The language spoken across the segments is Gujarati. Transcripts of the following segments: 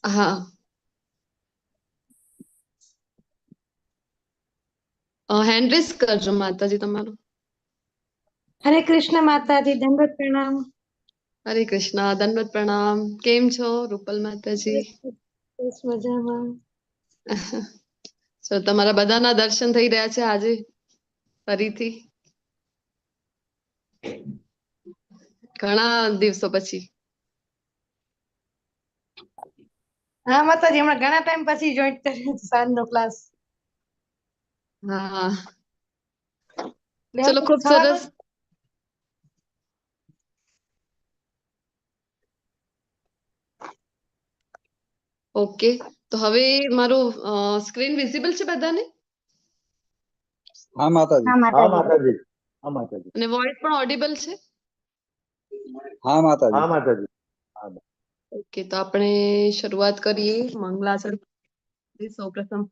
હા, હેન્ડ રેઝ કરજો માતાજી તમારું. હરે કૃષ્ણ માતાજી, દંડવત પ્રણામ. હરે કૃષ્ણ, દંડવત પ્રણામ. કેમ છો રૂપલ માતાજી? બસ મજામાં. તો તમારા બધાના દર્શન થઈ રહ્યા છે આજે ફરીથી ઘણા દિવસો પછી. હા માતાજી, હમણાં ઘણા ટાઈમ પછી જોઈન્ટ કર્યો સાંજનો ક્લાસ. હા, એટલે ચલો ખૂબ સવારનો સરસ. ઓકે, તો હવે મારું સ્ક્રીન વિઝિબલ છે બધાને હા માતાજી. હા હા માતાજી. માતાજી. હા માતાજી. અને વોઇસ પણ ઓડિબલ છે. હા માતાજી. હા માતાજી. ઓકે, તો આપણે શરૂઆત કરીએ મંગલાચરણ. સૌપ્રથમ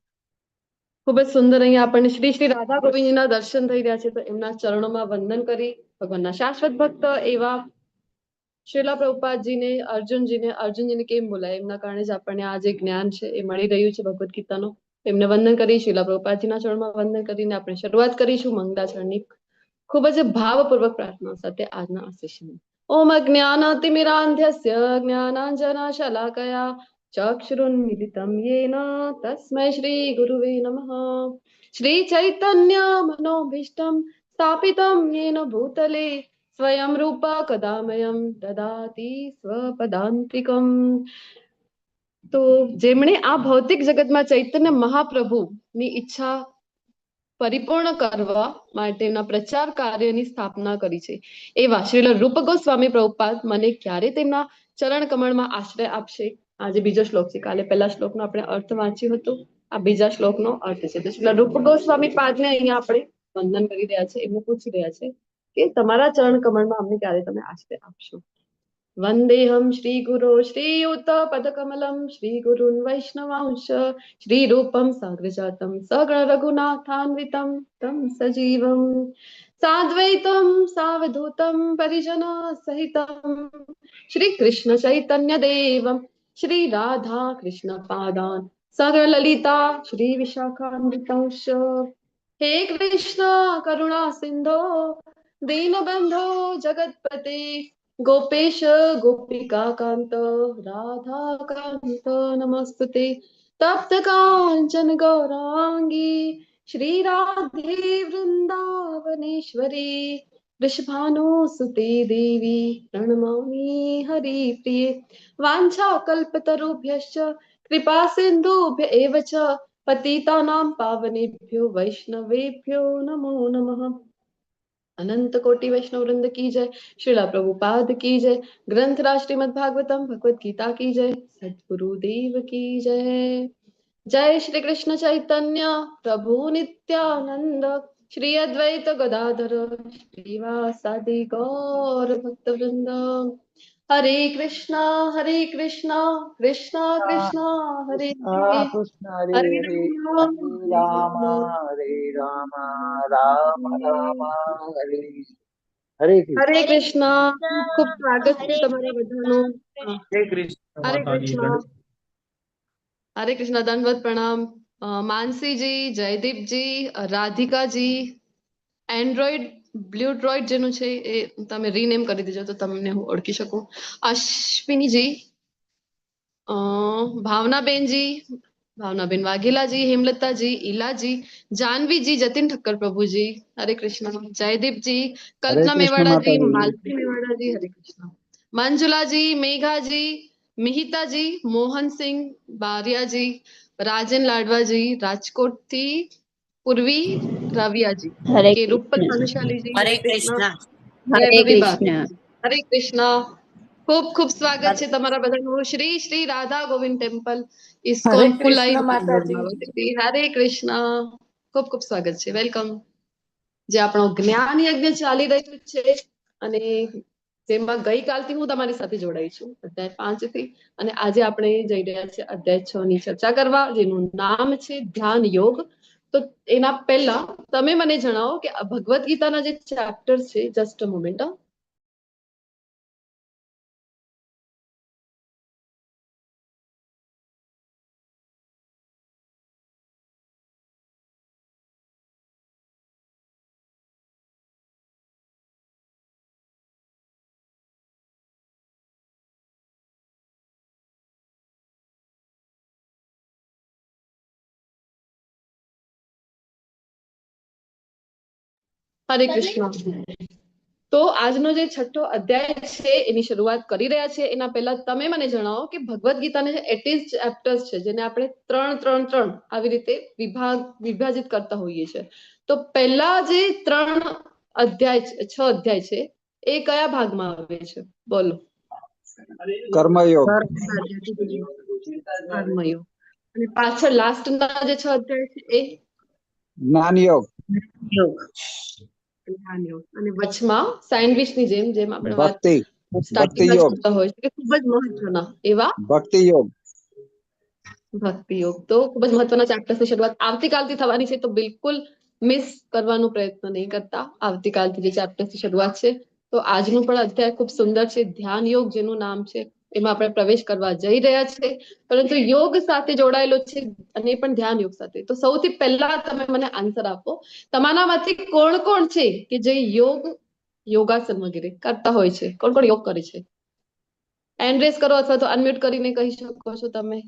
ખૂબ જ સુંદર અહીંયા આપણને શ્રી શ્રી રાધા ગોવિંદના દર્શન થઈ રહ્યા છે, તો એમના ચરણોમાં વંદન કરી ભગવાનના શાશ્વત ભક્ત એવા શ્રીલા પ્રભુપાદજીને અર્જુનજીને કેમ બોલાય, એમના કારણે જ આપણને આ જે જ્ઞાન છે એ મળી રહ્યું છે ભગવદ્ ગીતાનું. એમને વંદન કરી શ્રીલા પ્રભુપાદજીના ચરણમાં વંદન કરીને આપણે શરૂઆત કરીશું મંગલાચરણની ખૂબ જ ભાવપૂર્વક પ્રાર્થના સાથે આજના આ સેશનની. ઓમ અજ્ઞાનાતિમિરાંધ્યસ્ય જ્ઞાનાંજનશલાકયા ચક્ષુરુન્મિલિतं येन तस्मै श्रीगुरुवे नमः। श्रीचैतन्यमनोभीष्टं स्थापितं येन भूतले स्वयं रूपा कदामयं ददाति स्वपदान्तिकम्। તો જેમણે આ ભૌતિક જગતમાં ચૈતન્ય મહાપ્રભુની ઈચ્છા પરિપૂર્ણ કરવા માટેના પ્રચાર કાર્યની સ્થાપના કરી છે એવા શ્રીલ રૂપ ગોસ્વામી પ્રભુપાદ મને ક્યારે તેમના ચરણ કમળમાં આશ્રય આપશે. આજે બીજો શ્લોક છે, કાલે પહેલા શ્લોકનો આપણે અર્થ વાંચ્યું હતું, આ બીજા શ્લોકનો અર્થ છે. તો શ્રીલ રૂપ ગોસ્વામી પાદને અહીંયા આપણે વંદન કરી રહ્યા છે, એમને પૂછી રહ્યા છે કે તમારા ચરણ કમળમાં અમને ક્યારે તમે આશ્રય આપશો. વંદેહમ શ્રી ગુરો શ્રીયુત પદકમલમ શ્રી ગુરુન વૈષ્ણવાંશ શ્રી રૂપમ સાગ્રજાતમ સગણ રઘુનાથાન્વિતમ તમ સજીવમ સાદ્વૈતમ સાવધૂતમ પરિજન સહિતમ શ્રી કૃષ્ણ ચૈતન્ય દેવમ શ્રી રાધા કૃષ્ણ પાદાન સગળ લલિતા શ્રી વિશાખાન્વિતાંશ હે કૃષ્ણ કરુણા સિંધો दीनबंधो जगतपते गोपेश गोपिका कांत राधा कांत नमस्तुते तप्त कांचन गौरांगी श्री राधे वृंदावनेश्वरी वृषभानुसुते देवी प्रणमामि हरिप्रिये वाञ्छाकल्पतरुभ्यश्च कृपा सिन्धुभ्य एव च पतितानां पावनेभ्यो वैष्णवेभ्यो नमो नमः। अनंत कोटि वैष्णव वृंद की जय, श्रीला प्रभुपाद की जय, ग्रंथराज श्रीमद् भागवतम भगवत गीता की जय, सद्गुरुदेव की जय। जय श्री कृष्ण चैतन्य प्रभु नित्यानंद श्री अद्वैत गदाधर श्रीवासादि गौर भक्त वृंद। हरे कृष्णा कृष्णा कृष्णा हरे हरे કૃષ્ણ હરે हरे હરે, राम હરે हरे રામ, राम હરે રામ, રામ રામ, હરે હરે કૃષ્ણ. હરે કૃષ્ણ. ખૂબ સ્વાગત છે તમારા બધાનું. હરે કૃષ્ણ હરે માતાજી. કૃષ્ણ. હરે કૃષ્ણ, દંડવત પ્રણામ. માનસીજી, જયદીપજી, રાધિકાજી, એન્ડ્રોઈડ બ્લુ ડ્રોઈડ જેનું છે એ તમે રીનેમ કરી દેજો તો તમને હું ઓળખી શકું. અશ્વિનીજી, ભાવનાબેનજી, ભાવનાબેન વાઘેલાજી, હેમલતાજી, ઈલાજી, જાનવીજી, જતીન ઠક્કર પ્રભુજી, હરે કૃષ્ણ. જયદીપજી, હરે કલ્પના કૃષ્ણ મેવાડાજી, માતાજી. માલતી મેવાડાજી, હરે કૃષ્ણ. મંજુલાજી, મેઘાજી, મિહિતાજી, મોહનસિંહ બારિયાજી, રાજન લાડવાજી, રાજકોટથી પૂર્વી રાવિયાજી, હરે કે રૂપલ કૃષ્ણ. ભાનુશાલીજી, હરે હરે કૃષ્ણ. કૃષ્ણ. જય હરે ભૂમિબા, કૃષ્ણ. હરે કૃષ્ણ. ખૂબ ખૂબ સ્વાગત છે તમારા બધાનું શ્રી શ્રી રાધા ગોવિંદ ટેમ્પલ હરે ઇસ્કોન કૃષ્ણ ફુલાઈ માતાજી. હરે કૃષ્ણ. ખૂબ ખૂબ સ્વાગત છે, વેલકમ. જે આપણો જ્ઞાન યજ્ઞ ચાલી રહ્યું છે અને જેમાં ગઈકાલથી હું તમારી સાથે જોડાઈ છું અધ્યાય 5 થી, અને આજે આપણે જઈ રહ્યા છીએ અધ્યાય 6 ની ચર્ચા કરવા, જેનું નામ છે ધ્યાન યોગ. તો એના પહેલા તમે મને જણાવો કે ભગવદ્ ગીતાના જે ચેપ્ટર છે, જસ્ટ અ મોમેન્ટ, હરે કૃષ્ણ. તો આજનો જે છઠ્ઠો અધ્યાય છે એની શરૂઆત કરી રહ્યા છે. એના પહેલા તમે મને જણાવો કે ભગવદ્ ગીતાને 28 ચેપ્ટર્સ છે જેને આપણે 3 આવી રીતે વિભાજિત કરતા હોઈએ છીએ. તો પહેલા જે 6 અધ્યાય છે એ કયા ભાગમાં આવે છે? બોલો. કર્મયોગ. કર્મયોગ. અને પાછળ લાસ્ટ ના જે 6 અધ્યાય છે એ જ્ઞાન યોગ. યોગ. અને વચમાં સેન્ડવિચ ની જેમ આપણે વાત ભક્તિ. સ્ટાર્ટિંગમાં યોગ. કરતા હોય છે કે ખૂબ જ મહત્વના એવા ભક્તિ યોગ. ભક્તિ યોગ. તો ખૂબ જ મહત્વના ચેપ્ટર્સ ની શરૂઆત આવતીકાલથી થવાની છે, તો બિલકુલ મિસ કરવાનો પ્રયત્ન નહીં કરતા. આવતીકાલથી જે ચેપ્ટર્સ ની શરૂઆત છે. તો આજનું પણ અધ્યાય ખૂબ સુંદર છે, ધ્યાન યોગ જેનું નામ છે. એમાં આપણે પ્રવેશ કરવા જઈ રહ્યા છે, પરંતુ યોગ સાથે જોડાયેલો છે અને એ પણ ધ્યાન યોગ સાથે. તો સૌથી પહેલા તમે મને આન્સર આપો, તમારામાંથી કોણ કોણ છે કે જે યોગાસન વગેરે કરતા હોય છે? કોણ કોણ યોગ કરે છે? હેન્ડ રેઝ કરો અથવા તો અનમ્યુટ કરીને કહી શકો છો તમે.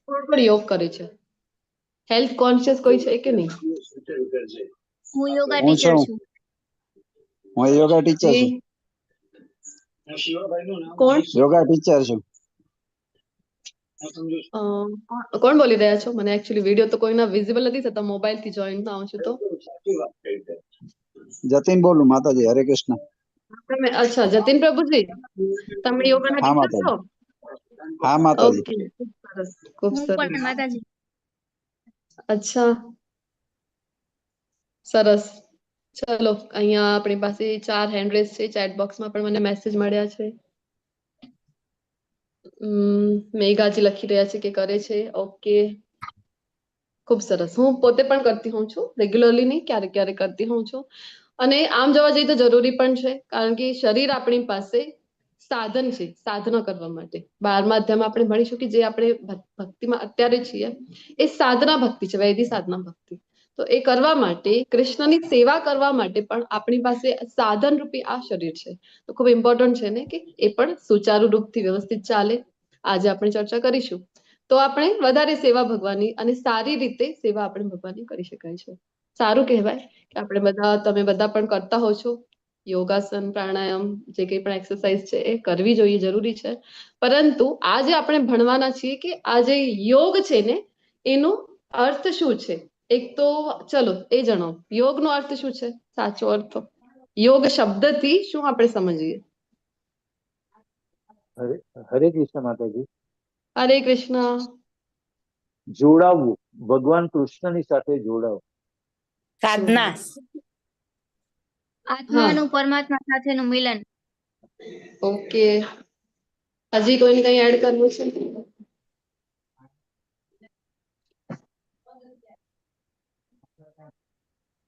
કોણ કોણ યોગ કરે છે? હેલ્થ કોન્શિયસ કોઈ છે કે નહીં? હું યોગા હું ટીચર છું. છું. હું યોગા ટીચર છું. કોણ? યોગા ટીચર છું. કોણ બોલી રહ્યા છો? મને એકચ્યુઅલી વિડીયો તો કોઈના વિઝિબલ નથી થતા, મોબાઈલ થી જોઈન થાઉં છું તો. જતીન બોલું માતાજી. હરે કૃષ્ણ. તમે અચ્છા જતીન પ્રભુજી, તમે યોગાના હા ટીચર છો? માતાજી. હા માતાજી. ઓકે, ખૂબ સરસ, ખૂબ હું સરસ. પણ માતાજી. અચ્છા, સરસ. ચલો, અહીંયા આપણી પાસે 4 હેન્ડ રેઝ છે. ચેટ બોક્સમાં પણ મને મેસેજ મળ્યા છે. મેઘાજી લખી રહ્યા છે કે કરે છે. ઓકે, ખૂબ સરસ. હું પોતે પણ કરતી હોઉં છું, રેગ્યુલરલી નહીં, ક્યારેક ક્યારેક કરતી હોઉં છું. અને આમ જોવા જઈએ તો જરૂરી પણ છે, કારણ કે શરીર આપણી પાસે સાધન છે સાધના કરવા માટે. 12મા અધ્યાયમાં આપણે ભણીશું કે જે આપણે ભક્તિમાં અત્યારે છીએ એ સાધના ભક્તિ છે, વૈદિક સાધના ભક્તિ. તો એ કરવા માટે, કૃષ્ણની સેવા કરવા માટે પણ આપણી પાસે સાધન રૂપી આ શરીર છે. તો ખૂબ ઇમ્પોર્ટન્ટ છે ને કે એ પણ સુચારુ રૂપથી વ્યવસ્થિત ચાલે. આજે આપણે ચર્ચા કરીશું. તો આપણે વધારે સેવા ભગવાનની અને સારી રીતે સેવા આપણે ભગવાનની કરી શકાય છે. સારું કહેવાય કે આપણે બધા, તમે બધા પણ કરતા હો છો યોગાસન, પ્રાણાયામ, જે કંઈ પણ એક્સરસાઇઝ છે એ કરવી જોઈએ, જરૂરી છે. પરંતુ આજે આપણે ભણવાના છીએ કે આ જે યોગ છે ને એનો અર્થ શું છે. એક તો ચલો એ જણાવો, યોગનો અર્થ શું છે? સાચો અર્થ યોગ શબ્દથી શું આપણે સમજીએ? હરે કૃષ્ણ માતાજી. હરે કૃષ્ણ. જોડાવવું, ભગવાન કૃષ્ણની સાથે જોડાવું. સાધના. હા, આત્માનું પરમાત્મા સાથેનું મિલન. ઓકે. હજી કોઈને કંઈ એડ કરવું છે?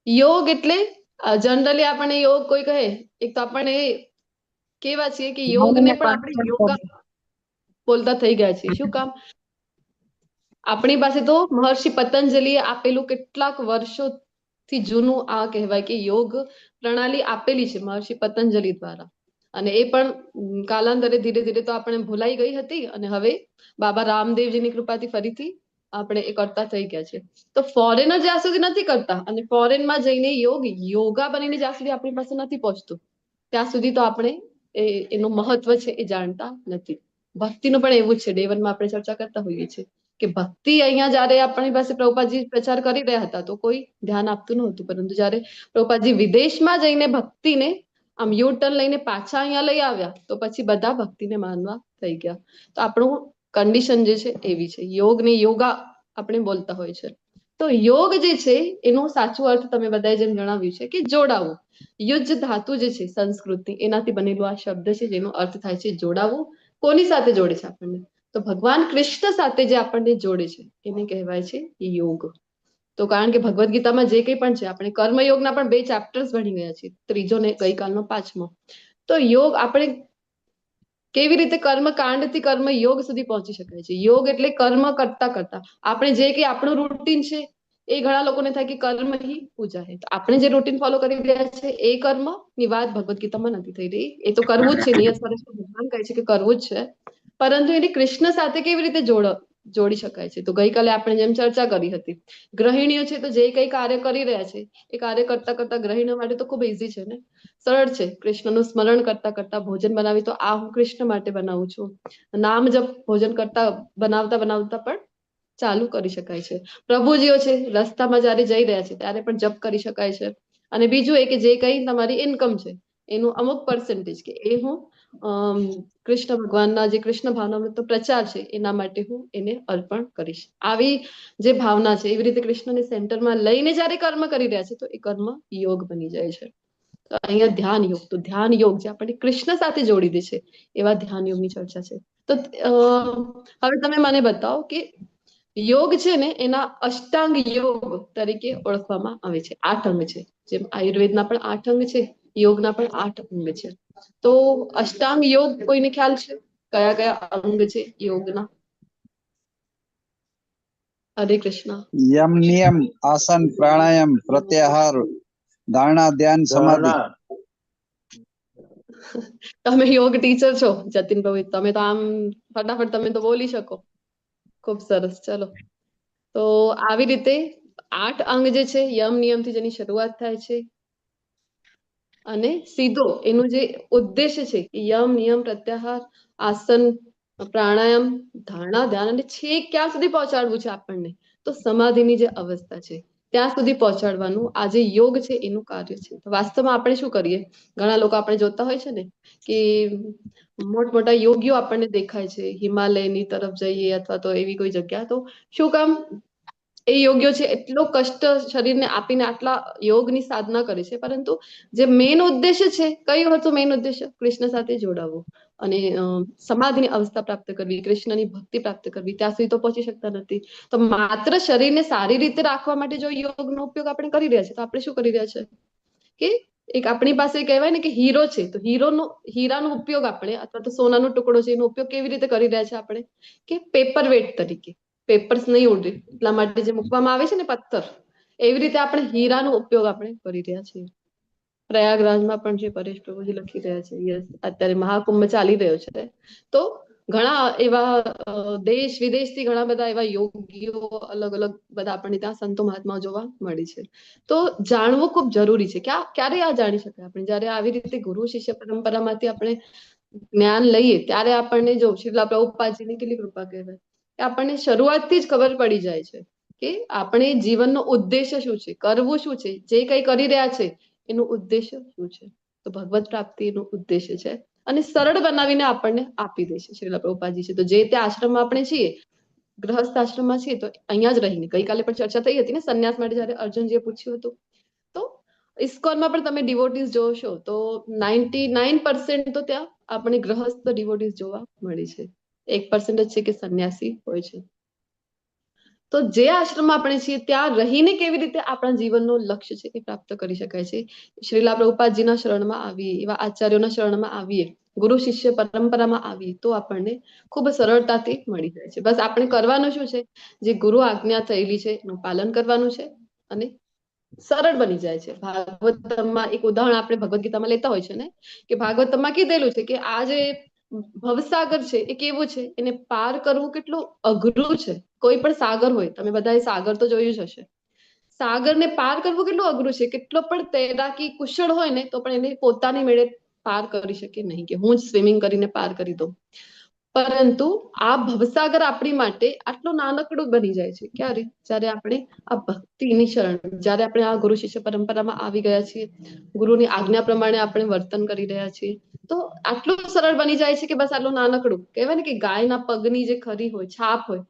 યોગ એટલે જનરલી આપણને યોગ કોઈ કહે, એક તો આપણને કેવા છીએ કે યોગને પણ આપણે યોગા બોલતા થઈ ગયા છીએ. શું કામ? આપણી પાસે તો મહર્ષિ પતંજલિએ આપેલું કેટલાક વર્ષોથી જૂનું આ કહેવાય કે યોગ પ્રણાલી આપેલી છે મહર્ષિ પતંજલિ દ્વારા. અને એ પણ કાલાંતરે ધીરે ધીરે તો આપણે ભૂલાઈ ગઈ હતી, અને હવે બાબા રામદેવજીની કૃપાથી ફરીથી આપણે એ કરતા થઈ ગયા છે. તો ફોરેનર જ્યાં સુધી નથી કરતા અને ફોરેનમાં જઈને યોગા બનીને જ્યાં સુધી આપણી પાસે નથી પહોંચતું, ત્યાં સુધી તો આપણે એનું મહત્વ છે એ જાણતા નથી. ભક્તિનું પણ એવું જ છે. ડે 1માં આપણે ચર્ચા કરતા હોઈએ છીએ કે ભક્તિ અહીંયા જયારે આપણી પાસે પ્રભુપાદજી પ્રચાર કરી રહ્યા હતા તો કોઈ ધ્યાન આપતું નહોતું, પરંતુ જયારે પ્રભુપાદજી વિદેશમાં જઈને ભક્તિને આમ યુ ટર્ન લઈને પાછા અહીંયા લઈ આવ્યા તો પછી બધા ભક્તિને માનવા થઈ ગયા. તો આપણું કન્ડિશન જે છે એવી છે. યોગ ને યોગા આપણે બોલતા હોય છે. તો યોગ જે છે એનો સાચો અર્થ તમે બધાએ જેમ જણાવ્યું છે કે જોડાવું. યુજ ધાતુ જે છે સંસ્કૃતની, એનાથી બનેલું આ શબ્દ છે જેનો અર્થ થાય છે જોડાવું. કોની સાથે જોડે છે આપણને? તો ભગવાન કૃષ્ણ સાથે જે આપણને જોડે છે એને કહેવાય છે યોગ. તો કારણ કે ભગવદ્ ગીતામાં જે કંઈ પણ છે, આપણે કર્મયોગના પણ 2 ચેપ્ટર્સ ભણી ગયા છીએ, ત્રીજો ને ગઈકાલનો 5મો. તો યોગ આપણે કેવી રીતે કર્મકાંડથી કર્મ યોગ સુધી પહોંચી શકાય છે. યોગ એટલે કર્મ કરતા કરતા આપણે જે કંઈ આપણું રૂટીન છે એ ઘણા લોકોને થાય કે કર્મ ही પૂજા है. તો આપણે જે રૂટીન ફોલો કરી રહ્યા છે એ કર્મની વાત ભગવદ્ ગીતામાં નથી થઈ રહી. એ તો કરવું જ છે, નિયત સ્વરૂપે ભગવાન કહે છે કે કરવું જ છે, પરંતુ એને કૃષ્ણ સાથે કેવી રીતે જોડી શકાય છે. તો ગઈકાલે આપણે જેમ ચર્ચા કરી હતી, ગૃહિણીઓ છે તો જે કઈ કાર્ય કરી રહ્યા છે એ કાર્ય કરતા કરતા ગૃહિણીઓ માટે તો ખૂબ ઈઝી છે ને, સરળ છે. કૃષ્ણનું સ્મરણ કરતા કરતા ભોજન બનાવી, તો આ હું કૃષ્ણ માટે બનાવું છું. નામ જપ ભોજન કરતા બનાવતા બનાવતા પણ ચાલુ કરી શકાય છે. પ્રભુજીઓ છે રસ્તામાં જયારે જઈ રહ્યા છે ત્યારે પણ જપ કરી શકાય છે. અને બીજું એ કે જે કઈ તમારી ઇન્કમ છે એનું અમુક પર્સન્ટેજ કે એ હું કૃષ્ણ ભગવાનના જે કૃષ્ણ ભાવનાનો પ્રચાર છે એના માટે હું એને અર્પણ કરીશ. આવી જે ભાવના છે, એવી રીતે કૃષ્ણને સેન્ટરમાં લઈને જયારે કર્મ કરી રહ્યા છે તો એ કર્મ યોગ બની જાય છે. તો અહીંયા ધ્યાન યોગ, તો ધ્યાન યોગ જે આપણને કૃષ્ણ સાથે જોડી દે છે એવા ધ્યાન યોગની ચર્ચા છે. તો હવે તમે મને બતાવો કે યોગ છે ને એના અષ્ટાંગ યોગ તરીકે ઓળખવામાં આવે છે. 8 અંગ છે, જેમ આયુર્વેદના પણ 8 અંગ છે, યોગના પણ 8 અંગ છે. તો અષ્ટાંગ યોગ કોઈને ખ્યાલ છે કયા કયા અંગ છે યોગના? હરે કૃષ્ણ. યમ નિયમ, આસન, પ્રાણાયામ, પ્રત્યાહાર, ધારણા, ધ્યાન, સમાધિ. તમે યોગ ટીચર છો જતીન ભાઈ, તમે તો આમ ફટાફટ તમે તો બોલી શકો. ખૂબ સરસ. ચલો, તો આવી રીતે 8 અંગ જે છે યમ નિયમથી જેની શરૂઆત થાય છે અને સીધો એનું જે ઉદ્દેશ્ય છે કે યમ નિયમ પ્રત્યાહાર આસન પ્રાણાયામ ધારણા ધ્યાન અને છેક ક્યાં સુધી પહોંચાડવું છે આપણને, તો સમાધિની જે અવસ્થા છે ત્યાં સુધી પહોંચાડવાનું આ જે યોગ છે એનું કાર્ય છે. તો વાસ્તવમાં આપણે શું કરીએ, ઘણા લોકો આપણે જોતા હોય છે ને કે મોટા યોગીઓ આપણને દેખાય છે હિમાલયની તરફ જઈએ અથવા તો એવી કોઈ જગ્યા, તો શું કામ એ યોગ્ય છે એટલો કષ્ટ શરીરને આપીને આટલા યોગની સાધના કરે છે, પરંતુ જે મેઇન ઉદ્દેશ્ય છે કયું હતું? મેઇન ઉદ્દેશ્ય કૃષ્ણ સાથે જોડાવવું અને સમાધિની અવસ્થા પ્રાપ્ત કરવી, કૃષ્ણની ભક્તિ પ્રાપ્ત કરવી, ત્યાં સુધી તો પહોંચી શકતા નથી. તો માત્ર શરીરને સારી રીતે રાખવા માટે જો યોગનો ઉપયોગ આપણે કરી રહ્યા છીએ તો આપણે શું કરી રહ્યા છે કે એક આપણી પાસે કહેવાય ને કે હીરો છે, તો હીરાનો ઉપયોગ આપણે અથવા તો સોનાનો ટુકડો છે એનો ઉપયોગ કેવી રીતે કરી રહ્યા છે આપણે કે પેપર વેટ તરીકે, પેપર્સ નહીં ઉડે એટલા માટે જે મૂકવામાં આવે છે ને પથ્થર, એવી રીતે આપણે હીરાનો ઉપયોગ આપણે કરી રહ્યા છીએ. પ્રયાગરાજમાં પણ જે પરેશ પ્રભુજી લખી રહ્યા છે, યસ, અત્યારે મહાકુંભ ચાલી રહ્યો છે, તો ઘણા એવા દેશ વિદેશથી ઘણા બધા એવા યોગીઓ અલગ અલગ બધા આપણને ત્યાં સંતો મહાત્મા જોવા મળે છે. તો જાણવું ખૂબ જરૂરી છે. ક્યારે આ જાણી શકાય આપણે? જયારે આવી રીતે ગુરુ શિષ્ય પરંપરામાંથી આપણે જ્ઞાન લઈએ ત્યારે આપણને જો શ્રીલા પ્રભુપાદજીની કેટલી કૃપા કહેવાય કે આપણને શરૂઆતથી જ ખબર પડી જાય છે કે આપણે જીવનનો ઉદ્દેશ્ય શું છે, કરવું શું છે, જે કઈ કરી રહ્યા છે એનું ઉદ્દેશ્ય શું છે. તો ભગવત પ્રાપ્તિ એનું ઉદ્દેશ્ય છે અને સરળ બનાવીને આપણને આપી દે છે શ્રીલા પ્રભુપાદજી છે. તો જે તે આશ્રમમાં આપણે છીએ, ગૃહસ્થ આશ્રમમાં છીએ, તો અહીંયા જ રહીને, ગઈકાલે પણ ચર્ચા થઈ હતી ને સંન્યાસ માટે જયારે અર્જુનજીએ પૂછ્યું હતું, તો ઇસ્કોનમાં પણ તમે ડિવોટીઝ જોશો તો 99% તો ત્યાં આપણે ગૃહસ્થ ડિવોટીઝ જોવા મળે છે. 1% જ છે કે સંન્યાસી હોય છે. તો જે આશ્રમમાં આપણે છીએ ત્યાં રહીને કેવી રીતે આપણા જીવનનું લક્ષ્ય છે એ પ્રાપ્ત કરી શકાય છે, શ્રીલા પ્રભુપાદજીના શરણમાં આવીએ, એવા આચાર્યોના શરણમાં આવીએ, ગુરુ શિષ્ય પરંપરામાં આવીએ તો આપણને ખૂબ સરળતાથી મળી જાય છે. બસ આપણે કરવાનું શું છે, જે ગુરુ આજ્ઞા થયેલી છે એનું પાલન કરવાનું છે અને સરળ બની જાય છે. ભાગવતમાં એક ઉદાહરણ આપણે ભગવદ્ ગીતામાં લેતા હોય છે ને કે ભાગવતમાં કીધેલું છે કે આ જે ભવસાગર છે એ કેવું છે, એને પાર કરવું કેટલું અઘરું છે. કોઈ પણ સાગર હોય, તમે બધાએ સાગર તો જોયું જ હશે, સાગરને પાર કરવું કેટલું અઘરું છે. કેટલો પણ તૈરાકી કુશળ હોય ને તો પણ એને પોતાની મેળે પાર કરી શકે નહીં કે હું જ સ્વિમિંગ કરીને પાર કરી દઉં. પરંતુ આ ભવસાગર આપણી માટે આટલું નાનકડું બની જાય છે ક્યારે? જ્યારે આપણે આ ભક્તિની શરણ, જ્યારે આપણે આ ગુરુ શિષ્ય પરંપરામાં આવી ગયા છીએ, ગુરુની આજ્ઞા પ્રમાણે આપણે વર્તન કરી રહ્યા છીએ, તો આટલું સરળ બની જાય છે કે બસ આટલું નાનકડું કહેવાય ને કે ગાયના પગની જે ખરી હોય, છાપ હોય,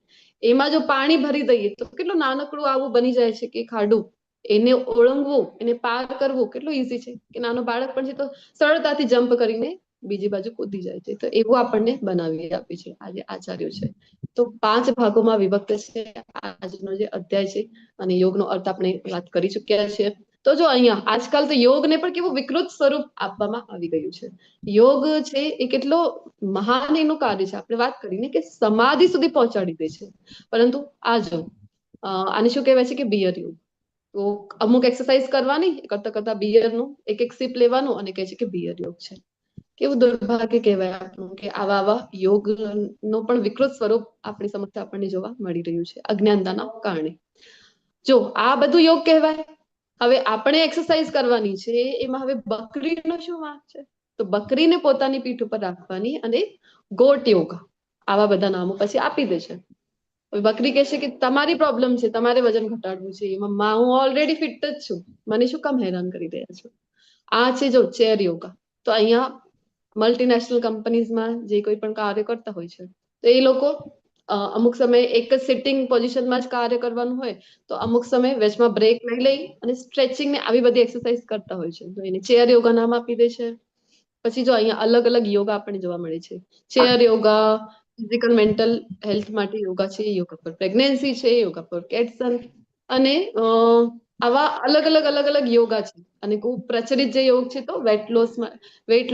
એમાં જો પાણી ભરી દઈએ તો કેટલું નાનકડું આવું બની જાય છે કે ખાડું, એને ઓળંગવું, એને પાર કરવું કેટલું ઈઝી છે કે નાનો બાળક પણ છે તો સરળતાથી જમ્પ કરીને બીજી બાજુ કૂદી જાય છે. તો એવું આપણને બનાવી આપે છે આજે આચાર્યો છે. તો 5 ભાગોમાં વિભક્ત છે આજનો જે અધ્યાય છે અને યોગનો અર્થ આપણે વાત કરી ચુક્યા છીએ. તો જો અહીંયા આજકાલ તો યોગને પણ કેવું વિકૃત સ્વરૂપ આપવામાં આવી ગયું છે. યોગ છે એ કેટલો મહાન એનું કાર્ય છે, આપણે વાત કરીને કે સમાધિ સુધી પહોંચાડી દે છે. પરંતુ આ જો આને શું કહેવાય છે કે બિયર યોગ, તો અમુક એક્સરસાઇઝ કરવાની, કરતા કરતા બિયરનું એક સિપ લેવાનું અને કહે છે કે બિયર યોગ છે. કેવું દુર્ભાગ્ય કહેવાય આપણું કે આવા આવા યોગ નો પણ વિકૃત સ્વરૂપ આપણી સમક્ષ આપણને જોવા મળી રહ્યું છે અજ્ઞાનતાના કારણે. જો આ બધું યોગ કહેવાય. હવે આપણે એક્સરસાઇઝ કરવાની છે, એમાં હવે બકરીનો શું વાંક છે? તો બકરીને પોતાની પીઠ ઉપર રાખવાની અને ગોટ યોગા આવા બધા નામો પછી આપી દે છે. હવે બકરી કહેશે કે તમારી પ્રોબ્લેમ છે, તમારે વજન ઘટાડવું છે, એમાં હું ઓલરેડી ફિટ જ છું, મને શું કામ હેરાન કરી રહ્યા છો? આ છે જો ચેર યોગા. તો અહીંયા મલ્ટીનેશનલ કંપનીઝમાં જે કોઈ પણ કાર્ય કરતા હોય છે તો એ લોકો અમુક સમયે એક જ સિટિંગ પોઝિશનમાં જ કાર્ય કરવાનું હોય તો અમુક સમય વચમાં બ્રેક લઈ અને સ્ટ્રેચિંગ ને આવી બધી એક્સરસાઇઝ કરતા હોય છે. તો એને ચેર યોગા નામ આપી દે છે. પછી જો અહીંયા અલગ અલગ યોગા આપણને જોવા મળે છે. Chair yoga physical mental health માટે યોગા છે, યોગા પર પ્રેગ્નન્સી છે, યોગા પર કેટ્સન અને આવા અલગ અલગ યોગા છે. અને ખૂબ પ્રચલિત જે યોગ છે તો વેટ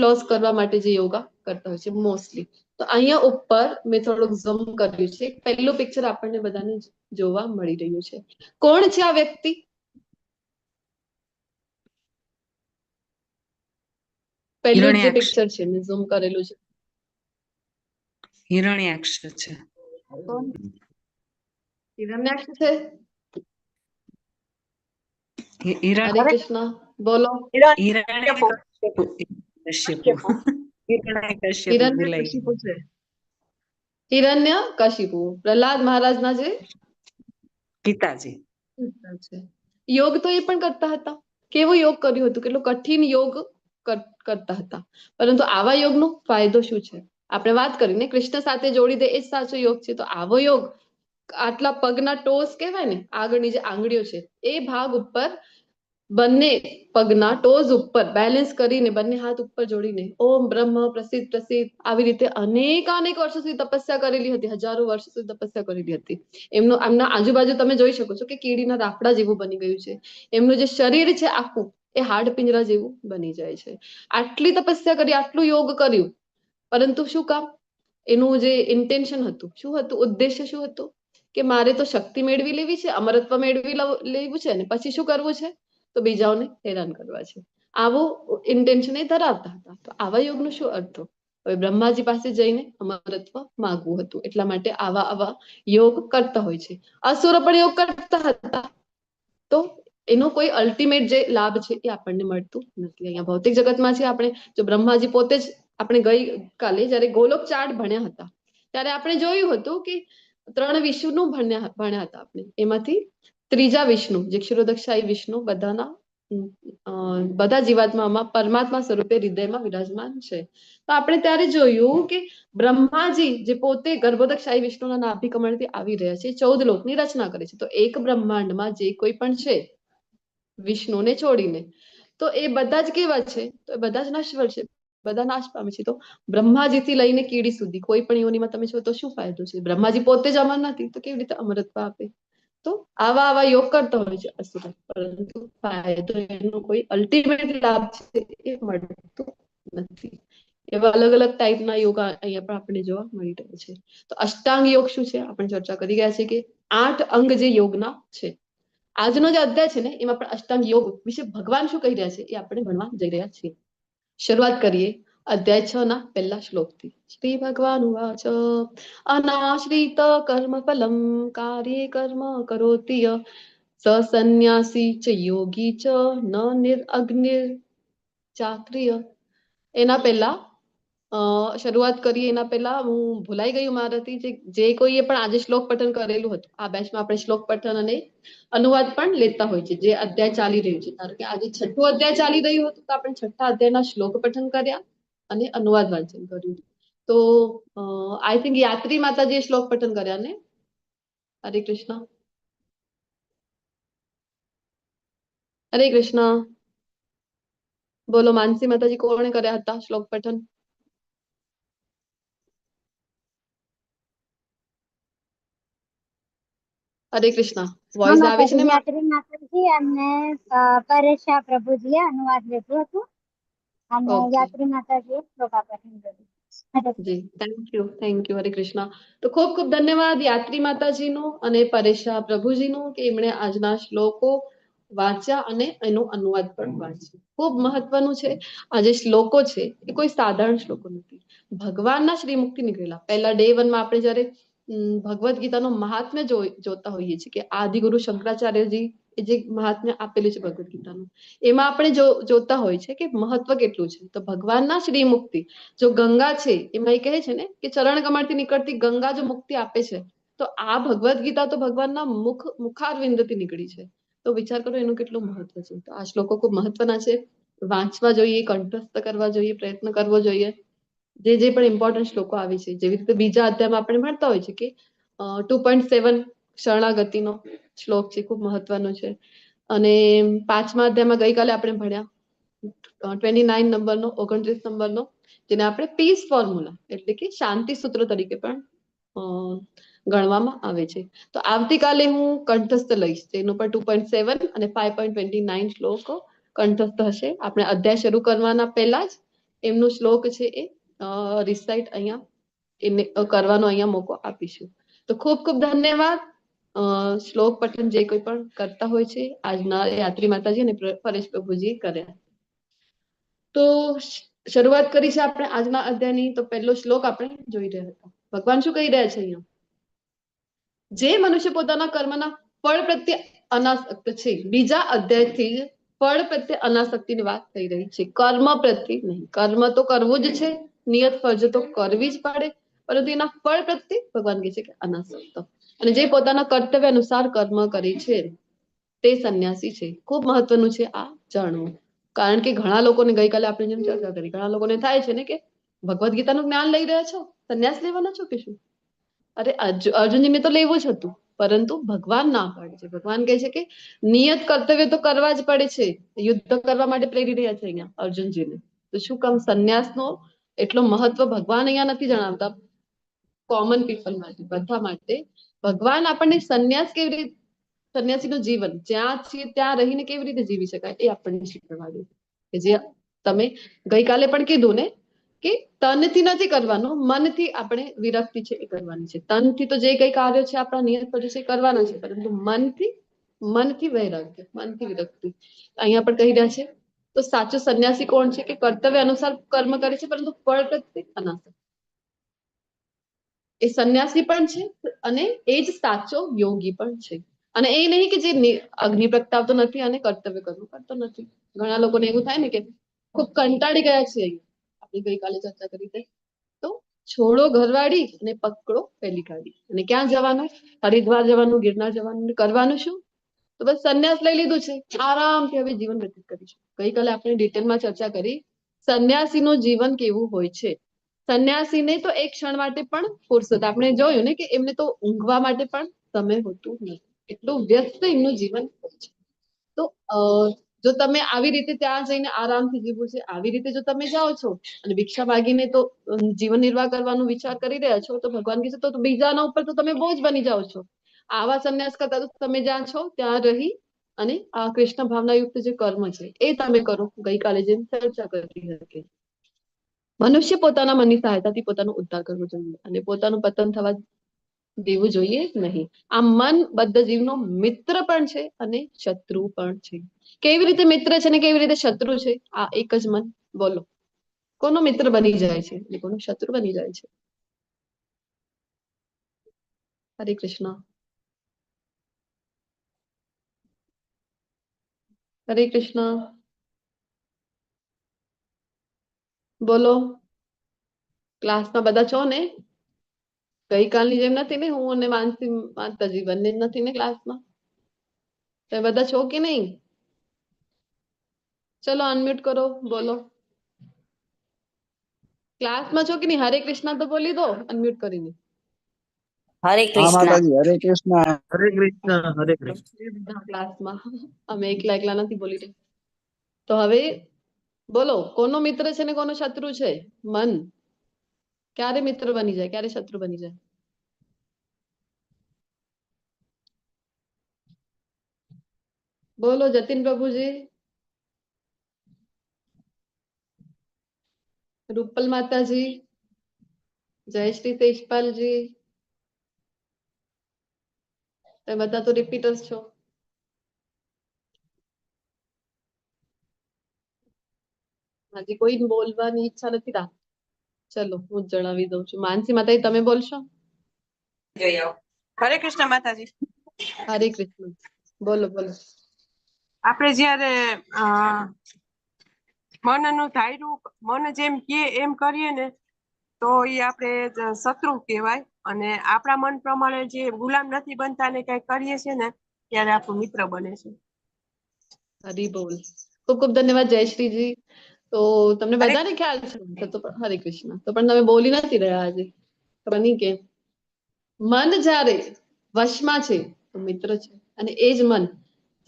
લોસ કરવા માટે જે યોગા કરતા હોય છે મોસ્ટલી. તો અહીંયા ઉપર મેં થોડુંક ઝૂમ કર્યું છે. પહેલું પિક્ચર આપણને બધાને જોવા મળી રહ્યું છે. કોણ છે આ વ્યક્તિ? પહેલું જે હિરણ્યાક્ષ પિક્ચર છે મેં ઝૂમ કરેલું છે. હિરણ્યાક્ષ છે. કોણ? હિરણ્યાક્ષ છે. હરે કૃષ્ણ બોલો. હિરણ્યકશ્યપુ ભૂલાઈ હિરણ્યકશિપુ છે. હિરણ્યકશિપુ પ્રહલાદ મહારાજના જે પિતાજી. પિતા છે. યોગ તો એ પણ કરતા હતા. કેવો યોગ કર્યું હતું? કેટલો કઠિન યોગ કરતા હતા. પરંતુ આવા યોગનો ફાયદો શું છે? આપણે વાત કરીને કૃષ્ણ સાથે જોડી દે એ જ સાચો યોગ છે. તો આવો યોગ આટલા પગના ટોસ કહેવાય ને, આગળની જે આંગળીઓ છે એ ભાગ ઉપર બંને પગના ટોઝ ઉપર બેલેન્સ કરીને બંને હાથ ઉપર જોડીને ઓમ બ્રહ્મ પ્રસિદ્ધ પ્રસિદ્ધ આવી રીતે અનેક વર્ષો સુધી તપસ્યા કરેલી હતી. હજારો વર્ષ સુધી તપસ્યા કરેલી હતી. એમના આજુબાજુ તમે જોઈ શકો છો કે કીડીના રાફડા જેવું બની ગયું છે. એમનું જે શરીર છે આખું એ હાડ પિંજરા જેવું બની જાય છે. આટલી તપસ્યા કરી, આટલું યોગ કર્યું, પરંતુ શું કામ? એનું જે ઇન્ટેન્શન હતું, શું હતું? ઉદ્દેશ્ય શું હતું? કે મારે તો શક્તિ મેળવી લેવી છે, અમરત્વ મેળવી લેવું છે, ને પછી શું કરવું છે? તો બીજાઓને હેરાન કરવા છે. આવું ઇન્ટેન્શન એ ધરાવતા હતા. તો આવા યોગનો શું અર્થ? હવે બ્રહ્માજી પાસે જઈને અમરત્વ માંગવું હતું. એટલા માટે આવા યોગ કરતા હોય છે. અસુરો પણ યોગ કરતા હતા. તો એનો કોઈ અલ્ટિમેટ જે લાભ છે એ આપણને મળતું નથી. અહીંયા ભૌતિક જગતમાં છે આપણે જો બ્રહ્માજી પોતે જ આપણે ગઈ કાલે જયારે ગોલોક ચાર્ટ ભણ્યા હતા ત્યારે આપણે જોયું હતું કે 3 વિષ્ણુ ભણ્યા હતા આપણે. એમાંથી ત્રીજા વિષ્ણુ જે ક્ષીરોદક્ષાયી વિષ્ણુ બધા જીવાત્મામાં પરમાત્મા સ્વરૂપે હૃદયમાં વિરાજમાન છે. તો આપણે ત્યારે જોયું કે બ્રહ્માજી જે પોતે ગર્ભોદકશાહી વિષ્ણુના નાભી કમળથી આવી રહ્યા છે, 14 લોકની રચના કરે છે. તો એક બ્રહ્માંડમાં જે કોઈ પણ છે વિષ્ણુને છોડીને, તો એ બધા જ કેવા છે? તો એ બધા જ નશ્વર છે, બધા નાશ પામે છે. તો બ્રહ્માજીથી લઈને કીડી સુધી કોઈ પણ યોનિમાં તમે છો તો શું ફાયદો છે? બ્રહ્માજી પોતે જ અમર નથી તો કેવી રીતે અમરત્વ આપે? તો આવા યોગ કરતા હોય છે અસુરો, પરંતુ ફાયદો એનો કોઈ અલ્ટિમેટ લાભ છે એ મળતું નથી. એવા અલગ ટાઈપના યોગા અહીંયા પણ આપણને જોવા મળી રહે છે. તો અષ્ટાંગ યોગ શું છે? આપણે ચર્ચા કરી ગયા છે કે 8 અંગ જે યોગના છે. આજનો જે અધ્યાય છે ને એમાં પણ અષ્ટાંગ યોગ વિશે ભગવાન શું કહી રહ્યા છે એ આપણે ભણવા જઈ રહ્યા છીએ. શરૂઆત કરીએ અધ્યાય 6 ના પહેલા શ્લોકથી. શ્રી ભગવાન વાચ અનાશ્રિત કર્મ ફલમ કાર્ય કર્મ કરોતિ સન્યાસી ચ યોગી ચ ન નિરઅગ્નિર ચાક્રિય. એના પહેલા શરૂઆત કરીએ એના પહેલા હું ભૂલાઈ ગયું મારાથી જે કોઈએ પણ આજે શ્લોક પઠન કરેલું હતું. આ બેચમાં આપણે શ્લોક પઠન અને અનુવાદ પણ લેતા હોય છે. જે અધ્યાય ચાલી રહ્યું છે, ધારો કે આજે 6થું અધ્યાય ચાલી રહ્યું હતું તો આપણે 6થા અધ્યાયના શ્લોક પઠન કર્યા અને અનુવાદ વાંચન કર્યું. તો આઈ થિંક યાત્રી માતાજીએ શ્લોક પઠન કર્યા ને? હરે કૃષ્ણ. હરે કૃષ્ણ. બોલો માનસી માતાજી કોણે કર્યા હતા શ્લોક પઠન? હરે કૃષ્ણ. વોઇસ આવે છે ને? યાત્રી માતાજી અને પરેશા પ્રભુજીએ અનુવાદ લીધું હતું અને યાત્રી માતાજીએ શ્લોકાપઠન કર્યું. જી થેન્ક યુ હરે કૃષ્ણ. તો ખૂબ ધન્યવાદ યાત્રી માતાજીનો અને પરેશા પ્રભુજીનો કે એમણે આજના શ્લોકો વાંચ્યા અને એનો અનુવાદ પણ વાંચ્યો. ખૂબ મહત્વનું છે. આ જે શ્લોકો છે એ કોઈ સાધારણ શ્લોકો નથી. ભગવાનના શ્રીમુખથી નીકળેલા. પહેલા ડે 1 માં આપણે જયારે ભગવદ્ ગીતાનો મહાત્મ્ય જોતા હોઈએ છીએ કે આદિગુરુ શંકરાચાર્યજી એ જે મહાત્મ્ય આપેલું છે ભગવદ્ ગીતાનું, એમાં આપણે જોતા હોય છે કે મહત્વ કેટલું છે. તો ભગવાનના શ્રીમુખથી જો ગંગા છે એમાં એ કહે છે ને કે ચરણ કમળથી નીકળતી ગંગા જો મુક્તિ આપે છે, તો આ ભગવદ્ ગીતા તો ભગવાનના મુખારવિંદથી નીકળી છે. તો વિચાર કરો એનું કેટલું મહત્વ છે. તો આ શ્લોકો ખૂબ મહત્વના છે. વાંચવા જોઈએ, કંઠસ્થ કરવા જોઈએ, પ્રયત્ન કરવો જોઈએ. જે પણ ઇમ્પોર્ટન્ટ શ્લોકો આવે છે, જેવી રીતે બીજા અધ્યાયમાં આપણે ભણતા હોય છે કે 2.7 શરણાગતિનો શ્લોક છે, ખૂબ મહત્વનો છે. અને 5મા અધ્યાયમાં ગઈકાલે આપણે ભણ્યા 29 નંબરનો, 29 નંબરનો, જેને આપણે પીસ ફોર્મ્યુલા એટલે કે શાંતિ સૂત્ર તરીકે પણ ગણવામાં આવે છે. તો આવતીકાલે હું કંઠસ્થ લઈશ, તેનો પણ 2.7 અને 5.29 શ્લોકો કંઠસ્થ હશે. આપણે અધ્યાય શરૂ કરવાના પહેલા જ એમનો શ્લોક છે એ રિસાઇટ અહીંયા એને કરવાનો અહીંયા મોકો આપીશું. તો ખૂબ ખૂબ ધન્યવાદ. શ્લોક પઠન જે કોઈ પણ કરતા હોય છે આજના યાત્રી માતાજી અને પરેશ પ્રભુજી કર્યા. તો શરૂઆત કરી છે આપણે આજના અધ્યાયની. તો પહેલો શ્લોક આપણે જોઈ રહ્યા હતા. ભગવાન શું કહી રહ્યા છે અહીંયા? જે મનુષ્ય પોતાના કર્મના ફળ પ્રત્યે અનાસક્ત છે, બીજા અધ્યાયથી જ ફળ પ્રત્યે અનાસક્તિની વાત થઈ રહી છે, કર્મ પ્રત્યે નહીં. કર્મ તો કરવું જ છે, નિયત ફરજ તો કરવી જ પડે, પરંતુ એના ફળ પ્રત્યે ભગવાન કહે છે કે અનાસક્ત. અને જે પોતાના કર્તવ્ય અનુસાર કર્મ કરે છે તે સંન્યાસી છે. ખૂબ મહત્વનું છે આ જાણવું. કારણ કે ઘણા લોકોને ગઈકાલે આપણે જેમ ચર્ચા કરી, ઘણા લોકોને થાય છે ને કે ભગવદ્ ગીતાનું જ્ઞાન લઈ રહ્યા છો, સંન્યાસ લેવાના છો કે શું? અરે અર્જુનજીને તો લેવું જ હતું, પરંતુ ભગવાન ના પાડે છે. ભગવાન કહે છે કે નિયત કર્તવ્ય તો કરવા જ પડે છે. યુદ્ધ કરવા માટે પ્રેરી રહ્યા છે અહીંયા અર્જુનજીને. તો શું કામ સંન્યાસનો એટલો મહત્વ ભગવાન અહીંયા નથી જણાવતા? કોમન પીપલ માટે, બધા માટે ભગવાન આપણને સંન્યાસ કેવી રીતે, સંન્યાસીનું જીવન જ્યાં છીએ ત્યાં રહીને કેવી રીતે જીવી શકાય એ આપણને શીખવા દે છે. જે તમે ગઈકાલે પણ કીધું ને કે તનથી નથી કરવાનું, મનથી આપણે વિરક્તિ છે એ કરવાની છે. તનથી તો જે કઈ કાર્ય છે આપણા નિયત પર છે કરવાના છે, પરંતુ મનથી વૈરાગ્ય, મનથી વિરક્તિ અહીંયા પણ કહી રહ્યા છે. તો સાચો સંન્યાસી કોણ છે? કે કર્તવ્ય અનુસાર કર્મ કરે છે, પરંતુ ફળ પ્રત્યે અનાસક્ત. એ સંન્યાસી પણ છે અને એ જ સાચો યોગી પણ છે. અને એ નહીં કે જે અગ્નિ પ્રગટાવતો નથી અને કર્તવ્ય કર્મ કરતો નથી. ઘણા લોકોને એવું થાય ને કે ખૂબ કંટાળી ગયા છે. આપણે ગઈકાલે ચર્ચા કરી હતી. તો છોડો ઘરવાળી અને પકડો પહેલી ગાડી. અને ક્યાં જવાનું? હરિદ્વાર જવાનું, ગિરનાર જવાનું. કરવાનું શું? તો બસ સંન્યાસ લઈ લીધું છે, આરામથી હવે જીવન વ્યતીત કરીશું. ગઈકાલે આપણે ડિટેલમાં ચર્ચા કરી સંન્યાસીનું જીવન કેવું હોય છે. સંન્યાસીને તો એક ક્ષણ માટે પણ ફુરસત, આપણે જોયું ને કે એમને તો ઊંઘવા માટે પણ સમય હોતું નથી, એટલું વ્યસ્ત એમનું જીવન હોય છે. તો જો તમે આવી રીતે ત્યાં જઈને આરામથી જીવવું છે, આવી રીતે જો તમે જાઓ છો અને ભિક્ષા માગીને તો જીવન નિર્વાહ કરવાનો વિચાર કરી રહ્યા છો, તો ભગવાન કહે છે તો બીજાના ઉપર તો તમે બોજ બની જાઓ છો. આવા સંન્યાસ કરતા તો તમે જ્યાં છો ત્યાં રહી અને આ કૃષ્ણ ભાવના યુક્ત જે કર્મ છે એ તમે કરો. ગઈકાલે જેમ ચર્ચા કરી હતી, મનુષ્ય પોતાના મનની સહાયતાથી પોતાનો ઉદ્ધાર કરવો જોઈએ અને પોતાનું પતન થવા દેવું જોઈએ નહીં. આ મન બદ્ધ જીવનો મિત્ર પણ છે અને શત્રુ પણ છે. કેવી રીતે મિત્ર છે ને કેવી રીતે શત્રુ છે? આ એક જ મન. બોલો કોનો મિત્ર બની જાય છે અને કોનો શત્રુ બની જાય છે? હરે કૃષ્ણ. હરે કૃષ્ણ. બોલો, ક્લાસમાં બધા છો ને? ગઈકાલની જેમ નથી ને? હું અને માનસી માતાજી બંને જ નથી ને ક્લાસમાં? તો બધા છો કે નહીં? ચલો અનમ્યુટ કરો, બોલો. ક્લાસમાં છો કે નહીં? હરે કૃષ્ણ તો બોલી દો અનમ્યુટ કરીને. હરે હા કૃષ્ણ. માતાજી, હરે કૃષ્ણ. હરે કૃષ્ણ, હરે કૃષ્ણ. બધા ક્લાસમાં અમે એકલા નથી બોલી રહી. તો હવે બોલો, કોનો મિત્ર છે ને કોનો શત્રુ છે? મન ક્યારે મિત્ર બની જાય, ક્યારે શત્રુ બની જાય? બોલો જતીન પ્રભુજી, રૂપલ માતાજી, જયશ્રી તેજપાલજી, તમે બધા તો રિપીટર્સ છો. હજી કોઈ બોલવાની ઈચ્છા નથી રાખતી. ચલો હું જ જણાવી દઉં છું. માનસી માતાજી તમે બોલશો? હરે કૃષ્ણ માતાજી. હરે કૃષ્ણ. બોલો બોલો. આપણે જ્યારે મનનું ધાર્યું મન જેમ કે એમ કરીએ ને તો એ આપણે શત્રુ કહેવાય, અને આપણા મન પ્રમાણે જે ગુલામ નથી બનતા ને કઈ કરીએ છીએ ને ત્યારે આપણું મિત્ર બને છે. હરી બોલ. ખૂબ ખૂબ ધન્યવાદ જયશ્રીજી. તો તમને હરે બધાને ખ્યાલ છે તો હરે કૃષ્ણ. તો પણ તમે બોલી નથી રહ્યા આજે, ખબર નહીં કેમ. મન જ્યારે વશમાં છે તો મિત્ર છે, અને એ જ મન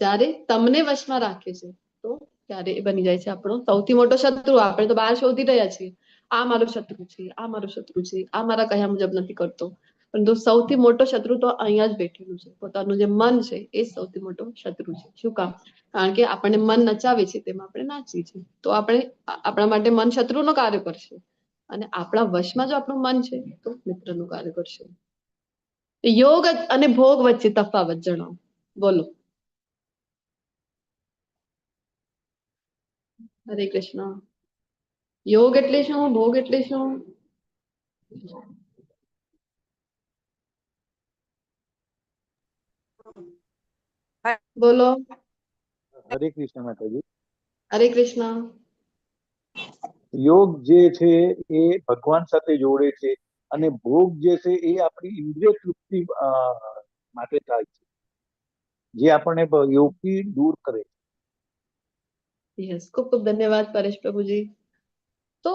જ્યારે તમને વશમાં રાખે છે તો ત્યારે એ બની જાય છે આપણો સૌથી મોટો શત્રુ. આપણે તો બહાર શોધી રહ્યા છીએ, આ મારો શત્રુ છે, આ મારો શત્રુ છે, આ મારા કહ્યા મુજબ નથી કરતો, પરંતુ સૌથી મોટો શત્રુ તો અહીંયા જ બેઠેલું છે. પોતાનું જે મન છે એ સૌથી મોટો શત્રુ છે. શું કામ? કારણ કે આપણને મન નચાવે છે તેમાં આપણે નાચીએ છીએ. તો આપણે આપણા માટે મન શત્રુનું કાર્ય કરશે, અને આપણા વશમાં જો આપણું મન છે તો મિત્રનું કાર્ય કરશે. યોગ અને ભોગ વચ્ચે તફાવત જણાવો. બોલો. હરે કૃષ્ણ. યોગ એટલે શું? ભોગ એટલે શું? બોલો. હરે કૃષ્ણ માતાજી. હરે કૃષ્ણ. યોગ જે છે એ ભગવાન સાથે જોડે છે, અને ભોગ જે છે એ આપણી ઇન્દ્રિય તૃપ્તિ માટે થાય છે, જે આપણને યોગથી દૂર કરે છે. યસ, ખૂબ ખૂબ ધન્યવાદ પરેશ પ્રભુજી. તો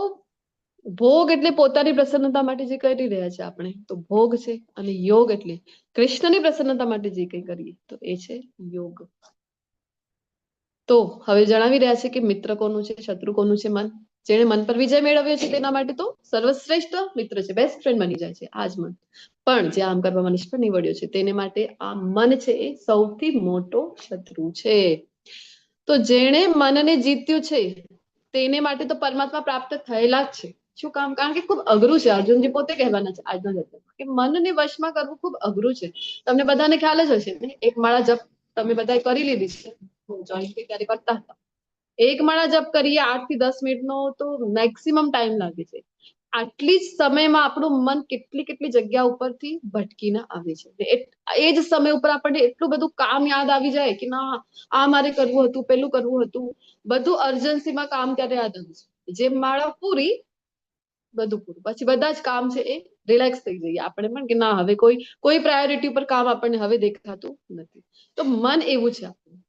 ભોગ એટલે પોતાની પ્રસન્નતા માટે જે કરી રહ્યા છે આપણે, તો ભોગ છે. અને યોગ એટલે કૃષ્ણની પ્રસન્નતા માટે જે કંઈ કરીએ તો એ છે યોગ. તો હવે જણાવી રહ્યા છે કે મિત્ર કોનું છે, શત્રુ કોનું છે? મન. જેણે મન પર વિજય મેળવ્યો છે તેના માટે તો સર્વશ્રેષ્ઠ મિત્ર છે, બેસ્ટ ફ્રેન્ડ બની જાય છે આ જ મન. પણ જે આમ કરવામાં નિષ્ફળ નીવડ્યો છે તેને માટે આ મન છે એ સૌથી મોટો શત્રુ છે. તો જેણે મનને જીત્યું છે તેને માટે તો પરમાત્મા પ્રાપ્ત થયેલા જ છે. શું કામ? કારણ કે ખૂબ અઘરું છે. અર્જુનજી પોતે કહેવાના છે આજના જન્મમાં કે મનને વશમાં કરવું ખૂબ અઘરું છે. તમને બધાને ખ્યાલ જ હશે ને, એક માળા જપ તમે બધાએ કરી લીધી છે, જોઈન ત્યારે કરતા હતા. એક માળા જપ કરીએ 8 થી 10 મિનિટનો તો મેક્સિમમ ટાઈમ લાગે છે. આટલી જ સમયમાં આપણું મન કેટલી કેટલી જગ્યા ઉપરથી ભટકીને આવે છે. એ જ સમય ઉપર આપણને એટલું બધું કામ યાદ આવી જાય કે ના આ મારે કરવું હતું, પેલું કરવું હતું, બધું અર્જન્સીમાં કામ ત્યારે યાદ આવે છે. જે માળા પૂરી, બધું પૂરું, પછી બધા જ કામ છે એ રિલેક્સ થઈ જઈએ આપણે પણ કે ના હવે કોઈ પ્રાયોરિટી ઉપર કામ આપણને હવે દેખાતું નથી. તો મન એવું છે આપણું.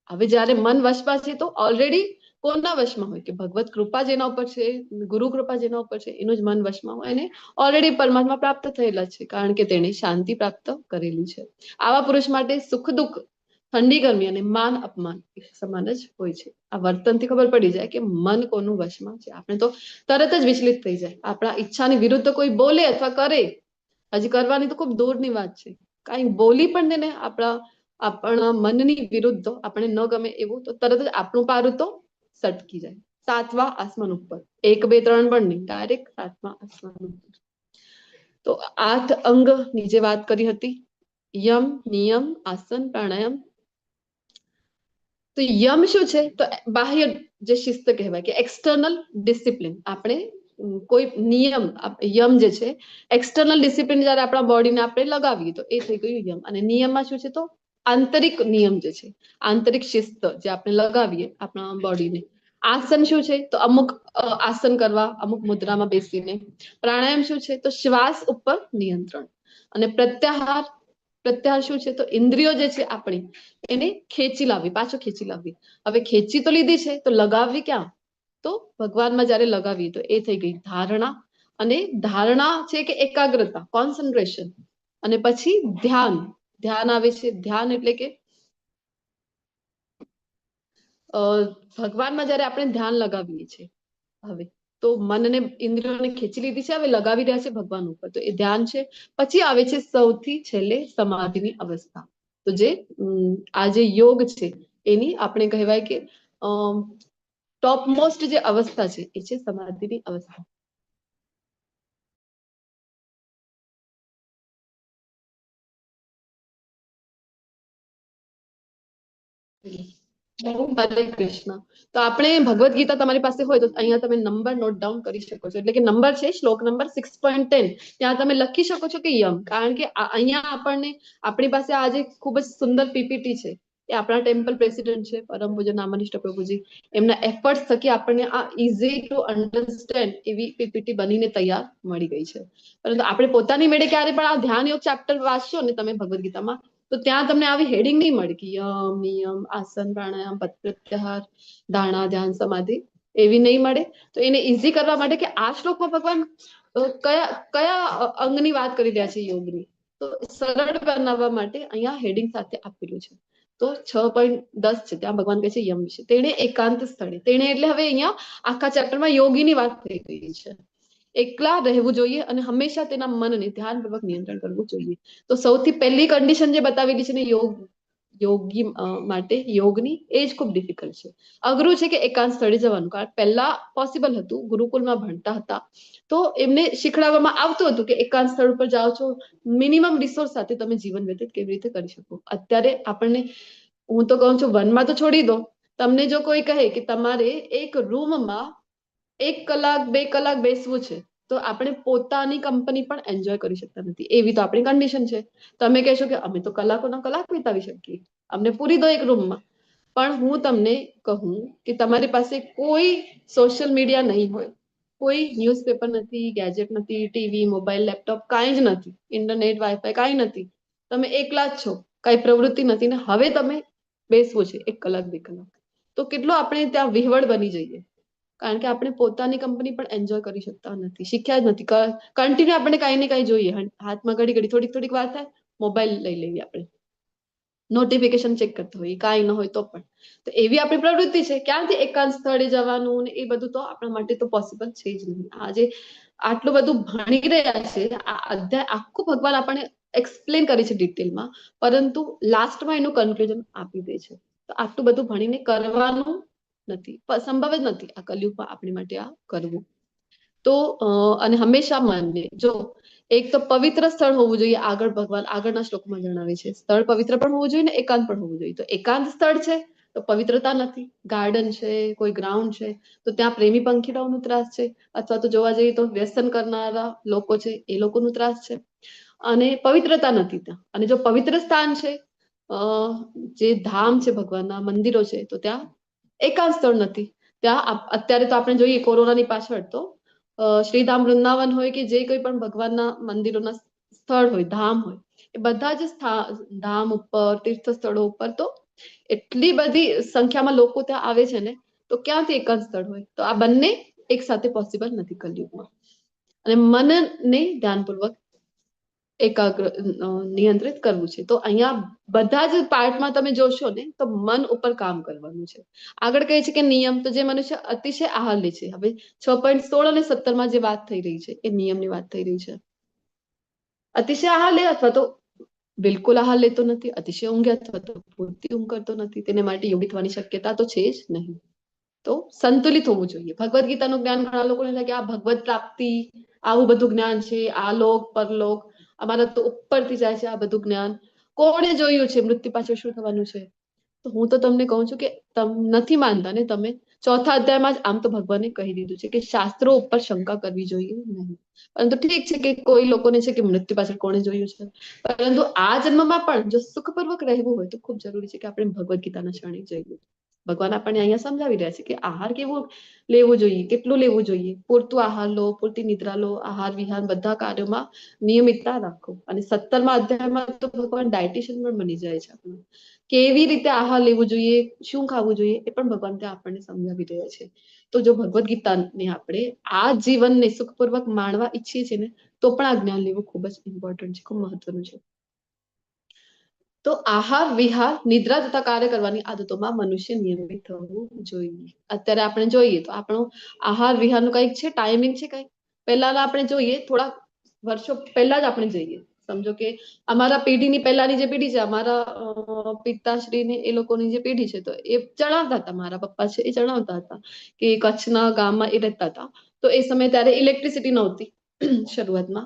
હવે જયારે મન વશમાં છે તો ઓલરેડી કોના વશમાં હોય કે ભગવત કૃપા જેના ઉપર છે, ગુરુ કૃપા જેના ઉપર છે એનું જ મન વશમાં હોય, અને ઓલરેડી પરમાત્મા પ્રાપ્ત થયેલા છે કારણ કે તેણે શાંતિ પ્રાપ્ત કરેલી છે. આવા પુરુષ માટે સુખ દુઃખ, ઠંડી ગરમી અને માન અપમાન સમાન જ હોય છે. આ વર્તનથી ખબર પડી જાય કે મન કોનું વશમાં છે. આપણે તો તરત જ વિચલિત થઈ જાય. આપણા ઈચ્છાની વિરુદ્ધ કોઈ બોલે અથવા કરે, હજી કરવાની તો ખૂબ દૂરની વાત છે, કાંઈ બોલી પણ દે ને આપણા મનની વિરુદ્ધ આપણે ન ગમે એવું, તો તરત જ આપણું પારું તો સટકી જાય. 7મા આસમાન ઉપર, 1 2 3 પણ નહીં, ડાયરેક્ટ 7મા આસમાન ઉપર. તો 8 અંગની જે વાત કરી હતી, યમ, નિયમ, આસન, પ્રાણાયામ. તો યમ શું છે? તો બાહ્ય જે શિસ્ત કહેવાય કે એક્સટર્નલ ડિસિપ્લિન. આપણે કોઈ નિયમ, યમ જે છે એક્સટર્નલ ડિસિપ્લિન જયારે આપણા બોડીને આપણે લગાવીએ તો એ થઈ ગયું યમ. અને નિયમમાં શું છે? તો આંતરિક નિયમ જે છે, આંતરિક શિસ્ત જે આપણે લગાવીએ આપણા બોડીને. આસન શું છે? તો અમુક આસન કરવા, અમુક મુદ્રામાં બેસીને. પ્રાણાયામ શું છે? તો શ્વાસ ઉપર નિયંત્રણ. અને પ્રત્યાહાર, પ્રત્યાહાર શું છે? તો ઇન્દ્રિયો જે છે આપણી એને ખેંચી લાવવી, પાછો ખેંચી લાવવી. હવે ખેંચી તો લીધી છે તો લગાવવી ક્યાં? તો ભગવાનમાં જયારે લગાવીએ તો એ થઈ ગઈ ધારણા. અને ધારણા છે કે એકાગ્રતા, કોન્સન્ટ્રેશન. અને પછી ધ્યાન. ધ્યાન આવે છે. ધ્યાન એટલે કે ભગવાનમાં જયારે આપણે ધ્યાન લગાવીએ છીએ, હવે તો મનને ઇન્દ્રિયોને ખેંચી લીધી છે, હવે લગાવી રહ્યા છે ભગવાન ઉપર, તો એ ધ્યાન છે. પછી આવે છે સૌથી છેલ્લે સમાધિની અવસ્થા. તો જે આ જે યોગ છે એની આપણે કહેવાય કે ટોપ મોસ્ટ જે અવસ્થા છે એ છે સમાધિની અવસ્થા. હરે કૃષ્ણ. તો આપણે ભગવદ ગીતા તમારી પાસે હોય તો અહીંયા તમે નંબર નોટ ડાઉન કરી શકો છો. એટલે કે નંબર છે શ્લોક નંબર 6.10, ત્યાં તમે લખી શકો છો કે યમ, કારણ કે અહીંયા આપણને આપણી પાસે આજે ખૂબ જ સુંદર પીપીટી છે. એ આપણા ટેમ્પલ પ્રેસિડેન્ટ છે પરમ પૂજ્ય નામનિષ્ઠ પ્રભુજી, એમના એફર્ટ્સ થકી આપણને આ ઇઝી ટુ અન્ડરસ્ટેન્ડ એવી પીપીટી બનીને તૈયાર મળી ગઈ છે. પરંતુ આપણે પોતાની મેળે ક્યારે પણ આ ધ્યાન યોગ ચેપ્ટર વાંચશો ને તમે ભગવદ ગીતામાં, તો ત્યાં તમને આવી હેડિંગ નહીં મળે કે યમ નિયમ આસન પ્રાણાયામ પ્રત્યાહાર ધારણા ધ્યાન સમાધિ, એવી નહીં મળે. તો એને ઈઝી કરવા માટે કે આ શ્લોકમાં ભગવાન કયા કયા અંગની વાત કરી રહ્યા છે યોગની, તો સરળ બનાવવા માટે અહીંયા હેડિંગ સાથે આપેલું છે. તો 6.10 છે, ત્યાં ભગવાન કહે છે યમ વિશે. તેણે એકાંત સ્થળે, તેણે એટલે હવે અહીંયા આખા ચેપ્ટરમાં યોગીની વાત થઈ ગઈ છે. એકલા રહેવું જોઈએ અને હંમેશા તેના મનને ધ્યાનપૂર્વક નિયંત્રણ કરવું જોઈએ. તો સૌથી પહેલી કન્ડિશન જે બતાવેલી છે ને યોગી માટે યોગની, એ જ ખૂબ ડિફિકલ્ટ છે, અઘરું છે કે એકાંત સ્થળે જવાનું. કારણ પહેલા પોસિબલ હતું, ગુરુકુળમાં ભણતા હતા તો એમને શીખડાવવામાં આવતું હતું કે એકાંત સ્થળ ઉપર જાઓ છો, મિનિમમ રિસોર્સ સાથે તમે જીવન વ્યતીત કેવી રીતે કરી શકો. અત્યારે આપણને, હું તો કહું છું વનમાં તો છોડી દો, તમને જો કોઈ કહે કે તમારે એક રૂમમાં 1 કલાક 2 કલાક બેસવું છે, તો આપણે પોતાની કંપની પણ એન્જોય કરી શકતા નથી, એવી તો આપણી કન્ડિશન છે. તમે કહેશો કે અમે તો કલાકોના કલાક વિતાવી શકીએ, અમને પૂરી દો એક રૂમમાં. પણ હું તમને કહું કે તમારી પાસે કોઈ સોશિયલ મીડિયા નહીં હોય, કોઈ ન્યૂઝપેપર નથી, ગેજેટ નથી, ટીવી મોબાઈલ લેપટોપ કાંઈ જ નથી, ઇન્ટરનેટ વાઈફાઈ કાંઈ નથી, તમે એકલા જ છો, કાંઈ પ્રવૃત્તિ નથી ને હવે તમે બેસવું છે 1 કલાક 2 કલાક, તો કેટલો આપણે ત્યાં વિહવળ બની જઈએ. કારણ કે આપણે પોતાની કંપની પણ એન્જોય કરી શકતા નથી, શીખ્યા જ નથી. કન્ટિન્યુ આપણે કાંઈ ને કાંઈ જોઈએ, હાથમાં ઘડી ઘડી થોડીક વાર થાય મોબાઈલ લઈ લઈએ, આપણે નોટિફિકેશન ચેક કરતા હોઈએ, કાંઈ ન હોય તો પણ. તો એવી આપણી પ્રવૃત્તિ છે, ક્યાંથી એકાંત સ્થળે જવાનું ને એ બધું તો આપણા માટે તો પોસિબલ છે જ નહીં. આજે આટલું બધું ભણી રહ્યા છે, આ અધ્યાય આખું ભગવાન આપણને એક્સપ્લેન કરે છે ડિટેલમાં, પરંતુ લાસ્ટમાં એનું કન્ક્લુઝન આપી દે છે. તો આટલું બધું ભણીને કરવાનું નથી, સંભવ જ નથી આ કલયુગમાં આપણી માટે આ કરવું. તો અને હંમેશા માનીએ, જો એક તો પવિત્ર સ્થળ હોવું જોઈએ, આગળ ભગવાન આગળના શ્લોકમાં જણાવે છે સ્થળ પવિત્ર પણ હોવું જોઈએ ને એકાંત પણ હોવું જોઈએ. તો એકાંત સ્થળ છે તો પવિત્રતા નથી, ગાર્ડન છે, કોઈ ગ્રાઉન્ડ છે તો ત્યાં પ્રેમી પંખીડાઓનો ત્રાસ છે, અથવા તો જોવા જઈએ તો વ્યસન કરનારા લોકો છે એ લોકોનો ત્રાસ છે, અને પવિત્રતા નથી ત્યાં. અને જો પવિત્ર સ્થાન છે, જે ધામ છે ભગવાનના મંદિરો છે, તો ત્યાં એકાંત સ્થળ નથી. ત્યાં અત્યારે તો આપણે જોઈએ કોરોનાની પાછળ તો શ્રીધામ વૃંદાવન હોય કે જે કોઈ પણ ભગવાનના મંદિરોના સ્થળ હોય, ધામ હોય, એ બધા જ ધામ ઉપર, તીર્થ સ્થળો ઉપર તો એટલી બધી સંખ્યામાં લોકો ત્યાં આવે છે ને, તો ક્યાંથી એકાંત સ્થળ હોય? તો આ બંને એક સાથે પોસિબલ નથી કલયુગમાં. અને મનને ધ્યાનપૂર્વક એકાગ્ર નિયંત્રિત કરવું છે. તો અહીંયા બધા જ પાર્ટમાં તમે જોશો ને તો મન ઉપર કામ કરવાનું છે. આગળ કહે છે કે નિયમ, તો જે મનુષ્ય અતિશય આહાર લે છે, હવે 6.16 અને 17 જે વાત થઈ રહી છે એ નિયમની વાત થઈ રહી છે. અતિશય આહાર લે અથવા તો બિલકુલ આહાર લેતો નથી, અતિશય ઊંઘે અથવા તો પૂરતી ઊંઘ કરતો નથી, તેને માટે યોગી થવાની શક્યતા તો છે જ નહીં. તો સંતુલિત હોવું જોઈએ. ભગવદ ગીતાનું જ્ઞાન ઘણા લોકોને લાગે આ ભગવત પ્રાપ્તિ, આવું બધું જ્ઞાન છે, આ લોક પરલોક, અમારા તો ઉપરથી જાય છે આ બધું જ્ઞાન, કોણે જોયું છે મૃત્યુ પાછળ શું થવાનું છે? તો હું તો તમને કહું છું કે નથી માનતા ને તમે, 4થા અધ્યાયમાં જ આમ તો ભગવાને કહી દીધું છે કે શાસ્ત્રો ઉપર શંકા કરવી જોઈએ નહીં. પરંતુ ઠીક છે કે કોઈ લોકોને છે કે મૃત્યુ પાછળ કોણે જોયું છે, પરંતુ આ જન્મમાં પણ જો સુખપૂર્વક રહેવું હોય તો ખૂબ જરૂરી છે કે આપણે ભગવદ ગીતાના શરણે જઈએ. ભગવાન આપણને અહીંયા સમજાવી રહ્યા છે કે આહાર કેવું લેવું જોઈએ, કેટલું લેવું જોઈએ, પૂરતું આહાર લો, પૂરતી નિદ્રા લો, આહાર વિહાર બધા કાર્યોમાં નિયમિતતા રાખો. અને 17મા અધ્યાયમાં તો ભગવાન ડાયટિશિયન પણ બની જાય છે આપણને, કેવી રીતે આહાર લેવું જોઈએ, શું ખાવું જોઈએ એ પણ ભગવાન ત્યાં આપણને સમજાવી રહ્યા છે. તો જો ભગવદ ગીતાને આપણે આ જીવનને સુખપૂર્વક માણવા ઈચ્છીએ છીએ ને, તો પણ આ જ્ઞાન લેવું ખૂબ જ ઇમ્પોર્ટન્ટ છે, ખૂબ મહત્વનું છે. તો આહાર વિહાર નિદ્રા તથા કાર્ય કરવાની આદતોમાં મનુષ્ય નિયમિત થવું જોઈએ. અત્યારે આપણે જોઈએ તો આપણો આહાર વિહારનું કંઈક છે, ટાઈમિંગ છે કંઈક. પહેલાના આપણે જોઈએ થોડા વર્ષો પહેલા જ આપણે જઈએ, સમજો કે અમારા પેઢીની પહેલાની જે પેઢી છે, અમારા પિતાશ્રીને એ લોકોની જે પેઢી છે, તો એ જણાવતા હતા, મારા પપ્પા છે એ જણાવતા હતા કે કચ્છના ગામમાં એ રહેતા હતા, તો એ સમયે ત્યારે ઇલેક્ટ્રિસિટી નહોતી, શરૂઆતમાં.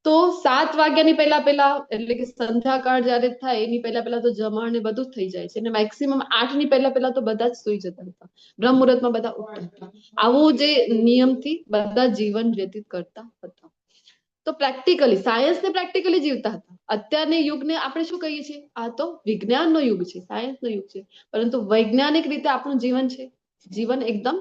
તો 7 વાગ્યાની પહેલા એટલે કે સંધ્યાકાળ જયારે થાય એની પહેલા તો જમણ ને બધું જ થઈ જાય છે અને મેક્સિમમ 8 ની પહેલા તો બધા જ સુઈ જતા હતા. બ્રહ્મ મુહૂર્તમાં બધા ઉઠતા હતા. આવું જે નિયમથી બધા જીવન વ્યતીત કરતા હતા. તો પ્રેક્ટિકલી સાયન્સને પ્રેક્ટિકલી જીવતા હતા. અત્યારની યુગને આપણે શું કહીએ છીએ? આ તો વિજ્ઞાનનો યુગ છે, સાયન્સનો યુગ છે, પરંતુ વૈજ્ઞાનિક રીતે આપણું જીવન છે, જીવન એકદમ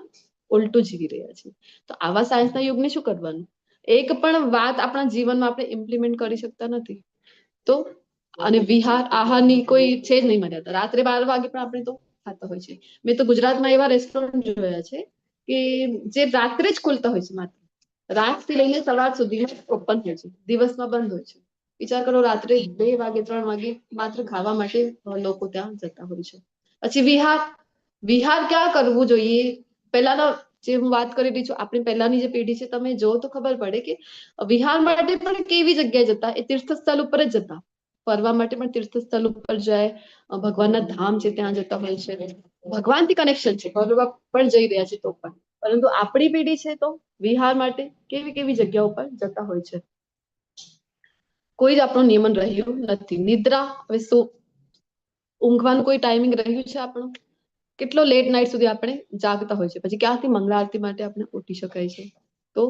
ઉલટું જીવી રહ્યા છે. તો આવા સાયન્સના યુગને શું કરવાનું? એક પણ વાત આપણા જીવનમાં આપણે ઇમ્પ્લિમેન્ટ કરી શકતા નથી. તો અને વિહાર આહારની કોઈ છે જ નહીં મર્યાદા. રાત્રે 12 વાગે પણ આપણે તો ખાતા હોય છે. મેં તો ગુજરાતમાં એવા રેસ્ટોરન્ટ જોયા છે કે જે રાત્રે જ ખુલતા હોય છે, માત્ર રાતથી લઈને સવાર સુધીમાં ઓપન હોય છે, દિવસમાં બંધ હોય છે. વિચાર કરો, રાત્રે 2 વાગે 3 વાગે માત્ર ખાવા માટે લોકો ત્યાં જતા હોય છે. પછી વિહાર ક્યાં કરવું જોઈએ? પહેલાના જે હું વાત કરી રહી છું, આપણી પહેલાની જે પેઢી છે, તમે જો તો ખબર પડે કે વિહાર માટે પણ કેવી જગ્યાએ જતા, એ તીર્થ સ્થળ ઉપર જ જતા. ફરવા માટે પણ તીર્થ સ્થળ ઉપર જાય, ભગવાનના ધામ છે ત્યાં જતા હોય છે, ભગવાનથી કનેક્શન છે, ફરવા પણ જઈ રહ્યા છે તો પણ. પરંતુ આપણી પેઢી છે તો વિહાર માટે કેવી જગ્યાઓ પર જતા હોય છે. કોઈ જ આપણું નિયમન રહ્યું નથી. નિદ્રા, હવે ઊંઘવાનું કોઈ ટાઈમિંગ રહ્યું છે આપણું? કેટલો લેટ નાઇટ સુધી આપણે જાગતા હોય છે. પછી ક્યાંથી મંગળા આરતી માટે આપણે ઉઠી શકાય છે? તો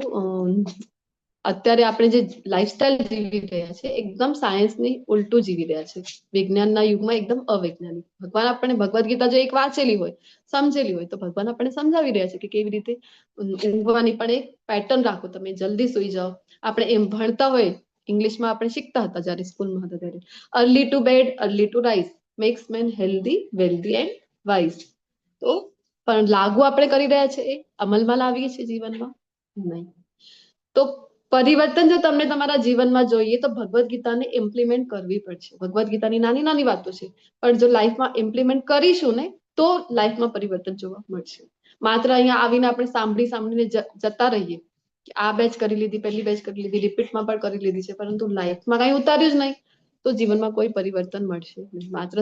અત્યારે આપણે જે લાઈફસ્ટાઈલ જીવી રહ્યા છે, એકદમ સાયન્સની ઉલટું જીવી રહ્યા છે. વિજ્ઞાનના યુગમાં એકદમ અવૈજ્ઞાનિક. ભગવાન આપણને ભગવદ ગીતા જો એક વાંચેલી હોય, સમજેલી હોય, તો ભગવાન આપણને સમજાવી રહ્યા છે કે કેવી રીતે ઊંઘવાની પણ એક પેટર્ન રાખો. તમે જલ્દી સુઈ જાઓ. આપણે એમ ભણતા હોય, ઇંગ્લિશમાં આપણે શીખતા હતા જ્યારે સ્કૂલમાં હતા ત્યારે, early to bed early to rise makes man healthy wealthy and wise. તો પણ લાગુ આપણે કરી રહ્યા છે, એ અમલમાં લાવીએ છીએ જીવનમાં? નહીં. તો પરિવર્તન જો તમને તમારા જીવનમાં જોઈએ તો ભગવદ ગીતાને ઇમ્પ્લિમેન્ટ કરવી પડશે. ભગવદ ગીતાની નાની વાતો છે, પણ જો લાઈફમાં ઇમ્પ્લિમેન્ટ કરીશું ને તો લાઈફમાં પરિવર્તન જોવા મળશે. માત્ર અહીંયા આવીને આપણે સાંભળીને જતા રહીએ કે આ બેચ કરી લીધી, પહેલી બેચ કરી લીધી, રિપીટમાં પણ કરી લીધી છે, પરંતુ લાઈફમાં કઈ ઉતાર્યું જ નહીં, તો જીવનમાં કોઈ પરિવર્તન મળશે નહીં. માત્ર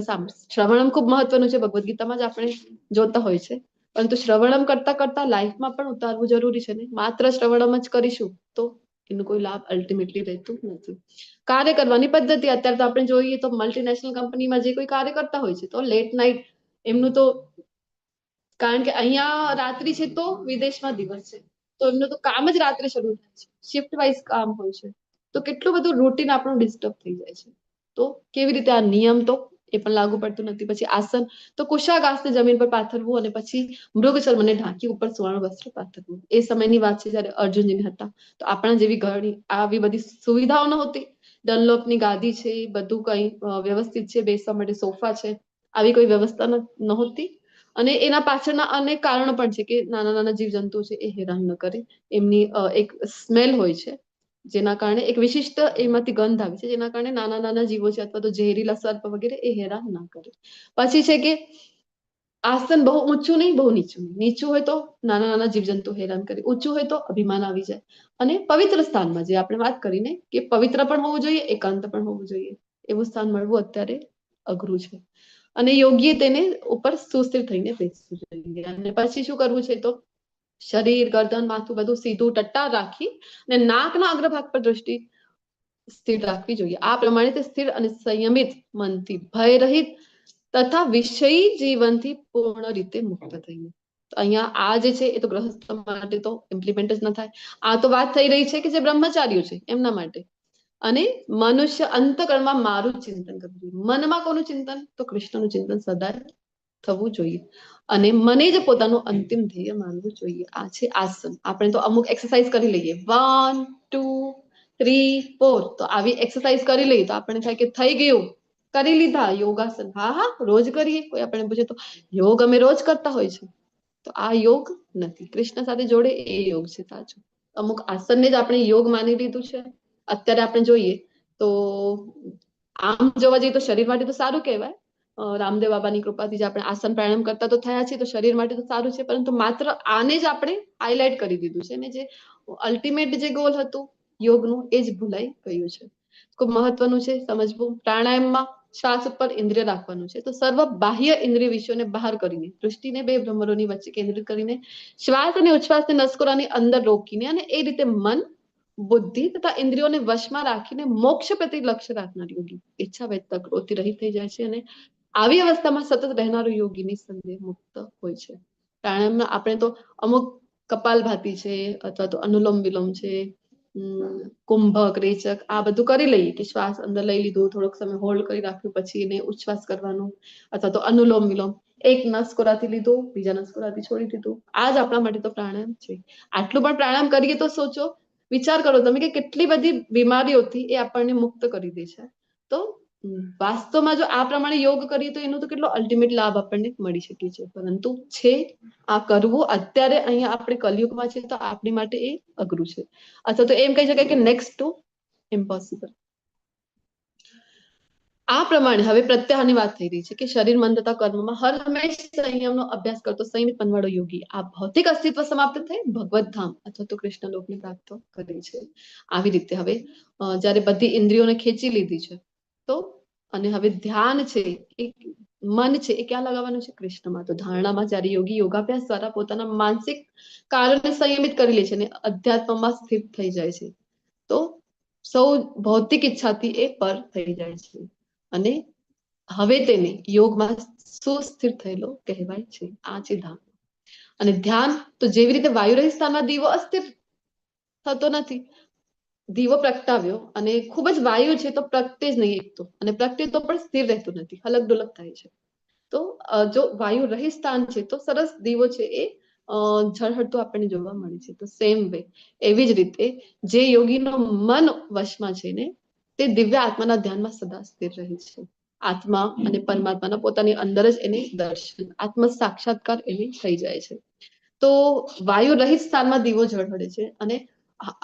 શ્રવણમ ખૂબ મહત્વનું છે, ભગવદ ગીતામાં જ આપણે જોતા હોય છે, પરંતુ શ્રવણમ કરતા લાઈફમાં પણ ઉતારવું જરૂરી છે ને. માત્ર શ્રવણમ જ કરીશું તો એનો કોઈ લાભ અલ્ટિમેટલી રહેતું નથી. કાર્ય કરવાની પદ્ધતિ, અત્યારે તો આપણે જોઈએ તો મલ્ટીનેશનલ કંપનીમાં જે કોઈ કાર્ય કરતા હોય છે તો લેટ નાઇટ એમનું તો, કારણ કે અહીંયા રાત્રિ છે તો વિદેશમાં દિવસ છે, તો એમનું તો કામ જ રાત્રે શરૂ થાય છે, શિફ્ટ વાઇઝ કામ હોય છે, તો કેટલું બધું રૂટીન આપણું ડિસ્ટર્બ થઈ જાય છે. તો કેવી રીતે આ નિયમ તો એ પણ લાગુ પડતું નથી. પછી આસન, તો કુશાગાસને જમીન પર પાથરવું અને પછી મૃગચર્મને ઢાંકી ઉપર સુવર્ણ વસ્ત્ર પાથરવું. એ સમયની વાત છે જયારે અર્જુનજી હતા, તો આપણા જેવી ઘણી આવી બધી સુવિધાઓ નહોતી. ડનલોપની ગાદી છે, બધું કઈ વ્યવસ્થિત છે, બેસવા માટે સોફા છે, આવી કોઈ વ્યવસ્થા નહોતી. અને એના પાછળના અનેક કારણો પણ છે કે નાના જીવજંતુઓ છે એ હેરાન ન કરે. એમની એક સ્મેલ હોય છે, જેના કારણે એક વિશિષ્ટ એમાંથી ગંધ આવે છે, જેના કારણે નાના જીવો છે અથવા તો ઝેરીલા સર્પ વગેરે એ હેરાન ના કરે. પછી છે કે આસન બહુ ઊંચું નહીં, બહુ નીચું નહીં. નીચું હોય તો નાના જીવજંતુ હેરાન કરે, ઊંચું હોય તો અભિમાન આવી જાય. અને પવિત્ર સ્થાનમાં, જે આપણે વાત કરીને કે પવિત્ર પણ હોવું જોઈએ, એકાંત પણ હોવું જોઈએ, એવું સ્થાન મળવું અત્યારે અઘરું છે. અને યોગીએ તેને ઉપર સુસ્થિર થઈને બેસવું જોઈએ. અને પછી શું કરવું છે? તો શરીર, ગરદન, માથું બધું સીધું ટટ્ટાર રાખી અને નાકના અગ્રભાગ પર દ્રષ્ટિ સ્થિર રાખવી જોઈએ. આ પ્રમાણે તે સ્થિર અને સંયમિત મનથી, ભય રહિત તથા વિષયી જીવનથી પૂર્ણ રીતે મુક્ત થઈને. તો અહીંયા આ જે છે એ તો ગ્રહસ્થ માટે તો ઇમ્પ્લિમેન્ટ જ ન થાય. આ તો વાત થઈ રહી છે કે જે બ્રહ્મચારીઓ છે એમના માટે. અને મનુષ્ય અંતકરણમાં મારું ચિંતન કરવું જોઈએ. મનમાં કોનું ચિંતન? તો કૃષ્ણનું ચિંતન સદાય થવું જોઈએ. અને મને જ પોતાનું અંતિમ ધ્યેય માનવું જોઈએ. આ છે આસન. આપણે તો અમુક એક્સરસાઇઝ કરી લઈએ, 1 2 3 4, તો આવી એક્સરસાઇઝ કરી લઈએ તો આપણે થાય કે થઈ ગયું, કરી લીધા યોગાસન. હા, રોજ કરીએ. કોઈ આપણે પૂછે તો યોગ અમે રોજ કરતા હોય છે, તો આ યોગ નથી. કૃષ્ણ સાથે જોડે એ યોગ છે સાચો. અમુક આસનને જ આપણે યોગ માની લીધું છે. અત્યારે આપણે જોઈએ તો આમ જોવા જઈએ તો શરીર માટે તો સારું કહેવાય. રામદેવ બાબાની કૃપાથી જે આપણે આસન પ્રાણાયામ કરતા તો થયા છીએ, તો શરીર માટે તો સારું છે, પરંતુ માત્ર આને જ આપણે હાઇલાઇટ કરી દીધું છે ને જે અલ્ટિમેટ જે ગોલ હતું યોગનું, એ જ ભૂલાઈ ગયું છે. ખૂબ મહત્વનું છે સમજવું. પ્રાણાયામમાં શ્વાસ ઉપર ઇન્દ્રિય રાખવાનું છે, તો સર્વ બાહ્ય ઇન્દ્રિય વિષયોને બહાર કરીને દૃષ્ટિને 2 ભ્રમરોની વચ્ચે કેન્દ્રિત કરીને શ્વાસ અને ઉચ્છ્વાસને નસકોરાની અંદર રોકીને અને એ રીતે મન બુદ્ધિ તથા ઇન્દ્રિયોને વશમાં રાખીને મોક્ષ પ્રતિ લક્ષ્ય રાખનાર યોગી ઈચ્છા વ્યક્ત ક્રોધથી રહિત થઈ જાય છે અને આવી અવસ્થામાં સતત રહેનારો યોગી નિસંદેહ મુક્ત હોય છે. પ્રાણાયામમાં આપણે તો અમુક કપાલભાતી છે અથવા તો અનુલોમ વિલોમ છે, કુંભક રેચક આ બધું કરી લઈએ કે શ્વાસ અંદર લઈ લીધો, થોડોક સમય હોલ્ડ કરી રાખ્યું, પછી એને ઉચ્છ્વાસ કરવાનું, અથવા તો અનુલોમ વિલોમ એક નસકોરાથી લીધો, બીજા નસકોરાથી છોડી દીધું. આ જ આપણા માટે તો પ્રાણાયામ છે. આટલું પણ પ્રાણાયામ કરીએ તો સોચો, વિચાર કરો તમે કે કેટલી બધી બીમારીઓથી એ આપણને મુક્ત કરી દે છે. તો વાસ્તવમાં જો આ પ્રમાણે યોગ કરીએ તો એનો તો કેટલો અલ્ટિમેટ લાભ આપણને મળી શકે છે. પરંતુ છે આ કરવું અત્યારે અહીંયા આપણે કલયુગમાં છે તો આપણી માટે એ અઘરું છે, અથવા તો એમ કહી શકાય કે નેક્સ્ટ ટુ ઇમ્પોસિબલ. આ પ્રમાણે હવે પ્રત્યાહારની વાત થઈ રહી છે કે શરીર મન તથા કર્મમાં હર હંમેશ સંયમનો અભ્યાસ કરતો સંયમિત મનવાળો યોગી આ ભૌતિક અસ્તિત્વ સમાપ્ત થઈ ભગવત ધામ અથવા તો કૃષ્ણ લોકને પ્રાપ્ત કરે છે. આવી રીતે હવે જ્યારે બધી ઇન્દ્રિયોને ખેંચી લીધી છે તો અને હવે ધ્યાન છે, એક મન છે એ ક્યાં લગાવવાનું છે? કૃષ્ણમાં. તો ધારણામાં જ્યારે યોગી યોગાભ્યાસ દ્વારા પોતાના માનસિક કાર્યોને સંયમિત કરી લે છે અને અધ્યાત્મમાં સ્થિત થઈ જાય છે, તો સૌ ભૌતિક ઈચ્છાથી એ પર થઈ જાય છે અને હવે તેને યોગમાં સુસ્થિર થયેલો કહેવાય છે. આ છે ધામ. અને ધ્યાન તો જેવી રીતે વાયુરહિત સ્થાનમાં દીવો અસ્થિર થતો નથી, દીવો પ્રગટાવ્યો અને ખૂબ જ વાયુ છે તો પ્રગટે જ નહીં એક તો, અને પ્રગટે તો પણ સ્થિર રહેતું નથી, હલક ડુલક થાય છે. તો જો વાયુ રહિત સ્થાન છે તો સરસ દીવો છે એ ઝળહળતો આપણને જોવા મળે છે. તો સેમ વે એવી જ રીતે જે યોગીનો મન વશમાં છે ને તે દિવ્ય આત્માના ધ્યાનમાં સદા સ્થિર રહે છે. આત્મા અને પરમાત્માના પોતાની અંદર જ એને દર્શન, આત્મ સાક્ષાત્કાર એને થઈ જાય છે. તો વાયુ રહિત સ્થાનમાં દીવો ઝળહળે છે અને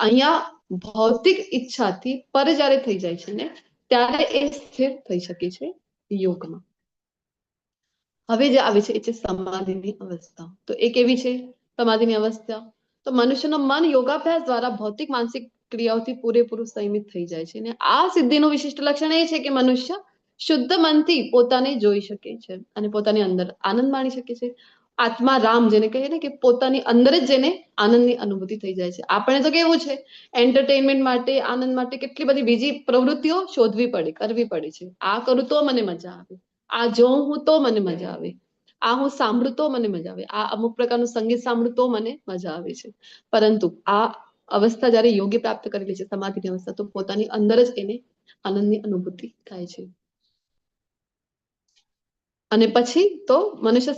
અહીંયા ભૌતિક ઈચ્છાથી પર જ્યારે થઈ જાય છે ને ત્યારે એ સ્થિર થઈ શકે છે યોગમાં. હવે જે આવે છે એ છે સમાધિની અવસ્થા. તો એ કેવી છે સમાધિની અવસ્થા? તો મનુષ્યનું મન યોગાભ્યાસ દ્વારા ભૌતિક માનસિક ક્રિયાઓથી પૂરેપૂરું સંયમિત થઈ જાય છે. અને આ સિદ્ધિનું વિશિષ્ટ લક્ષણ એ છે કે મનુષ્ય શુદ્ધ મનથી પોતાને જોઈ શકે છે અને પોતાની અંદર આનંદ માણી શકે છે. આત્મા રામ જેને કહીએ ને કે પોતાની અંદર જ જેને આનંદની અનુભૂતિ થઈ જાય છે. આપણે તો કેવું છે એન્ટરટેનમેન્ટ માટે, આનંદ માટે કેટલી બધી બીજી પ્રવૃત્તિઓ શોધવી પડે, કરવી પડે છે. આ કરું તો મને મજા આવે, આ જોઉં હું તો મને મજા આવે, આ હું સાંભળું તો મને મજા આવે, આ અમુક પ્રકારનું સંગીત સાંભળું તો મને મજા આવે છે. પરંતુ આ અવસ્થા જ્યારે યોગી પ્રાપ્ત કરેલી છે સમાધિની અવસ્થા, તો પોતાની અંદર જ એને આનંદની અનુભૂતિ થાય છે. અને પછી તો મનુષ્ય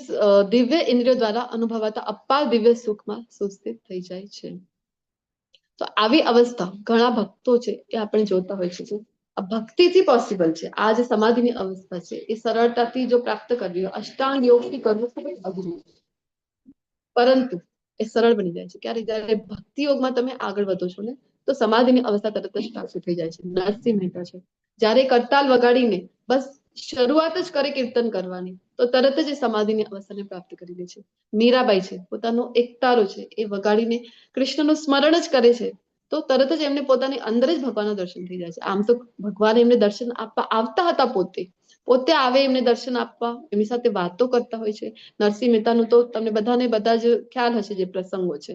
દિવ્ય ઇન્દ્રિયો દ્વારા અનુભવાતા અપાર દિવ્ય સુખમાં સુસ્થિત થઈ જાય છે. તો આવી અવસ્થા ઘણા ભક્તો છે એ આપણે જોતા હોય છે. આ ભક્તિથી પોસિબલ છે. આ જે સમાધિની અવસ્થા છે એ સરળતાથી જો પ્રાપ્ત કરવી હોય, અષ્ટાંગ યોગથી કરવું ખૂબ જ અઘરું છે, પરંતુ એ સરળ બની જાય છે. ક્યારે? જ્યારે ભક્તિ યોગમાં તમે આગળ વધો છો ને તો સમાધિની અવસ્થા તરત જ પ્રાપ્ત થઈ જાય છે. નરસિંહ મહેતા છે, જ્યારે કરતાલ વગાડીને બસ શરૂઆત જ કરે કીર્તન કરવાની તો તરત જ એ સમાધિની અવસ્થાને પ્રાપ્ત કરી લે છે. મીરાબાઈ છે, પોતાનો એકતારો છે એ વગાડીને કૃષ્ણનું સ્મરણ જ કરે છે તો તરત જ એમને પોતાની અંદર જ ભગવાનના દર્શન થઈ જાય છે. આમ તો ભગવાન એમને દર્શન આપવા આવતા હતા, પોતે આવે એમને દર્શન આપવા, એમની સાથે વાતો કરતા હોય છે. નરસિંહ મહેતાનું તો તમને બધાને બધા જ ખ્યાલ હશે જે પ્રસંગો છે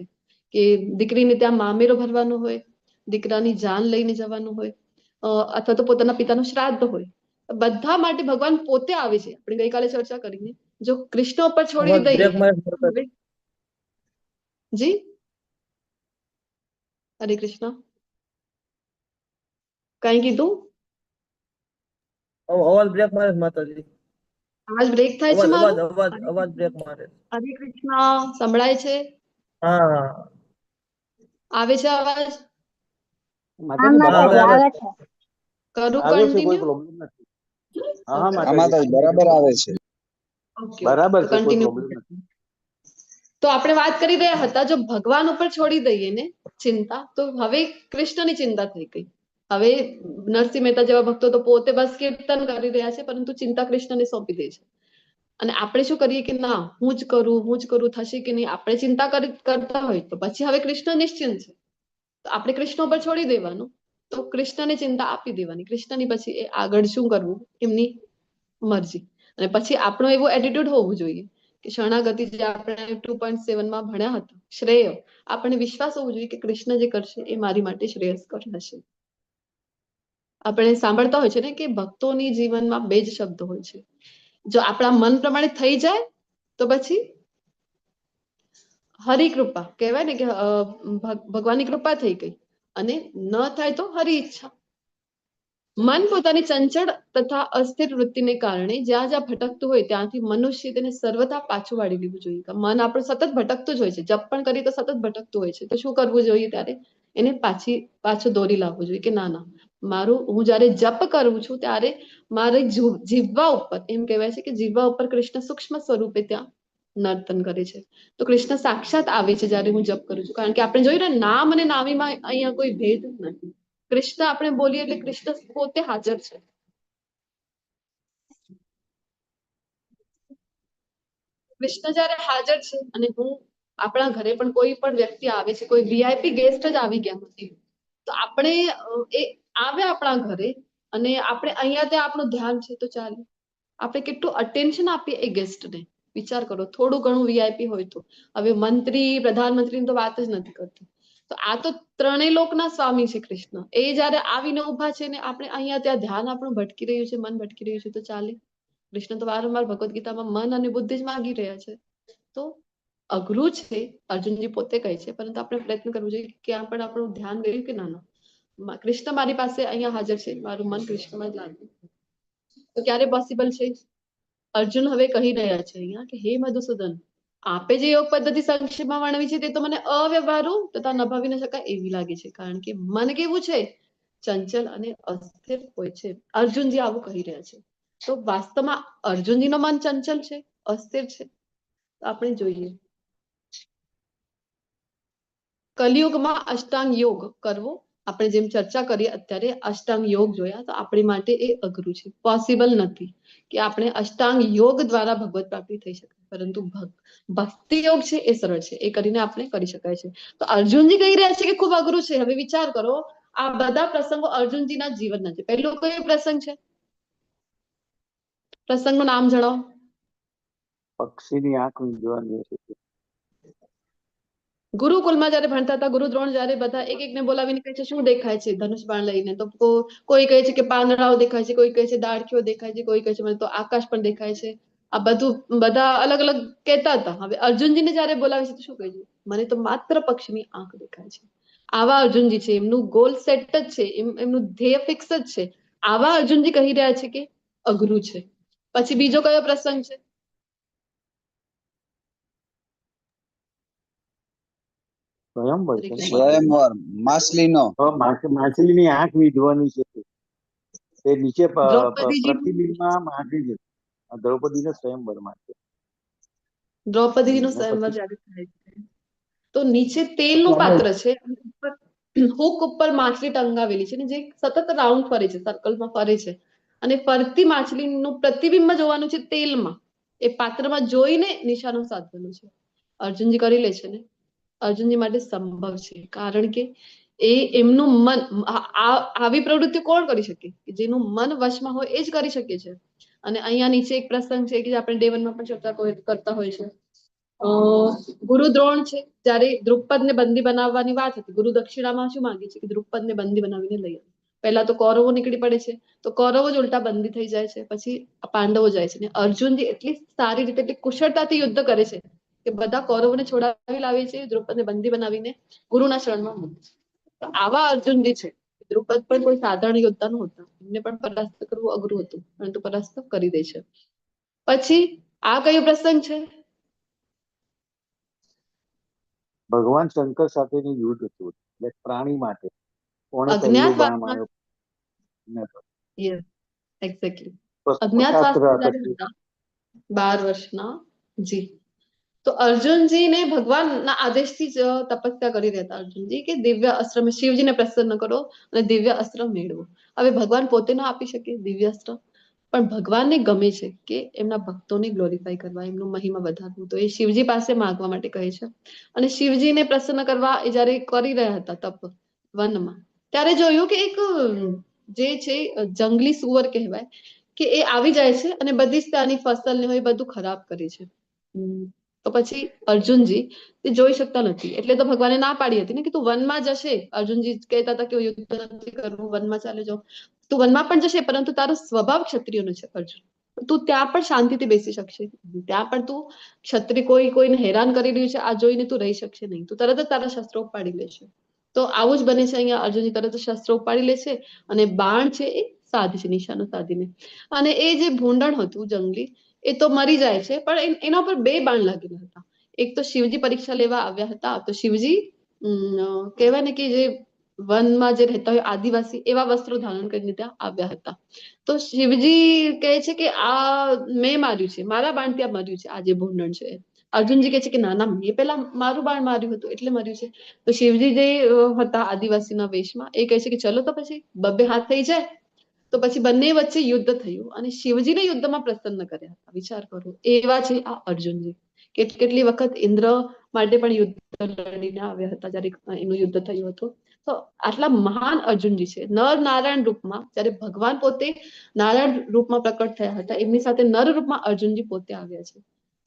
કે દીકરીને ત્યાં મામેરો ભરવાનો હોય, દીકરાની જાન લઈને જવાનું હોય, અથવા તો પોતાના પિતાનું શ્રાદ્ધ હોય, બધા માટે ભગવાન પોતે આવે છે. આપણે ગઈકાલે ચર્ચા કરીને જો કૃષ્ણ ઉપર છોડી દઈએ. જી હરે કૃષ્ણ. કઈ કીધું? અવાજ બ્રેક મારે છે માતાજી. અવાજ બ્રેક થાય છે મારો? અવાજ બ્રેક મારે. હરે કૃષ્ણ. સંભળાય છે? હા આવે છે અવાજ? હા માતાજી આવે છે. કરું આવે છે, કોઈ કન્ટિન્યુ? પ્રોબ્લેમ નથી. હા હા આમાં માતાજી, તો બરાબર આવે છે. ઓકે, બરાબર છે, કોઈ કન્ટિન્યુ. પ્રોબ્લેમ નથી. તો આપણે વાત કરી રહ્યા હતા જો ભગવાન ઉપર છોડી દઈએ ને ચિંતા, તો હવે કૃષ્ણની ચિંતા થઈ ગઈ. હવે નરસિંહ મહેતા જેવા ભક્તો તો પોતે બસ કીર્તન કરી રહ્યા છે પરંતુ ચિંતા કૃષ્ણને સોંપી દે છે. અને આપણે શું કરીએ કે ના હું જ કરું થશે કે નહીં, આપણે ચિંતા કરતા હોય તો પછી હવે કૃષ્ણ નિશ્ચિંત છે તો આપણે કૃષ્ણ ઉપર છોડી દેવાનું, તો કૃષ્ણને ચિંતા આપી દેવાની. કૃષ્ણની પછી એ આગળ શું કરવું એમની મરજી. અને પછી આપણો એવો એટીટ્યુડ હોવું જોઈએ કે શરણાગતિ જે આપણે 2.7 માં ભણ્યા હતા, શ્રેય, આપણને વિશ્વાસ હોવો જોઈએ કે કૃષ્ણ જે કરશે એ મારી માટે શ્રેયસ્કર હશે. આપણે સાંભળતા હોય છે ને કે ભક્તોની જીવનમાં બે જ શબ્દો હોય છે, જો આપણા મન પ્રમાણે થઈ જાય તો પછી હરી કૃપા કહેવાય ને કે ભગવાનની કૃપા થઈ ગઈ, અને ન થાય તો હરી ઈચ્છા. મન પોતાની ચંચળ તથા અસ્થિર વૃત્તિને કારણે જ્યાં જ્યાં ભટકતું હોય ત્યાંથી મનુષ્ય તેને સર્વથા પાછું વાળી લેવું જોઈએ. મન આપણું સતત ભટકતું જ હોય છે, જપ પણ કરીએ તો સતત ભટકતું હોય છે, તો શું કરવું જોઈએ? ત્યારે એને પાછું દોરી લાવવું જોઈએ કે ના ના, હું જયારે જપ કરું છું ત્યારે મારે જીવવા ઉપર, એમ કહેવાય છે કે જીવવા ઉપર કૃષ્ણ સૂક્ષ્મ સ્વરૂપે ત્યાં નર્તન કરે છે. તો કૃષ્ણ સાક્ષાત આવે છે જયારે હું જપ કરું છું, કારણ કે આપણે જોયું ને નામ અને નામીમાં અહીંયા કોઈ ભેદ નથી. કૃષ્ણ આપણે બોલીએ એટલે કૃષ્ણ પોતે હાજર છે. કૃષ્ણ જયારે હાજર છે અને આપણા ઘરે પણ કોઈ પણ વ્યક્તિ આવે છે, કોઈ વીઆઈપી ગેસ્ટ જ આવી ગયા નથી, તો આપણે એ આવે આપણા ઘરે અને આપણે અહીંયા ત્યાં આપણું ધ્યાન છે, તો ચાલે આપણે કેટલું અટેન્શન આપીએ એ ગેસ્ટને. વિચાર કરો, થોડું ઘણું વીઆઈપી હોય તો. હવે મંત્રી પ્રધાનમંત્રીની તો વાત જ નથી કરતી, તો આ તો ત્રણેય લોકના સ્વામી છે કૃષ્ણ. એ જયારે આવીને ઉભા છે ને આપણે અહીંયા ત્યાં ધ્યાન આપણું ભટકી રહ્યું છે, મન ભટકી રહ્યું છે, તો ચાલે. કૃષ્ણ તો વારંવાર ભગવદ્ ગીતામાં મન અને બુદ્ધિ જ માગી રહ્યા છે. તો અઘરું છે, અર્જુનજી પોતે કહે છે, પરંતુ આપણે પ્રયત્ન કરવો જોઈએ કે ક્યાં પણ આપણું ધ્યાન રહ્યું કે ના, કૃષ્ણ મારી પાસે અહીંયા હાજર છે, મારું મન કૃષ્ણમાં જ લાગ્યું. તો ક્યારે પોસિબલ છે? અર્જુન હવે કહી રહ્યા છે અહીંયા કે હે મધુસૂદન, આપે જે યોગ પદ્ધતિ સંક્ષેપમાં વર્ણવી છે તે તો મને અવ્યવહારુ તથા નભાવી ન શકાય એવી લાગે છે, કારણ કે મન કેવું છે? ચંચલ અને અસ્થિર હોય છે. અર્જુનજી આવું કહી રહ્યા છે. તો વાસ્તવમાં અર્જુનજીનો મન ચંચલ છે, અસ્થિર છે? આપણે જોઈએ, કલિયુગમાં અષ્ટાંગ યોગ કરવો, આપણે જેમ ચર્ચા કરીએ અત્યારે અષ્ટાંગ યોગ જોયા, તો આપણી માટે એ અઘરું છે, પોસિબલ નથી કે આપણે અષ્ટાંગ યોગ દ્વારા ભગવત પ્રાપ્તિ થઈ શકે, પરંતુ ભક્તિ યોગ છે એ સરળ છે, એ કરીને આપણે કરી શકાય છે. તો અર્જુનજી કહી રહ્યા છે કે ખૂબ અઘરું છે. હવે વિચાર કરો, આ બધા પ્રસંગો અર્જુનજીના જીવનના છે. પહેલો કયો પ્રસંગ છે? પ્રસંગનું નામ જણાવો. પક્ષીની આંખ વીંધવાની છે. ગુરુકુલમાં જયારે ભણતા હતા, ગુરુ દ્રોણ જયારે બધા એક એકને બોલાવીને કહે છે શું દેખાય છે ધનુષ બાણ લઈને, તો કોઈ કહે છે કે પાંદડાઓ દેખાય છે, કોઈ કહે છે ડાળખીઓ દેખાય છે, કોઈ કહે છે મને તો આકાશ પણ દેખાય છે. આ બધું બધા અલગ અલગ કહેતા હતા. હવે અર્જુનજીને જયારે બોલાવે છે તો શું કહે છે? મને તો માત્ર પક્ષીની આંખ દેખાય છે. આવા અર્જુનજી છે, એમનું ગોલ સેટ જ છે, એમનું ધ્યેય ફિક્સ જ છે. આવા અર્જુનજી કહી રહ્યા છે કે અઘરું છે. પછી બીજો કયો પ્રસંગ છે? સ્વયંવર છે ને? સ્વયંવર, માછલીનો. માછલીની આંખ વીંધવાની છે. તે નીચે દ્રૌપદીજી પ્રતિબિંબમાં માછલી છે. દ્રૌપદીના સ્વયંવરમાં છે. દ્રૌપદીજીનો સ્વયંવર જયારે થાય છે તો નીચે તેલનું પાત્ર છે, હુક ઉપર માછલી ટંગાવેલી છે ને જે સતત રાઉન્ડ ફરે છે, સર્કલમાં ફરે છે, અને ફરતી માછલીનું પ્રતિબિંબ જોવાનું છે તેલમાં. એ પાત્રમાં જોઈને નિશાનો સાધવાનું છે. અર્જુનજી કરી લે છે ને. અર્જુનજી માટે સંભવ છે, કારણ કે એમનું મન, આવી પ્રવૃત્તિ કોણ કરી શકે? જેનું મન વશમાં હોય એ જ કરી શકે છે. અને અહીંયા નીચે એક પ્રસંગ છે કે આપણે ડે 1 માં પણ ચર્ચા કરતા હોય છે. ગુરુ દ્રોણ છે, જયારે દ્રુપદને બંદી બનાવવાની વાત હતી, ગુરુ દક્ષિણામાં શું માંગે છે કે દ્રુપદને બંદી બનાવીને લઈ આવે. પહેલા તો કૌરવો નીકળી પડે છે, તો કૌરવો જ ઉલટા બંદી થઈ જાય છે, પછી પાંડવો જાય છે. અર્જુનજી એટલી સારી રીતે, એટલી કુશળતાથી યુદ્ધ કરે છે કે બધા કૌરવોને છોડાવી લાવે છે, દ્રુપદને બંદી બનાવીને ગુરુના શરણમાં મૂકે છે. તો આવા અર્જુનજી છે. દ્રુપદ પણ કોઈ સાધારણ યોદ્ધા નહોતા, એમને પણ પરાસ્ત કરવું અઘરું હતું, પરંતુ પરાસ્ત કરી દે છે. પછી આ કયો પ્રસંગ છે? ભગવાન શંકર સાથેનું યુદ્ધ હતું, એટલે પ્રાણી માટે કોણે પહેલો બાણ અજ્ઞાતવાસમાં. માર્યો? Yes, exactly. પશાસ્ત્ર અજ્ઞાતવાસમાં હતા. જયારે હતા 12 વર્ષના, જી. તો અર્જુનજીને ભગવાનના આદેશથી જ તપસ્યા કરી રહ્યા હતા અર્જુનજી કે દિવ્ય અસ્ત્ર, શિવજીને પ્રસન્ન કરો અને દિવ્ય અસ્ત્ર મેળવો. હવે ભગવાન પોતે ન આપી શકે દિવ્ય અસ્ત્ર, પણ ભગવાનને ગમે છે કે એમના ભક્તોને ગ્લોરીફાઈ કરવા, એમનું મહિમા વધારવું, તો એ શિવજી પાસે માંગવા માટે કહે છે. અને શિવજીને પ્રસન્ન કરવા એ જયારે કરી રહ્યા હતા તપ વનમાં, ત્યારે જોયું કે એક જે છે જંગલી સુવર કહેવાય કે એ આવી જાય છે અને બધી જ ત્યાંની ફસલ ને હોય બધું ખરાબ કરે છે. તો પછી અર્જુનજી તે જોઈ શકતા નથી, એટલે તો ભગવાને ના પાડી હતી ને કે તું વનમાં જશે. અર્જુનજી કહેતા હતા કે યુદ્ધ નથી કરવું, વનમાં ચાલે જાઓ. તું વનમાં પણ જશે, પરંતુ તારો સ્વભાવ ક્ષત્રિયનો છે અર્જુન. તું ત્યાં પણ શાંતિથી બેસી શકશે, ત્યાં પણ તું ક્ષત્રિય કોઈને હેરાન કરી રહ્યું છે આ જોઈને તું રહી શકશે નહીં, તું તરત જ તારા શસ્ત્રો ઉપાડી લેશે. તો આવું જ બને છે અહીંયા. અર્જુનજી તરત જ શસ્ત્રો ઉપાડી લે છે અને બાણ છે એ સાધે છે, નિશાનો સાધીને. અને એ જે ભૂંડણ હતું જંગલી, એ તો મરી જાય છે, પણ એના ઉપર 2 બાણ લાગેલા હતા. એક તો શિવજી પરીક્ષા લેવા આવ્યા હતા, તો શિવજી કહેવાય ને કે જે વનમાં જે રહેતા હોય આદિવાસી, એવા વસ્ત્રો ધારણ કરીને ત્યાં આવ્યા હતા. તો શિવજી કહે છે કે આ મેં માર્યું છે, મારા બાણ ત્યાં મર્યું છે આ જે ભૂંડણ છે. અર્જુનજી કહે છે કે ના ના, મેં પેલા મારું બાણ માર્યું હતું એટલે મર્યું છે. તો શિવજી જે હતા આદિવાસીના વેશમાં, એ કહે છે કે ચલો તો પછી 2 હાથ થઈ જાય. તો પછી બંને વચ્ચે યુદ્ધ થયું અને શિવજીને યુદ્ધમાં પ્રસન્ન કર્યા હતા. વિચાર કરો, એવા છે આ અર્જુનજી. કેટલી વખત ઇન્દ્ર માટે પણ યુદ્ધ લડીને આવ્યા હતા જયારે એનું યુદ્ધ થયું હતું. તો આટલા મહાન અર્જુનજી છે, નર નારાયણ રૂપમાં. જ્યારે ભગવાન પોતે નારાયણ રૂપમાં પ્રકટ થયા હતા, એમની સાથે નર રૂપમાં અર્જુનજી પોતે આવ્યા છે.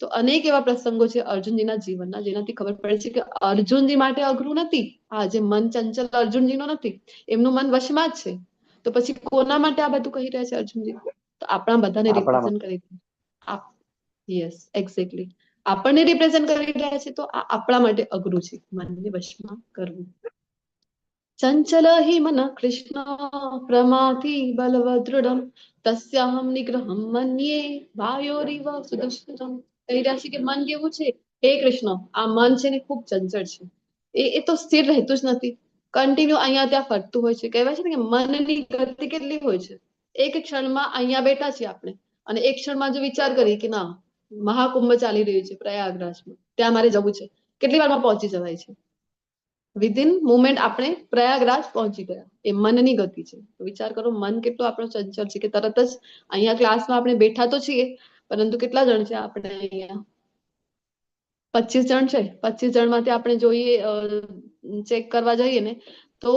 તો અનેક એવા પ્રસંગો છે અર્જુનજીના જીવનના, જેનાથી ખબર પડે છે કે અર્જુનજી માટે અઘરું નથી. આ જે મન ચંચલ અર્જુનજીનો નથી, એમનું મન વશમાં જ છે. તો પછી કોના માટે આ બધું કહી રહ્યા છે અર્જુનજી? તો આપણા બધાને રિપ્રેઝન્ટ કરી યસ એક્ઝેક્ટલી, આપણને રિપ્રેઝન્ટ કરી રહ્યા છે. તો આ આપણા માટે અઘરું છે મનને વશમાં કરવું. ચંચલ હિ મન કૃષ્ણ પ્રમાથી બલવદૃઢમ તસ્યાહમ નિગ્રહમ મન્યે વાયોરિવ સુદુષ્કૃતમ. કહી રહ્યા છે કે મન કેવું છે? હે કૃષ્ણ, આ મન છે ને ખૂબ ચંચળ છે. એ તો સ્થિર રહેતું જ નથી, કન્ટિન્યુ અહીંયા ત્યાં ફરતું હોય છે. કહેવાય છે ને કે મનની ગતિ કેટલી હોય છે. એક ક્ષણમાં અહીંયા બેઠા છીએ આપણે, અને એક ક્ષણમાં જો વિચાર કરીએ કે ના, મહાકુંભ ચાલી રહ્યું છે પ્રયાગરાજમાં, ત્યાં મારે જવું છે, કેટલી વારમાં પહોંચી જવાય છે. વિધિન મુમેન્ટ આપણે પ્રયાગરાજ પહોંચી ગયા. એ મનની ગતિ છે. તો વિચાર કરો મન કેટલો આપણો ચંચળ છે કે તરત જ અહીંયા ક્લાસમાં આપણે બેઠા તો છીએ, પરંતુ કેટલા જણ છે આપણે અહીંયા? 25 જણ છે. 25 જણમાંથી આપણે જોઈએ, ચેક કરવા જઈએ ને, તો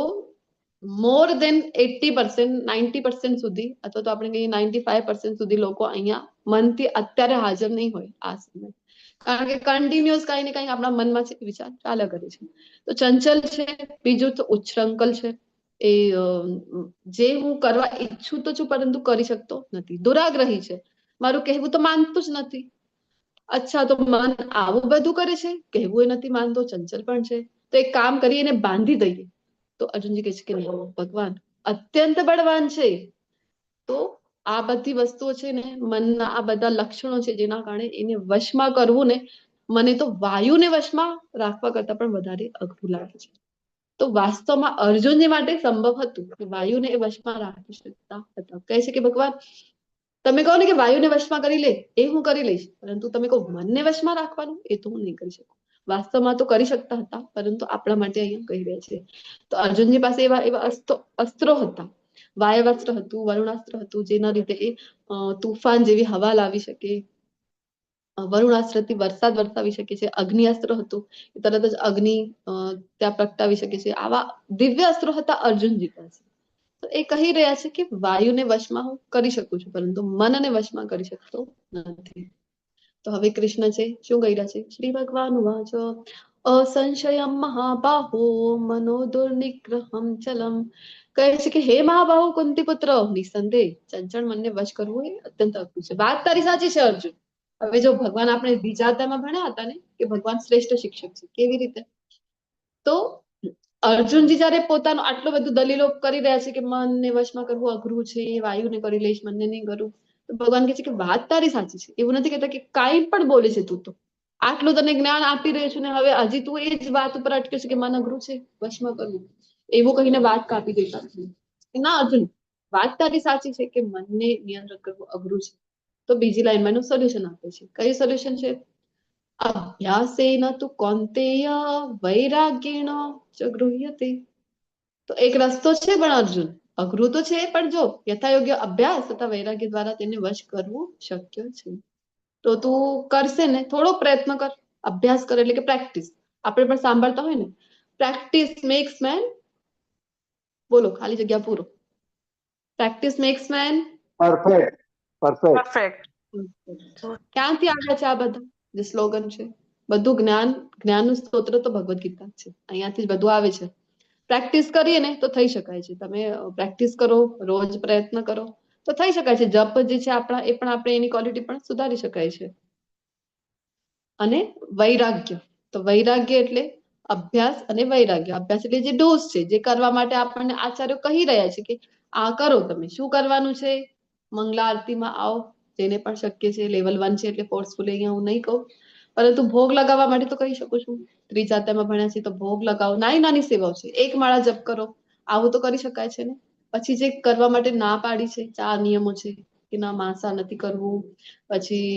મોર દેન 80%, 90% સુધી, અથવા તો આપણે કહીએ 95% સુધી લોકો અહીંયા મનથી અત્યારે હાજર નહીં હોય આ સમય. કારણ કે કન્ટિન્યુઅસ કઈ ને કઈ આપણા મનમાં વિચાર ચાલ્યા કરે છે. તો ચંચલ છે. બીજું તો ઉચ્છૃંખલ છે. એ જે હું કરવા ઈચ્છું તો છું, પરંતુ કરી શકતો નથી. દુરાગ્રહી છે, મારું કહેવું તો માનતું જ નથી. અચ્છા, તો મન આવું બધું કરે છે, કહેવું એ નથી માનતો, ચંચલ પણ છે. તો એક કામ કરી એને બાંધી દઈએ. તો અર્જુનજી કહે છે કે ભગવાન અત્યંત બળવાન છે. તો આ બધી વસ્તુઓ છે ને, મનના આ બધા લક્ષણો છે, જેના કારણે એને વશમાં કરવું ને, મને તો વાયુને વશમાં રાખવા કરતા પણ વધારે અઘરું લાગે છે. તો વાસ્તવમાં અર્જુનજી માટે સંભવ હતું કે વાયુને એ વશમાં રાખી શકતા હતા. કહે છે કે ભગવાન, તમે કહો ને કે વાયુને વશમાં કરી લે, એ હું કરી લઈશ, પરંતુ તમે કહો મનને વશમાં રાખવાનું, એ તો હું નહીં કરી શકું. વાસ્તવમાં તો કરી શકતા હતા, પરંતુ આપણા માટે અહીંયા કહી રહ્યા છે. તો અર્જુનજી પાસે એવા અસ્ત્રો હતા. વાયવાસ્ત્ર હતું, વરુણાસ્ત્ર હતું, જેના લીધે એ તુફાન જેવી હવા લાવી શકે. વરુણાસ્ત્રથી વરસાદ વરસાવી શકે છે. અગ્નિઅસ્ત્ર હતું, તરત જ અગ્નિ ત્યાં પ્રગટાવી શકે છે. આવા દિવ્ય અસ્ત્રો હતા અર્જુનજી પાસે. તો એ કહી રહ્યા છે કે વાયુને વશમાં હું કરી શકું છું, પરંતુ મનને વશમાં કરી શકતો નથી. તો હવે કૃષ્ણ છે શું કહી રહ્યા છે? શ્રી ભગવાન વાચો અસંશયમ મહાબાહો મનો દુર્નિગ્રહમ ચલમ. કહે છે કે હે મહાબાહુ કુંતી પુત્ર, નિસંદેહ ચંચળ મનને વશ કરવું એ અત્યંત અઘરું છે. વાત તારી સાચી છે અર્જુન. હવે જો ભગવાન આપણે બીજાતામાં ભણ્યા હતા ને કે ભગવાન શ્રેષ્ઠ શિક્ષક છે, કેવી રીતે? તો અર્જુનજી જયારે પોતાનું આટલું બધું દલીલો કરી રહ્યા છે કે મનને વશમાં કરવું અઘરું છે, વાયુને કરી લઈશ, મનને નહીં કરું, તો ભગવાન કહે છે કે વાત તારી સાચી છે. એવું નથી કહેતા કે કાંઈ પણ બોલે છે તું, તો આટલું તને જ્ઞાન આપી રહ્યું છું ને હવે હજી તું એ જ વાત ઉપર અટકે છે કે મન અઘરું છે, વશમાં કરવું, એવું કહીને વાત કાપી દેતા નથી. ના અર્જુન, વાત તારી સાચી છે કે મનને નિયંત્રણ કરવું અઘરું છે. તો બીજી લાઈનમાં એનું સોલ્યુશન આપે છે. કયું સોલ્યુશન છે? અભ્યાસેન તુ કૌંતેય વૈરાગ્યેણ ચ ગૃહ્યતે. તો એક રસ્તો છે પણ અર્જુન, અઘરું તો છે, પણ જો યથાયોગ્ય અભ્યાસ તથા વૈરાગ્ય દ્વારા તેને વશ કરવું શક્ય છે. તો તું કરશે ને, થોડો પ્રયત્ન કર, અભ્યાસ કર, એટલે કે પ્રેક્ટિસ. આપણે પણ સાંભળતા હોય ને, પ્રેક્ટિસ મેક્સ મેન, બોલો ખાલી જગ્યા પૂરો. Practice max main perfect. Perfect. ક્યાંથી આવ્યા છે આ બધા? જે સ્લોગન છે. બધું જ્ઞાનનું સ્ત્રોત તો ભગવદ્ ગીતા છે. અહીંયાથી જ બધું આવે છે. પ્રેક્ટિસ કરીએ ને તો થઈ શકાય છે. તમે પ્રેક્ટિસ કરો, રોજ પ્રયત્ન કરો તો થઈ શકાય છે. જપ જે છે આપણા, એ પણ આપણે એની ક્વોલિટી પણ સુધારી શકાય છે. અને વૈરાગ્ય, તો વૈરાગ્ય એટલે અભ્યાસ અને વૈરાગ્ય. અભ્યાસ એટલે જે ડોઝ છે, જે કરવા માટે આપણને આચાર્યો કહી રહ્યા છે કે આ કરો. તમે શું કરવાનું છે? મંગલા આરતીમાં આવો, જેને પણ શક્ય છે. લેવલ 1 છે એટલે ફોર્સફુલી અહીંયા હું નહીં કહું, પરંતુ ભોગ લગાવવા માટે તો કહી શકું છું. ત્રિજાત્યામાં ભણ્યા છે તો ભોગ લગાવો. નાની નાની સેવાઓ છે. 1 માળા જપ કરો, આવું તો કરી શકાય છે ને. પછી જે કરવા માટે ના પાડી છે, 4 નિયમો છે કે ના, માંસા નથી કરવું, પછી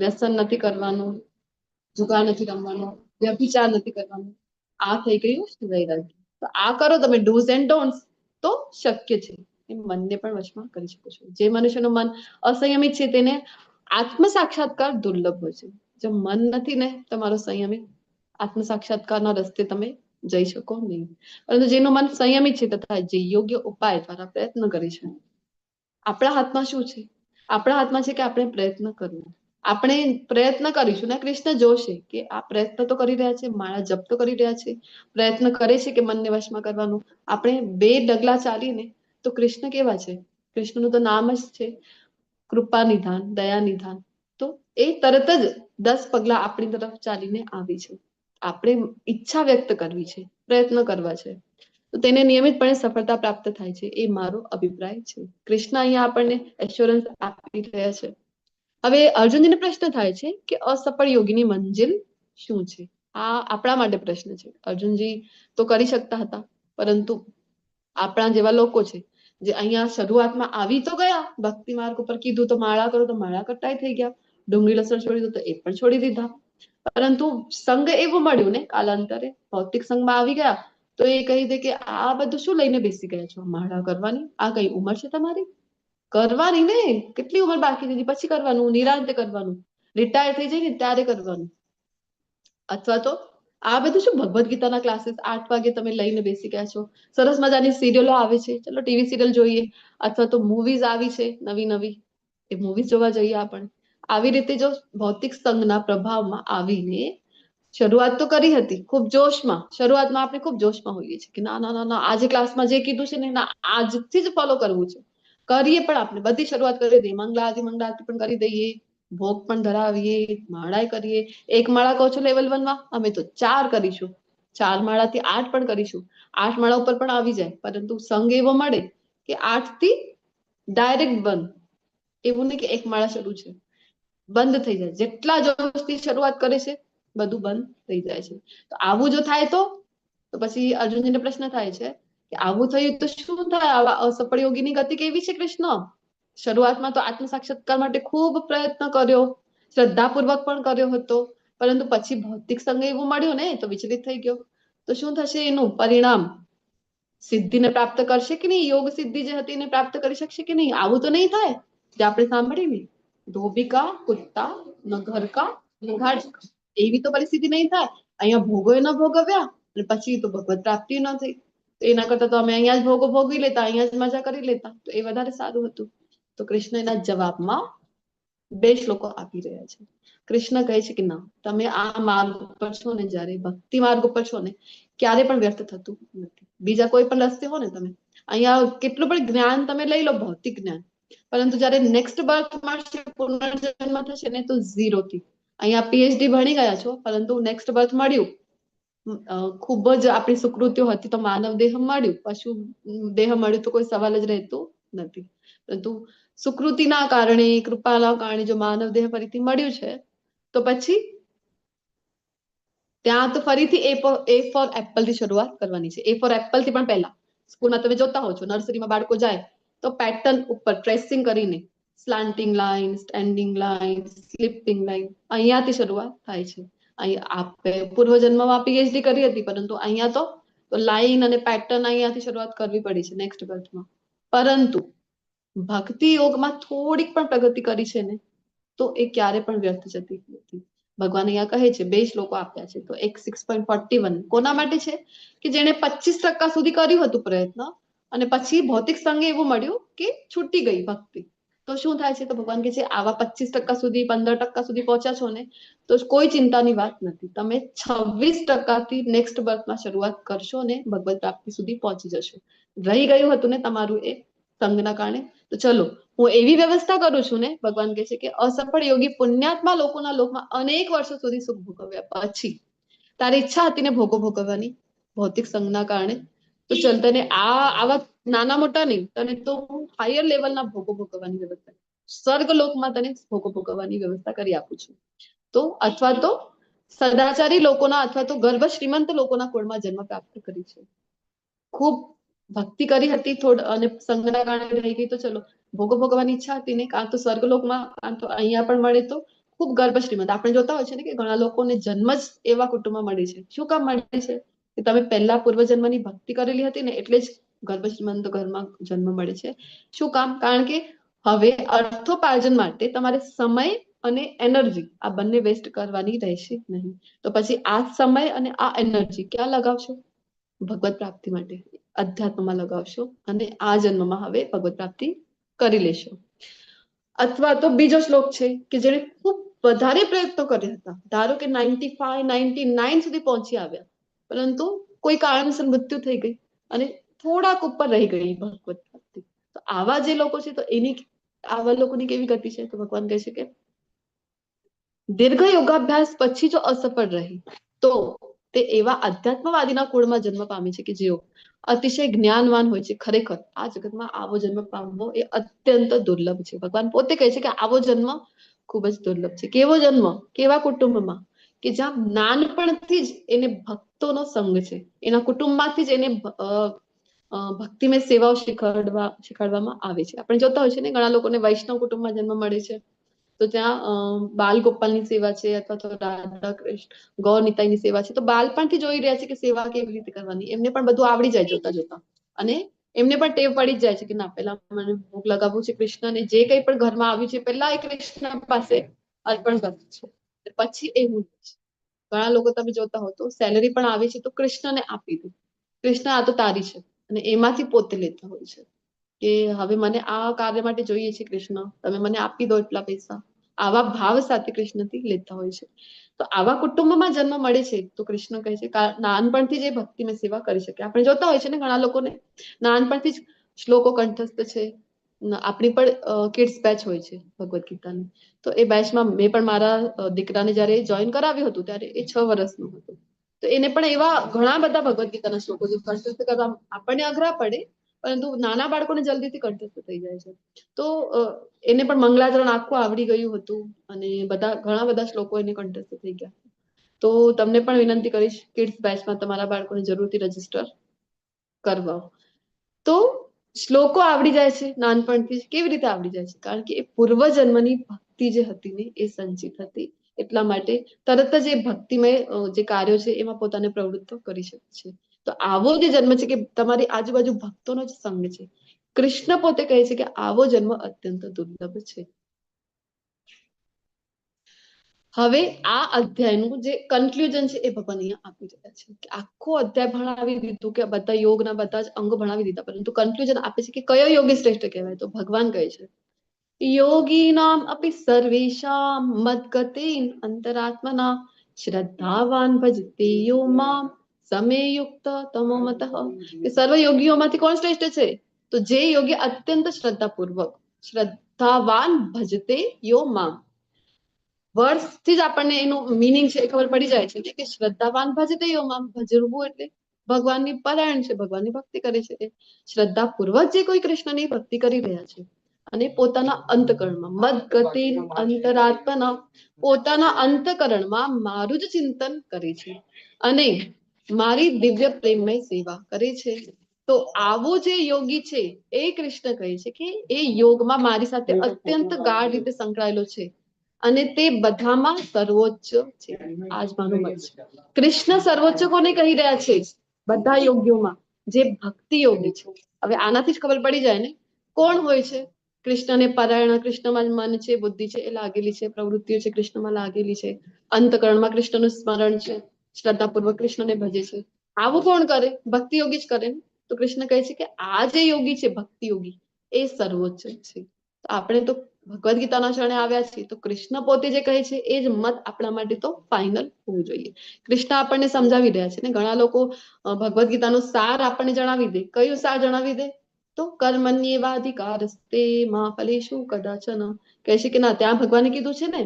વ્યસન નથી કરવાનું, જુગાર નથી રમવાનો, વ્યભિચાર નથી કરવાનો. આ થઈ ગયું વૈરાગ્ય. તો આ કરો તમે, ડૂઝ એન્ડ ડોન્ટ્સ, તો શક્ય છે. એ મનને પણ વશમાં કરી શકો છો. જે મનુષ્યનું મન અસંયમિત છે તેને આત્મ સાક્ષાત્કાર દુર્લભ હોય છે. જો મન નથી ને તમારો સંયમિત, આત્મ સાક્ષાત્કારના રસ્તે તમે જઈ શકો નહીં. પરંતુ જેનું મન સંયમિત છે તથા જે યોગ્ય ઉપાય દ્વારા પ્રયત્ન કરે છે, આપણા હાથમાં શું છે? આપણા હાથમાં છે કે આપણે પ્રયત્ન કરવો. આપણે પ્રયત્ન કરીશું ને કૃષ્ણ જોશે કે આ પ્રયત્ન તો કરી રહ્યા છે, માળા જપ તો કરી રહ્યા છે, પ્રયત્ન કરે છે કે મનને વશમાં કરવાનું. આપણે 2 ડગલા ચાલીને તો કૃષ્ણ કેવા છે? કૃષ્ણનું તો નામ જ છે કૃપા નિધાન, દયા નિધાન. તો એ તરત જ 10 પગલા આપણી તરફ ચાલીને આવી છે. આપણે ઈચ્છા વ્યક્ત કરવી છે, પ્રયત્ન કરવા છે, તો તેને નિયમિતપણે સફળતા પ્રાપ્ત થાય છે. એ મારો અભિપ્રાય છે. કૃષ્ણ અહીંયા આપણને એશ્યોરન્સ આપી રહ્યા છે. હવે અર્જુનજીને પ્રશ્ન થાય છે કે અસફળ યોગીની મંજિલ શું છે? આ આપણા માટે પ્રશ્ન છે. અર્જુનજી તો કરી શકતા હતા, પરંતુ આપણા જેવા લોકો છે જે અહીંયા શરૂઆતમાં આવી તો ગયા, ભક્તિ માર્ગ ઉપર કીધું તો માળા કરો તો માળા કરતાય થઈ ગયા, ડુંગળી લસણ છોડી દો તો એ પણ છોડી દીધા. પરંતુ સંગ એવું મળ્યું ને, કાલાંતરે ભૌતિક સંઘમાં આવી ગયા તો એ કહી દે કે આ બધું શું લઈને બેસી ગયા છો? માળા કરવાની આ કઈ ઉંમર છે તમારી? કરવાની ને, કેટલી ઉંમર બાકી હતી પછી કરવાનું, નિરાંતે કરવાનું, રિટાયર થઈ જાય ને ત્યારે કરવાનું. અથવા તો આ બધું શું ભગવદ્ ગીતાના ક્લાસીસ 8 વાગે તમે લઈને બેસી ગયા છો, સરસ મજાની સિરિયલો આવે છે, ચલો ટીવી સિરિયલ જોઈએ, અથવા તો મૂવીઝ આવી છે નવી નવી, એ મૂવીઝ જોવા જઈએ આપણે. આવી રીતે જો ભૌતિક સંઘના પ્રભાવમાં આવીને શરૂઆત તો કરી હતી ખૂબ જોશમાં. શરૂઆતમાં આપણે ખૂબ જોશમાં હોઈએ છીએ કે ના ના ના ના, આજે ક્લાસમાં જે કીધું છે ને ના, આજથી જ ફોલો કરવું છે. કરીએ પણ આપણે બધી શરૂઆત કરી દઈએ, મંગલા આરતી પણ કરી દઈએ, ભોગ પણ ધરાવીએ, માળાય કરીએ. 1 માળા કહો છો લેવલ 1 માં, અમે તો 4 કરીશું, 4 માળાથી 8 પણ કરીશું, 8 માળા ઉપર પણ આવી જાય. પરંતુ સંઘ એવો મળે કે 8 થી ડાયરેક્ટ બંધ, એવું નહીં કે 1 માળા શરૂ છે બંધ થઈ જાય. જેટલા જોશથી શરૂઆત કરે છે બધું બંધ થઈ જાય છે. તો આવું જો થાય તો પછી અર્જુનજીને પ્રશ્ન થાય છે કે આવું થયું તો શું થાય? આવા અસફળ યોગીની ગતિ કેવી છે? કૃષ્ણ શરૂઆતમાં તો આત્મ સાક્ષાત્કાર માટે ખૂબ પ્રયત્ન કર્યો, શ્રદ્ધાપૂર્વક પણ કર્યો હતો, પરંતુ પછી ભૌતિક સંઘ એવું મળ્યું ને તો વિચલિત થઈ ગયો. તો શું થશે એનું પરિણામ? સિદ્ધિને પ્રાપ્ત કરશે કે નહીં? યોગ સિદ્ધિ જે હતી એને પ્રાપ્ત કરી શકશે કે નહીં? આવું તો નહીં થાય જે આપણે સાંભળીને, ધોબિકા કુત્તા ન ઘર કા ન ઘાટ. એવી તો પરિસ્થિતિ નહીં થાય. અહીંયા ભોગોય ન ભોગવ્યા અને પછી તો ભગવત પ્રાપ્તિ ન થઈ. તો એના કરતા તો અમે અહીંયા જ ભોગો ભોગવી લેતા, અહીંયા જ મજા કરી લેતા, તો એ વધારે સારું હતું. તો કૃષ્ણ એના જવાબમાં 2 શ્લોકો આપી રહ્યા છે. કૃષ્ણ કહે છે કે ના, તમે આ માર્ગ ઉપર છો ને, જ્યારે ભક્તિ માર્ગ ઉપર છો ને, ક્યારે પણ વ્યર્થ થતું નથી. બીજા કોઈ પણ રસ્તે હો ને, તમે અહીંયા કેટલું પણ જ્ઞાન તમે લઈ લો, ભૌતિક જ્ઞાન, પરંતુ જયારે નેક્સ્ટ બર્થ મળશે, પુનર્જન્મ થશે ને, તો 0 થી. અહીંયા PhD ભણી ગયા છો, પરંતુ નેક્સ્ટ બર્થ મળ્યું, ખૂબ જ આપણી સુકૃતિઓ હતી તો માનવ દેહ મળ્યું, પશુ દેહ મળ્યું તો કોઈ સવાલ જ રહેતો નથી. પરંતુ સુકૃતિના કારણે, કૃપાના કારણે જો માનવ દેહ ફરીથી મળ્યું છે, તો પછી ત્યાં તો ફરીથી A ફોર એપલ થી શરૂઆત કરવાની છે. A ફોર એપલ થી પણ પહેલા સ્કૂલમાં તમે જોતા હો છો, નર્સરીમાં બાળકો જાય તો પેટર્ન ઉપર ટ્રેસિંગ કરીને slanting line, standing line, sleeping line, અહીંયાથી શરૂઆત થાય છે. આપણે પૂર્વજન્મમાં PhD કરી હતી, પરંતુ અહીંયા તો લાઈન અને પેટર્ન અહીંયાથી શરૂઆત કરવી પડી છે નેક્સ્ટ બર્થમાં. પરંતુ ભક્તિ યોગમાં થોડીક પણ પ્રગતિ કરી છે ને, તો એ ક્યારે પણ વ્યર્થ જતી નથી. ભગવાન અહીંયા કહે છે, 2 શ્લોકો આપ્યા છે. તો એક 6.41 કોના માટે છે? કે જેને 25% સુધી કર્યું હતું પ્રયત્ન, અને પછી ભૌતિક સંઘ એવું મળ્યું કે છૂટી ગઈ ભક્તિ, તો શું થાય છે? તો ભગવાન કહે છે આવા 25% સુધી 15% સુધી પહોંચ્યા છો ને, તો કોઈ ચિંતાની વાત નથી. તમે 26% નેક્સ્ટ બર્થમાં શરૂઆત કરશો ને ભગવત પ્રાપ્તિ સુધી પહોંચી જશો. રહી ગયું હતું ને તમારું એ સંગના કારણે, તો ચલો હું એવી વ્યવસ્થા કરું છું ને, ભગવાન કહે છે કે અસફળ યોગી પુણ્યાત્મા લોકોના લોકમાં અનેક વર્ષો સુધી સુખ ભોગવ્યા પછી તારી ઈચ્છા હતી ને ભોગો ભોગવવાની ભૌતિક સંગના કારણે, તો ચલ તને આવા નાના મોટા નહીં, તને તો હાયર લેવલના ભોગો ભોગવવાની વ્યવસ્થા, સ્વર્ગ લોકમાં તને ભોગો ભોગવવાની વ્યવસ્થા કરી આપું છું. તો અથવા તો સદાચારી લોકોના અથવા તો ગર્ભ શ્રીમંત લોકોના કુળમાં જન્મ પ્રાપ્ત કરી છે. ખૂબ ભક્તિ કરી હતી અને સંગના કારણે રહી ગઈ, તો ચલો ભોગો ભોગવવાની ઈચ્છા હતી ને, કાં તો સ્વર્ગલોકમાં કાં તો અહીંયા પણ મળે તો ખૂબ ગર્ભ શ્રીમંત. આપણે જોતા હોય છે ને કે ઘણા લોકોને જન્મ જ એવા કુટુંબમાં મળે છે. શું કામ મળે છે? કે તમે પહેલા પૂર્વજન્મની ભક્તિ કરેલી હતી ને, એટલે જ ગર્ભ શ્રીમંત ઘરમાં જન્મ મળે છે. શું કામ? કારણ કે હવે અર્થોપાર્જન માટે તમારે સમય અને એનર્જી આ બંને વેસ્ટ કરવાની રહેશે નહીં. તો પછી આ સમય અને આ એનર્જી ક્યાં લગાવશો? ભગવત પ્રાપ્તિ માટે અધ્યાત્મમાં લગાવશો અને આ જન્મમાં હવે ભગવત પ્રાપ્તિ કરી લેશો. અથવા તો બીજો શ્લોક છે કે જેને ખૂબ વધારે પ્રયત્નો કર્યા હતા, ધારો કે 95, 99 સુધી પહોંચી આવ્યા, પરંતુ કોઈ કારણસર મૃત્યુ થઈ ગઈ અને થોડાક ઉપર રહી ગઈ ભગવત પ્રાપ્તિ. તો આવા જે લોકો છે, તો આવા લોકોની કેવી ગતિ છે? તો ભગવાન કહે છે કે દીર્ઘ યોગાભ્યાસ પછી જો અસફળ રહી તો તે એવા અધ્યાત્મવાદીના કુળમાં જન્મ પામે છે કે જેઓ અતિશય જ્ઞાનવાન હોય છે. ખરેખર આ જગતમાં આવો જન્મ પામવો એ અત્યંત દુર્લભ છે. ભગવાન પોતે કહે છે કે આવો જન્મ ખૂબ જ દુર્લભ છે. કેવો જન્મ? કેવા કુટુંબમાં? કે જ્યાં નાનપણથી જ એને ભક્તોનો સંગ છે, એના કુટુંબમાંથી જ એને ભક્તિમય સેવાઓ શીખવાડવામાં આવે છે. આપણે જોતા હોય છે ને, ઘણા લોકોને વૈષ્ણવ કુટુંબમાં જન્મ મળે છે, તો ત્યાં બાલ ગોપાલની સેવા છે અથવા તો રાધા કૃષ્ણ ગૌર નિતાઈની સેવા છે. તો બાળપણથી જોઈ રહ્યા છે કે સેવા કેવી રીતે કરવાની. એમને પણ બધું આવડી જાય જોતા જોતા, અને એમને પણ ટેવ પડી જ જાય છે કે ના, પહેલા મને ભોગ લગાવવું છે કૃષ્ણને, જે કંઈ પણ ઘરમાં આવ્યું છે પહેલા એ કૃષ્ણ પાસે અર્પણ કરવું છે, પછી એ હું. ઘણા લોકો તમે જોતા હો તો સેલરી પણ આવે છે તો કૃષ્ણને આપી દે, કૃષ્ણ આ તો તારી છે, અને એમાંથી પોતે લેતા હોય છે કે હવે મને આ કાર્ય માટે જોઈએ છે કૃષ્ણ, તમે મને આપી દો એટલા પૈસા. આવા ભાવ સાથે કૃષ્ણથી લેતા હોય છે. તો આવા કુટુંબમાં જન્મ મળે છે તો કૃષ્ણ કહે છે નાનપણથી જ એ ભક્તિમય સેવા કરી શકે. આપણે જોતા હોય છે ને, ઘણા લોકોને નાનપણથી જ શ્લોકો કંઠસ્થ છે. આપણી પણ કિડ્સ બેચ હોય છે ભગવદ્ ગીતાની, તો એ બેચમાં મેં પણ મારા દીકરાને જયારે જોઈન કરાવ્યું હતું ત્યારે એ 6 વર્ષનું હતું. તો એને પણ એવા ઘણા બધા ભગવદ્ ગીતાના શ્લોકો જે કંઠસ્થ કરવા આપણને અઘરા પડે, પરંતુ નાના બાળકોને જલ્દીથી કંઠસ્થ થઈ જાય છે. તો એને પણ મંગળાચરણ આખું આવડી ગયું હતું અને ઘણા બધા શ્લોકો એને કંઠસ્થ થઈ ગયા. તો તમને પણ વિનંતી કરીશ, કિડ્સ બેચમાં તમારા બાળકોને જરૂરથી રજીસ્ટર કરવાઓ. તો શ્લોકો આવડી જાય છે નાનપણથી. કેવી રીતે આવડી જાય છે? કારણ કે એ પૂર્વજન્મની ભક્તિ જે હતી ને એ સંચિત હતી, એટલા માટે તરત જ એ ભક્તિમય જે કાર્યો છે એમાં પોતાને પ્રવૃત્ત કરી શકે છે. તો આવો જે જન્મ છે કે તમારી આજુબાજુ ભક્તોનો જ સંગ છે. કૃષ્ણ પોતે કહે છે કે આવો જન્મ અત્યંત દુર્લભ છે. હવે આ અધ્યાયનું જે કન્ક્લુઝન છે એ ભગવાન અહીંયા આપી રહ્યા છે કે આખો અધ્યાય ભણાવી દીધું કે બધા યોગના બધા જ અંગો ભણાવી દીધા, પરંતુ કન્ક્લુઝન આપે છે કે કયો યોગી શ્રેષ્ઠ કહેવાય. તો ભગવાન કહે છે યોગીનામ અપી સર્વેષામ મદ્ગતેન અંતરાત્મના શ્રદ્ધાવાન ભજતે યો મામ સમયુક્ત તમો મતઃ. કે સર્વ યોગીઓમાંથી કોણ શ્રેષ્ઠ છે? તો જે યોગી અત્યંત શ્રદ્ધાપૂર્વક શ્રદ્ધાવાન ભજતે યો મામ. વર્ષથી જ આપણને એનું મિનિંગ છે એ ખબર પડી જાય છે કે શ્રદ્ધાવાન ભજતે યો મામ. ભજવું એટલે ભગવાનની પરાયણ છે, ભગવાનની ભક્તિ કરે છે. શ્રદ્ધાપૂર્વક જે કોઈ કૃષ્ણની ભક્તિ કરી રહ્યા છે અને પોતાના અંતકરણમાં મદ્ગતિ અંતરાત્મના, પોતાના અંતકરણમાં મારું જ ચિંતન કરે છે અને મારી દિવ્ય પ્રેમમય સેવા કરે છે. તો આવો જે યોગી છે એ કૃષ્ણ કહે છે કે એ યોગમાં મારી સાથે અત્યંત ગાઢ રીતે સંકળાયેલો છે અને તે બધામાં સર્વોચ્ચ છે. આજ મારું મત છે. કૃષ્ણ સર્વોચ્ચ કોને કહી રહ્યા છે? બધા યોગીઓમાં જે ભક્તિ યોગી છે. હવે આનાથી જ ખબર પડી જાય ને કોણ હોય છે કૃષ્ણને પરાયણ. કૃષ્ણમાં મન છે, બુદ્ધિ છે એ લાગેલી છે, પ્રવૃત્તિઓ છે કૃષ્ણમાં લાગેલી છે, અંતકરણમાં કૃષ્ણનું સ્મરણ છે, શ્રદ્ધાપૂર્વક કૃષ્ણને ભજે છે. આવું કોણ કરે? ભક્તિ યોગી જ કરે. તો કૃષ્ણ કહે છે કે આ જે યોગી છે ભક્તિ યોગી એ સર્વોચ્ચ છે. તો આપણે તો ભગવદ્ ગીતાના શરણે આવ્યા છીએ, તો કૃષ્ણ પોતે જે કહે છે એ જ મત આપણા માટે તો ફાઇનલ હોવું જોઈએ. કૃષ્ણ આપણને સમજાવી રહ્યા છે ને. ઘણા લોકો ભગવદ્ ગીતાનો સાર આપણને જણાવી દે. કયું સાર જણાવી દે? તો કર્મણ્યેવાધિકારસ્તે મા ફલેષુ કદાચન. કહે છે કે ના, ત્યાં ભગવાને કીધું છે ને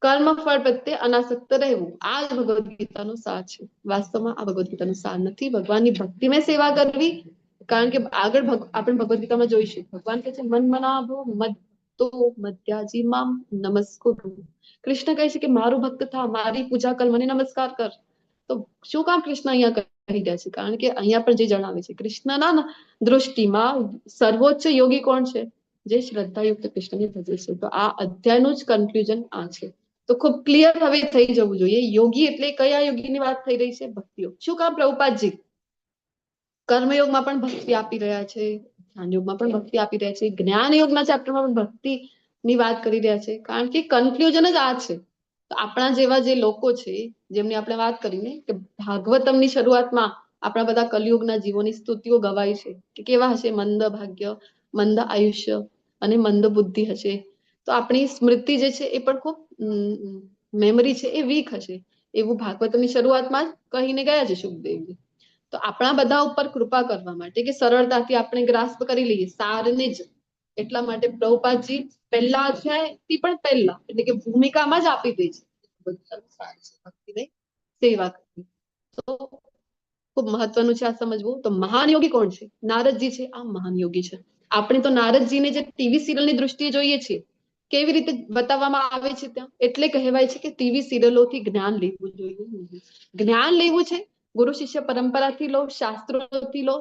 કર્મ ફળ પ્રત્યે અનાસક્ત રહેવું. આ જ ભગવદ્ ગીતાનો સાર છે. વાસ્તવમાં આ ભગવદ્ ગીતાનો સાર નથી. ભગવાનની ભક્તિમય સેવા કરવી, કારણ કે આગળ આપણે ભગવદ્ ગીતામાં જોઈશું, ભગવાન કહે છે મન મનાભો મદ તો મધ્યાજી મામ નમસ્કુરુ. કૃષ્ણ કહે છે કે મારું ભક્ત થા, મારી પૂજા કર, મને નમસ્કાર કર. તો શું કામ કૃષ્ણ અહીંયા કહી રહ્યા છે? કારણ કે અહીંયા પણ જે જણાવે છે, કૃષ્ણના દૃષ્ટિમાં સર્વોચ્ચ યોગી કોણ છે? જે શ્રદ્ધાયુક્ત કૃષ્ણને ભજે છે. તો આ અધ્યાયનું જ કન્ક્લુઝન આ છે. તો ખૂબ ક્લિયર હવે થઈ જવું જોઈએ. યોગી એટલે કયા યોગીની વાત થઈ રહી છે? ભક્તિયોગ. શું કામ પ્રભુપાદજી કર્મયોગમાં પણ ભક્તિ આપી રહ્યા છે, ધ્યાન યોગમાં પણ ભક્તિ આપી રહ્યા છે, જ્ઞાન યોગના ચેપ્ટરમાં પણ ભક્તિની વાત કરી રહ્યા છે? કારણ કે કન્ક્લુઝન જ આ છે. તો આપણા જેવા જે લોકો છે, જેમની આપણે વાત કરીને કે ભાગવતમની શરૂઆતમાં આપણા બધા કલિયુગના જીવોની સ્તુતિઓ ગવાય છે કે કેવા હશે? મંદ ભાગ્ય, મંદ આયુષ્ય અને મંદ બુદ્ધિ હશે. તો આપણી સ્મૃતિ જે છે એ પણ ખૂબ મેમરી છે એ વીક હશે, એવું ભાગવતની શરૂઆતમાં જ કહીને ગયા છે સુખદેવજી. તો આપણા બધા ઉપર કૃપા કરવા માટે કે સરળતાથી આપણે ગ્રાસ્પ કરી લઈએ સારને જ, એટલા માટે પ્રભુપાદજી પહેલા અધ્યાયથી પણ પહેલા એટલે કે ભૂમિકામાં જ આપી દે છે ભક્તિને સેવા કરવી. તો ખૂબ મહત્વનું છે આ સમજવું. તો મહાન યોગી કોણ છે? નારદજી છે. આ મહાન યોગી છે. આપણે તો નારદજીને જે ટીવી સિરિયલની દ્રષ્ટિએ જોઈએ છીએ, કેવી રીતે બતાવવામાં આવે છે ત્યાં, એટલે કહેવાય છે કે ટીવી સિરિયલોથી જ્ઞાન લેવું જોઈએ. જ્ઞાન લેવું છે ગુરુ શિષ્ય પરંપરાથી લો, શાસ્ત્રોથી લો,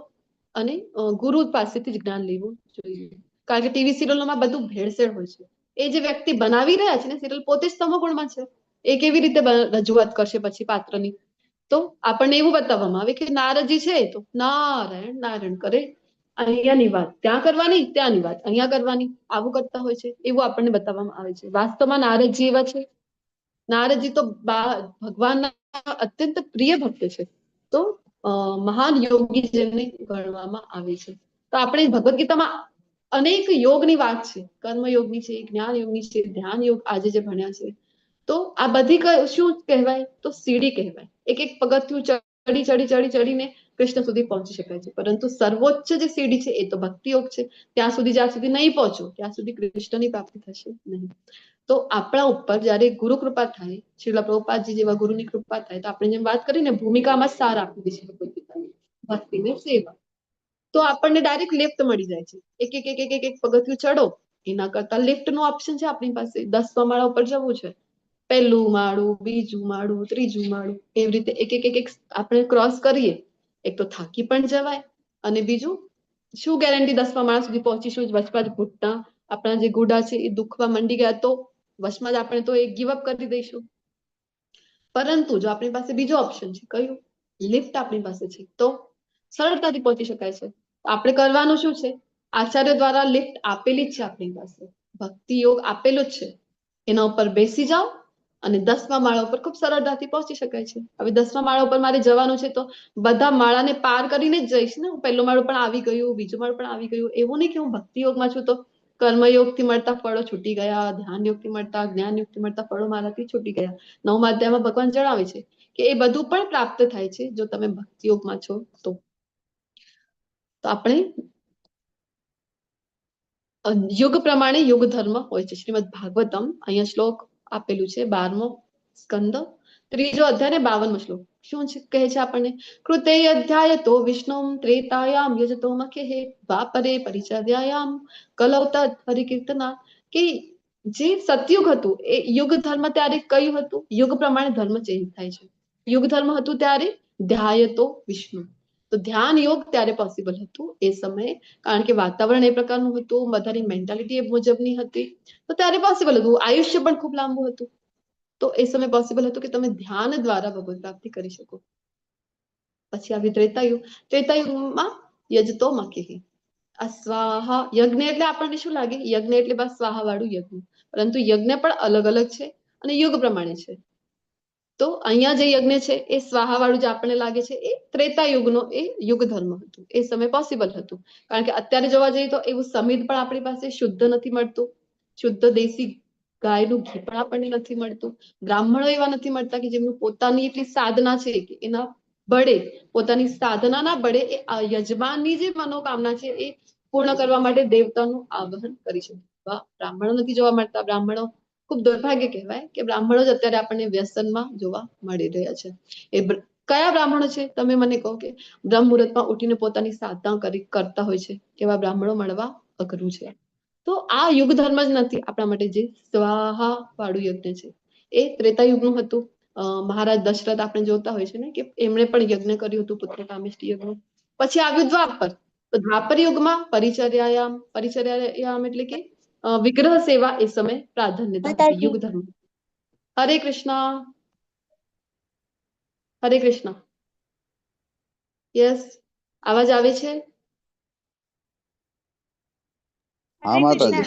અને ગુરુ પાસેથી જ જ્ઞાન લેવું જોઈએ. કારણ કે ટીવી સિરિયલોમાં બધું ભેળસેળ હોય છે. એ જે વ્યક્તિ બનાવી રહ્યા છે ને સિરિયલ, પોતે જ તમોગુણમાં છે. એ કેવી રીતે રજૂઆત કરશે પછી પાત્રની? તો આપણને એવું બતાવવામાં આવે કે નારદજી છે તો નારાયણ નારાયણ કરે, અહીંયાની વાત ત્યાં કરવાની, ત્યાંની વાત અહીંયા કરવાની, આવું કરતા હોય છે, એવું આપણને બતાવવામાં આવે છે. વાસ્તવમાં નારદજી એવા છે. નારદજી તો ભગવાનના અત્યંત પ્રિય ભક્ત છે. તો મહાન યોગી જેમને ગણવામાં આવે છે. તો આપણે ભગવદ્ ગીતામાં અનેક યોગની વાત છે. કર્મયોગની છે, જ્ઞાન યોગની છે, ધ્યાન યોગ આજે જે ભણ્યા છે. તો આ બધી શું કહેવાય? તો સીડી કહેવાય. એક એક પગથિયું ચડી ચડી ચડી ચડીને કૃષ્ણ સુધી પહોંચી શકાય છે. પરંતુ સર્વોચ્ચ જે સીડી છે એ તો ભક્તિ યોગ છે. ત્યાં સુધી જ્યાં સુધી નહીં પહોંચો ત્યાં સુધી કૃષ્ણની પ્રાપ્તિ થશે નહીં. તો આપણા ઉપર જયારે ગુરુ કૃપા થાય, શ્રીલ પ્રભુપાદજી જેવા ગુરુની કૃપા થાય, તો આપણે જેમ વાત કરીને ભૂમિકામાં સાર આપી દે છે ભક્તિની સેવા, તો આપણને ડાયરેક્ટ લિફ્ટ મળી જાય છે. એક એક એક એક એક એક પગથિયું ચડો, એના કરતા લિફ્ટ નું ઓપ્શન છે આપણી પાસે. 10મા માળા ઉપર જવું છે, પહેલું માળું, બીજું માળું, ત્રીજું માળું, એવી રીતે એક એક એક એક આપણે ક્રોસ કરીએ. એક તો થાકી પણ જવાય, અને બીજું શું ગેરંટી 10મા માળા સુધી પહોંચીશું? વચમાં જ ઘૂંટણા આપણા જે ગુડા છે એ દુખવા મંડી ગયા તો વચમાં જ આપણે તો એક ગીવ અપ કરી દઈશું. પરંતુ જો આપણી પાસે બીજો ઓપ્શન છે, કયું? લિફ્ટ આપણી પાસે છે, તો સરળતાથી પહોંચી શકાય છે. આપણે કરવાનું શું છે? આચાર્ય દ્વારા લિફ્ટ આપેલી જ છે આપણી પાસે, ભક્તિ યોગ આપેલો જ છે. એના ઉપર બેસી જાઓ અને 10મા માળા ઉપર ખૂબ સરળતાથી પહોંચી શકાય છે. હવે 10મા માળા ઉપર મારે જવાનું છે તો બધા માળાને પાર કરીને જ જઈશ ને. પહેલો માળો પણ આવી ગયું, બીજો માળો પણ આવી ગયું, એવું નહીં કે હું ભક્તિ યોગમાં છું તો કર્મયોગથી મળતા ફળો છૂટી ગયા, ધ્યાન યોગથી મળતા, જ્ઞાન યોગથી મળતા ફળો મારાથી છૂટી ગયા. 9મા અધ્યાયમાં ભગવાન જણાવે છે કે એ બધું પણ પ્રાપ્ત થાય છે જો તમે ભક્તિ યોગમાં છો તો. આપણે યુગ પ્રમાણે યુગ ધર્મ હોય છે. શ્રીમદ ભાગવતમ અહીંયા શ્લોક આપેલું છે 12મો સ્કંદ 3જો અધ્યાય ને 52મો શ્લોક. શું કહે છે આપણને? કૃતે અધ્યાય તો વિષ્ણુ ત્રેતાયામ યજતો મખે દ્વાપરે પરિચર્યાયામ કલૌ તદ હરિકીર્તના. કે જે સતયુગ હતું એ યુગ ધર્મ ત્યારે કયું હતું? યુગ પ્રમાણે ધર્મ ચેન્જ થાય છે. યુગ ધર્મ હતું ત્યારે ધ્યાયતો વિષ્ણુ, તો ધ્યાન યોગ ત્યારે પોસિબલ હતું એ સમયે, કારણ કે વાતાવરણ એ પ્રકારનું હતું, બધાની મેન્ટાલિટી એ મુજબની હતી, તો ત્યારે પોસિબલ હતું. આયુષ્ય પણ ખૂબ લાંબુ હતું, તો એ સમય પોસિબલ હતું કે તમે ધ્યાન દ્વારા ભગવત પ્રાપ્તિ કરી શકો. પછી આવી ત્રેતાયુગ. ત્રેતાયુગમાં યજતો મકેહી, આ સ્વાહા યજ્ઞ એટલે આપણને શું લાગે? યજ્ઞ એટલે બસ સ્વાહા વાળું યજ્ઞ, પરંતુ યજ્ઞ પણ અલગ અલગ છે અને યુગ પ્રમાણે છે. તો અહીંયા જે યજ્ઞ છે એ સ્વાહા વાળું જે આપણને લાગે છે એ ત્રેતા યુગનો એ યુગ ધર્મ હતું, એ સમય પોસિબલ હતું. કારણ કે અત્યારે જોવા જઈએ તો એવું સમિધ પણ આપણી પાસે શુદ્ધ નથી મળતું. શુદ્ધ દેશી ગાયનું ઘી પણ આપણને નથી મળતું. બ્રાહ્મણો એવા નથી મળતા કે જેમનું પોતાની એટલી સાધના છે કે એના બળે, પોતાની સાધનાના બળે એ યજમાનની જે મનોકામના છે એ પૂર્ણ કરવા માટે દેવતાનું આવાહન કરી શકે. બ્રાહ્મણો નથી જોવા મળતા. બ્રાહ્મણો ખૂબ દુર્ભાગ્ય કહેવાય કે બ્રાહ્મણો જ અત્યારે આપણને વ્યસનમાં જોવા મળી રહ્યા છે. એ કયા બ્રાહ્મણો છે તમે મને કહો કે બ્રહ્મ મુહૂર્તમાં ઉઠીને પોતાની સાધના કરતા હોય છે? એવા બ્રાહ્મણો મળવા અઘરું છે. તો આ યુગ ધર્મ જ નથી આપણા માટે. જે સ્વાહા વાળું યજ્ઞ છે એ ત્રેતા યુગનું હતું. મહારાજ દશરથ આપણે જોતા હોય છે ને કે એમણે પણ યજ્ઞ કર્યું હતું, પુત્ર કામેષ્ટિ યજ્ઞ. પછી આવ્યું દ્વાપર. તો દ્વાપર યુગમાં પરિચર્યાયામ એટલે કે વિગ્રહ સેવા એ સમય પ્રાધાન્યતા હતી યુગ ધર્મ. હરે કૃષ્ણ. હરે કૃષ્ણ. યસ, અવાજ આવે છે? હા માતાજી.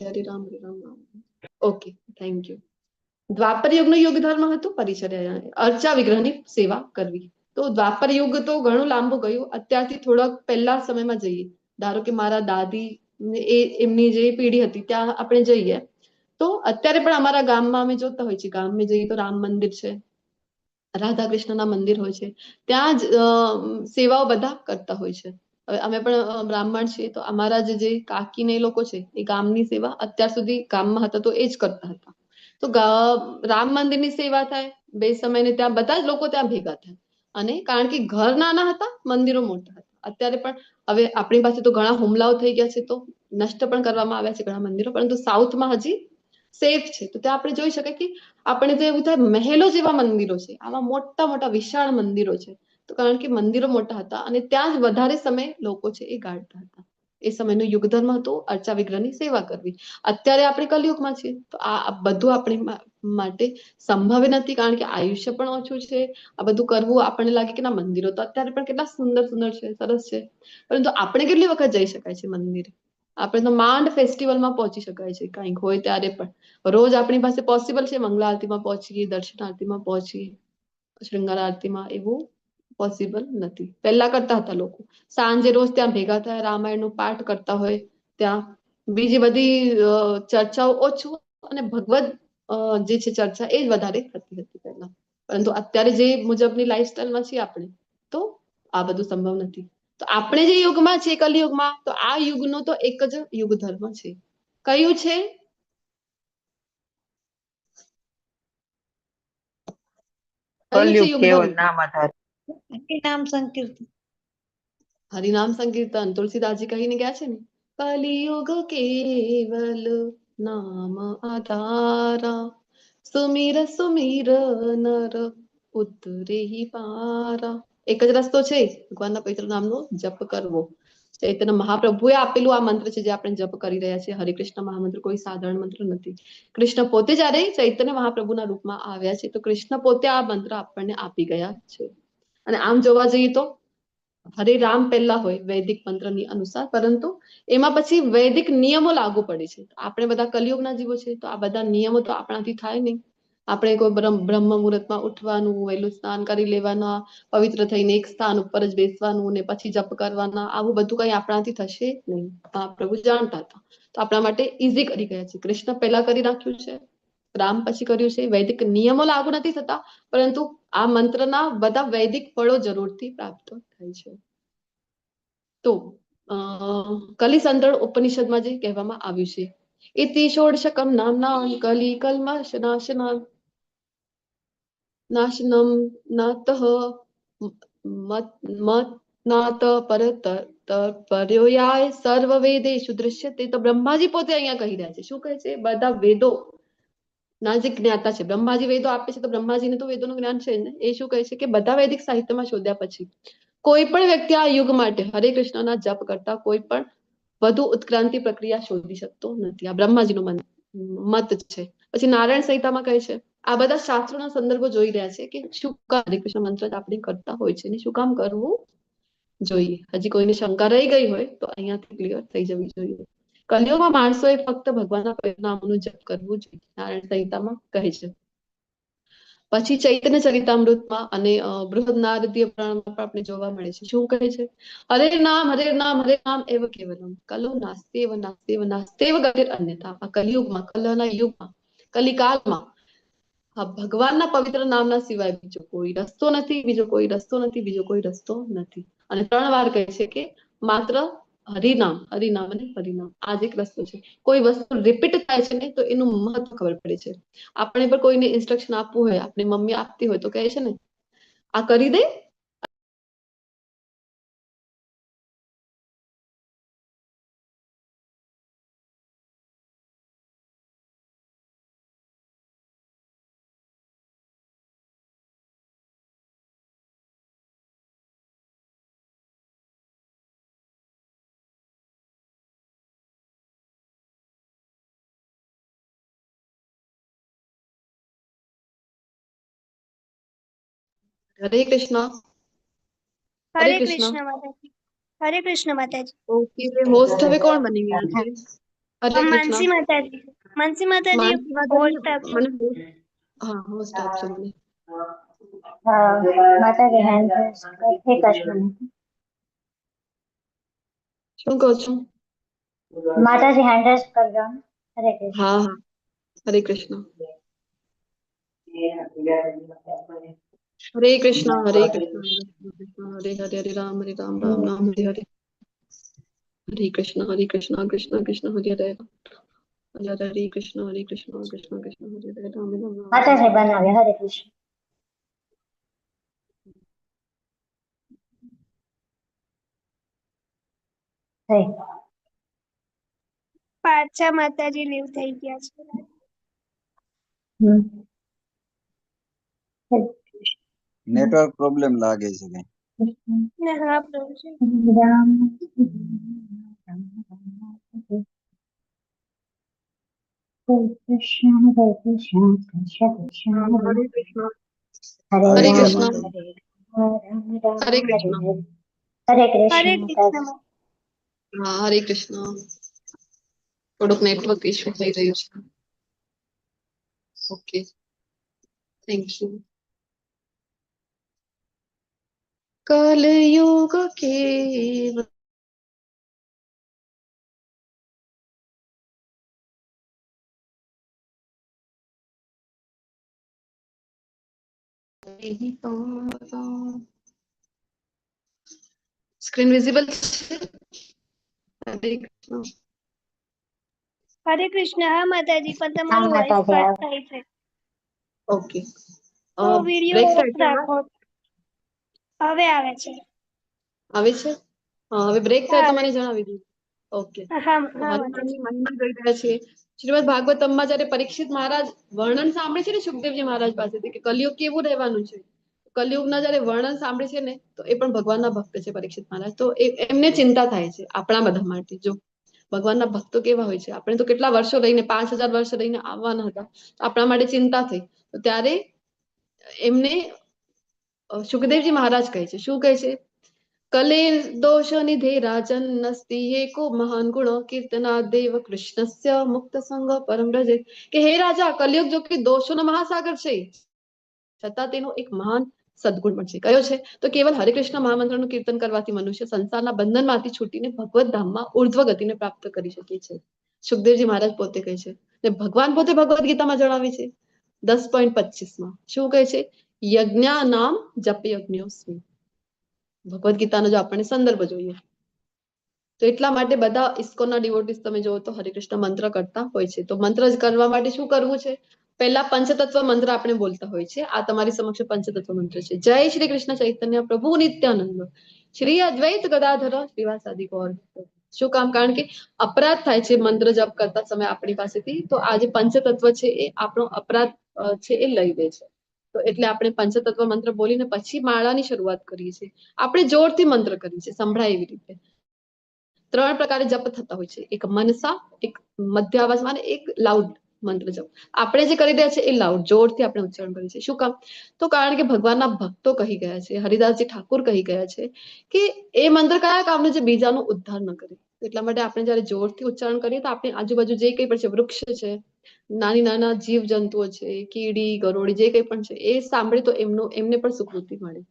હરે રામ હરે Ram. Okay, thank you. Dwapar યુગનો યુગ ધર્મ હતું પરિચર્યા, અર્ચા વિગ્રહની સેવા કરવી. તો દ્વાપર યુગ તો ઘણું લાંબુ ગયું. અત્યારથી થોડાક પહેલા સમયમાં જઈએ, ધારો કે મારા દાદી એમની જે પેઢી હતી ત્યાં આપણે જઈએ, તો અત્યારે પણ અમારા ગામમાં અમે જોતા હોય છે. ગામમાં જઈએ તો રામ મંદિર છે, રાધા કૃષ્ણના મંદિર હોય છે, ત્યાં જ સેવાઓ બધા કરતા હોય છે. હવે અમે પણ બ્રાહ્મણ છીએ તો અમારા જે કાકીને એ લોકો છે એ ગામની સેવા અત્યાર સુધી ગામમાં હતા તો એ જ કરતા હતા. તો રામ મંદિરની સેવા થાય, બે સમયને ત્યાં બધા જ લોકો ત્યાં ભેગા થાય. અને કારણ કે ઘર નાના હતા, મંદિરો મોટા હતા. અત્યારે પણ હવે આપણી પાસે તો ઘણા હુમલાઓ થઈ ગયા છે તો નષ્ટ પણ કરવામાં આવ્યા છે ઘણા મંદિરો, પરંતુ સાઉથમાં હજી સેફ છે. તો ત્યાં આપણે જોઈ શકાય કે આપણે તો એવું થાય મહેલો જેવા મંદિરો છે, આવા મોટા મોટા વિશાળ મંદિરો છે. તો કારણ કે મંદિરો મોટા હતા અને ત્યાં જ વધારે સમય લોકો છે એ ગાળતા હતા. એ સમયનો યુગ ધર્મ હતો અર્ચા વિગ્રહની સેવા કરવી. અત્યારે આપણે કલયુગમાં છીએ તો આ બધું આપણી માટે સંભવ નથી, કારણ કે આયુષ્ય પણ ઓછું છે. આ બધું કરવું આપણને લાગે કે ના, મંદિરો તો અત્યારે પણ કેટલા સુંદર સુંદર છે, સરસ છે, પરંતુ આપણે કેટલી વખત જઈ શકાય છે મંદિરે? આપણે તો માંડ ફેસ્ટિવલમાં પહોંચી શકાય છે, કંઈક હોય ત્યારે. પણ રોજ આપણી પાસે પોસિબલ છે મંગળા આરતીમાં પહોંચીએ, દર્શન આરતીમાં પહોંચીએ, શૃંગાર આરતીમાં? એવું પોસિબલ નથી. પહેલા કરતા હતા લોકો, સાંજે રોજ ત્યાં ભેગા થયા, રામાયણનું પાઠ કરતા હોય ત્યાં, બીજી બધી ચર્ચાઓ ઓછું અને ભગવદ જે છે ચર્ચા એ જ વધારે થતી હતી પહેલા. પરંતુ અત્યારે જે મુજબની લાઈફસ્ટાઈલમાં છીએ આપણે, તો આ બધું સંભવ નથી. તો આપણે જે યુગમાં છે કલયુગમાં, તો આ યુગનો તો એક જ યુગ ધર્મ છે. કયું છે? કયું છે યુગ ધર્મ? નામ સંકીર્તન. હરિનામ સંકીર્તન તુલસીદાસજી કહીને ગયા છે ને, કલિયુગ કેવલ નામ આધારા, સુમિર સુમિર નર ઉતરે પારા. એક જ રસ્તો છે ભગવાનના પવિત્ર નામનો જપ કરવો. ચૈતન્ય મહાપ્રભુએ આપેલું આ મંત્ર છે જે આપણે જપ કરી રહ્યા છીએ. હરે કૃષ્ણ મહામંત્ર કોઈ સાધારણ મંત્ર નથી. કૃષ્ણ પોતે જયારે ચૈતન્ય મહાપ્રભુના રૂપમાં આવ્યા છે તો કૃષ્ણ પોતે આ મંત્ર આપણને આપી ગયા છે. અને આમ જોવા જઈએ તો હરે રામ પહેલા હોય વૈદિક મંત્રની અનુસાર, પરંતુ એમાં પછી વૈદિક નિયમો લાગુ પડે છે. આપણે બધા કલિયુગના જીવો છે તો આ બધા નિયમો તો આપણાથી થાય નહીં. આપણે કોઈ બ્રહ્મ મુહૂર્તમાં ઉઠવાનું, વહેલું સ્નાન કરી લેવાના, પવિત્ર થઈને એક સ્થાન ઉપર જ બેસવાનું ને પછી જપ કરવાના, આવું બધું કઈ આપણાથી થશે નહીં. પ્રભુ જાણતા હતા તો આપણા માટે ઈઝી કરી ગયા છે. કૃષ્ણ પહેલા કરી નાખ્યું છે, રામ પછી કર્યું છે. વૈદિક નિયમો લાગુ નથી થતા, પરંતુ આ મંત્રના બધા વૈદિક ફળો જરૂરથી પ્રાપ્ત થાય છે. તો કલિસંતળ ઉપનિષદમાં જે કહેવામાં આવ્યું છે, ઇતિ ષોડશકમ નામના કલિ કલ્મષ નાશનમ નાતઃ નાત પરત પર્યોયાય સર્વ વેદેશુ દૃશ્યતે. તો બ્રહ્માજી પોતે અહીંયા કહી રહ્યા છે. શું કહે છે? બધા વેદો ના જે જ્ઞાતા છે, બ્રહ્માજી વેદો આપે છે તો બ્રહ્માજીને તો વેદોનું જ્ઞાન છે ને. એ શું કહે છે કે બધા વૈદિક સાહિત્યમાં શોધ્યા પછી કોઈ પણ વ્યક્તિ આ યુગ માટે હરે કૃષ્ણના જપ કરતા કોઈ પણ વધુ ઉત્ક્રાંતિ પ્રક્રિયા શોધી શકતો નથી. આ બ્રહ્માજીનો મત છે. પછી નારાયણ સંહિતામાં કહે છે, આ બધા શાસ્ત્રોના સંદર્ભો જોઈ રહ્યા છે કે શું કામ હરે કૃષ્ણ મંત્ર આપણે કરતા હોય છે ને શું કામ કરવું જોઈએ. હજી કોઈને શંકા રહી ગઈ હોય તો અહીંયાથી ક્લિયર થઈ જવી જોઈએ. કલિયુગમાં માણસોએ ફક્ત ભગવાનના નામનું જપ કરવું જોઈએ, નારાયણ સંહિતામાં કહે છે. પછી ચૈતન્ય ચરિતામૃતમાં અને બૃહદનારદીય પુરાણમાં પણ આપણે જોવા મળે છે. શું કહે છે? હરે નામ એવ કેવલમ કલો નાસ્તેવ નાસ્તેવ નાસ્તેવ ગતિર અન્યથા. આ કલિયુગમાં, કલના યુગમાં, કલિકાલમાં ભગવાનના પવિત્ર નામના સિવાય બીજો કોઈ રસ્તો નથી, બીજો કોઈ રસ્તો નથી, બીજો કોઈ રસ્તો નથી. અને 3 વાર કહે છે કે માત્ર હરિનામ, હરિનામ અને હરિનામ આ જ એક રસ્તો છે. કોઈ વસ્તુ રિપીટ થાય છે ને તો એનું મહત્વ ખબર પડે છે. આપણે પણ કોઈને ઇન્સ્ટ્રક્શન આપવું હોય, આપણી મમ્મી આપતી હોય તો કહે છે ને આ કરી દે. હરે કૃષ્ણ. હરે કૃષ્ણ. માતાજી. હરે કૃષ્ણ માતાજી. ઓકે, હોસ્ટ હવે કોણ બની ગયા છે? હરે માનસી કૃષ્ણ. માતાજી. માનસી માતાજી માનસી માતાજી, હોસ્ટ આપજો. મને હા હોસ્ટ આપજો મને. માતાજી હેન્ડ રેઝ એક જ મિનિટ. શું કહો છો? માતાજી હેન્ડ રેઝ કરજો. હરે કૃષ્ણ. હા હા, હરે કૃષ્ણ. હરે કૃષ્ણ, હરે કૃષ્ણ, હરે હરે, હરે રામ રામ રામ હરે હરે. હરે કૃષ્ણ કૃષ્ણ કૃષ્ણ હરે હરે. હરે હરે કૃષ્ણ કૃષ્ણ કૃષ્ણ હરે હરે રામ રામ. માતાજી બનાવે. હરે કૃષ્ણ. પાછા માતાજી લીવ થઈ ગયા છે. નેટવર્ક પ્રોબ્લેમ લાગે છે કઈ. હા પ્રભુજી. કૃષ્ણ હરે કૃષ્ણ કૃષ્ણ કૃષ્ણ હરે કૃષ્ણ. હરે હરે રામ કૃષ્ણ. હરે કૃષ્ણ. હરે કૃષ્ણ. હા હરે કૃષ્ણ. થોડુંક નેટવર્ક ઇશ્યુ થઈ રહ્યું છે. Okay, thank you. કલયુગ કેવ સ્ક્રીન વિઝિબલ છે? હરે કૃષ્ણ. હરે કૃષ્ણ. હા માતાજી, પણ તમારું વોઇસ કટ થાય છે. ઓકે, તો વિડિયો બ્રેક ઓફ રાખો. હવે આવે છે. આવે છે? હા, હવે બ્રેક થાય તો આવે મને છે. જણાવી દીધું. ઓકે, હા તો હા હનુમાનની માતાજી. મહિમા જોઈ રહ્યા છીએ. શ્રીમદ ભાગવતમમાં જયારે પરીક્ષિત મહારાજ વર્ણન સાંભળે છે ને સુખદેવજી મહારાજ પાસેથી કે કલયુગ કેવું રહેવાનું છે, કલયુગના જયારે વર્ણન સાંભળે છે ને તો એ પણ ભગવાનના ભક્ત છે પરીક્ષિત મહારાજ. તો એમને ચિંતા થાય છે આપણા બધા માટે. જો ભગવાનના ભક્તો કેવા હોય છે, આપણે તો કેટલા વર્ષો રહીને 5000 વર્ષ રહીને આવવાના હતા, આપણા માટે ચિંતા થઈ. તો ત્યારે એમને સુખદેવજી મહારાજ કહે છે, શું કહે છે? કલે દોષ નિધે રાજન નસ્તિ એકો મહાન ગુણ કીર્તના દેવ કૃષ્ણસ્ય મુક્ત સંગ પરમ રજે. કે હે રાજા, કલયુગ જો કે દોષોનો મહાસાગર છે, છતાં તેનો એક મહાન સદગુણ પણ છે. કયો છે? તો કેવલ હરિકૃષ્ણ મહામંત્રનું કીર્તન કરવાથી મનુષ્ય સંસારના બંધનમાંથી છૂટીને ભગવત ધામમાં ઉર્ધ્વ ગતિને પ્રાપ્ત કરી શકે છે. સુખદેવજી મહારાજ પોતે કહે છે. ને ભગવાન પોતે ભગવદ્ ગીતામાં જણાવે છે 10.25 શું કહે છે? યજ્ઞા નામ જપ યજ્ઞોસ્મી. ભગવદ્ ગીતાનો જો આપણને સંદર્ભ જોઈએ તો એટલા માટે બધા ઇસ્કોનના ડિવોટીસ તમે જોવો તો હરિકૃષ્ણ મંત્ર કરતા હોય છે. તો મંત્ર કરવા માટે શું કરવું છે? પહેલા પંચતત્વ મંત્ર આપણે બોલતા હોય છે. આ તમારી સમક્ષ પંચતત્વ મંત્ર છે. જય શ્રી કૃષ્ણ ચૈતન્ય પ્રભુ નિત્યાનંદ શ્રી અદ્વૈત ગદાધર શ્રીવાસાદિ ગૌર. શું કામ? કારણ કે અપરાધ થાય છે મંત્ર જપ કરતા સમય આપણી પાસેથી. તો આ જે પંચતત્વ છે એ આપણો અપરાધ છે એ લઈ દે છે. તો એટલે આપણે પંચતત્વ મંત્ર બોલીને પછી માળાની શરૂઆત કરીએ છીએ. આપણે જોરથી મંત્ર કરીએ છીએ, સંભળાય એવી રીતે. 3 પ્રકારે જપ થતા હોય છે, એક મનસા, એક મધ્ય અવાજમાં અને એક લાઉડ મંત્ર જપ. આપણે જે કરી રહ્યા છે એ લાઉડ જોરથી આપણે ઉચ્ચારણ કરીએ છીએ. શું કામ? તો કારણ કે ભગવાનના ભક્તો કહી ગયા છે, હરિદાસજી ઠાકુર કહી ગયા છે કે એ મંત્ર કયા કામનું જે બીજાનો ઉદ્ધાર ન કરે. એટલા માટે આપણે જયારે જોરથી ઉચ્ચારણ કરીએ તો આપણી આજુબાજુ જે કંઈ પણ છે, વૃક્ષ છે, નાની નાના જીવ જંતુઓ છે, કીડી ગરોળી જે કંઈ પણ છે, એ સાંભળે તો એમને પણ સુકૃતિ મળે.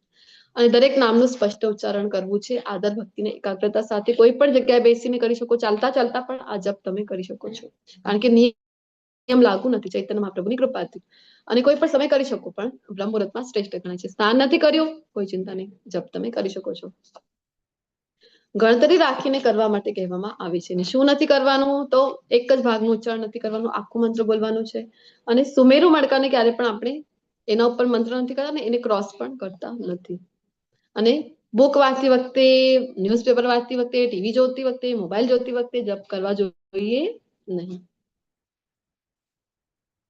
અને દરેક નામનું સ્પષ્ટ ઉચ્ચારણ કરવું છે. આદર ભક્તિને એકાગ્રતા સાથે કોઈ પણ જગ્યાએ બેસીને કરી શકો, ચાલતા ચાલતા પણ આ જપ તમે કરી શકો છો. કારણ કે નિયમ લાગુ નથી, ચૈતન્ય મહાપ્રભુની કૃપાથી. અને કોઈ પણ સમય કરી શકો, પણ બ્રહ્મ મુહૂર્તમાં શ્રેષ્ઠ ગણાય છે. સ્નાન નથી કર્યું, કોઈ ચિંતા નહીં, જપ તમે કરી શકો છો. ગણતરી રાખીને કરવા માટે કહેવામાં આવે છે. અને શું નથી કરવાનું? તો એક જ ભાગનું ઉચ્ચારણ નથી કરવાનું, આખું મંત્ર બોલવાનું છે. અને સુમેરુ મડકાને ક્યારે પણ આપણે એના ઉપર મંત્ર નથી કરતા ને એને ક્રોસ પણ કરતા નથી. અને બુક વાંચતી વખતે, ન્યૂઝપેપર વાંચતી વખતે, ટીવી જોતી વખતે, મોબાઈલ જોતી વખતે જપ કરવા જોઈએ નહીં.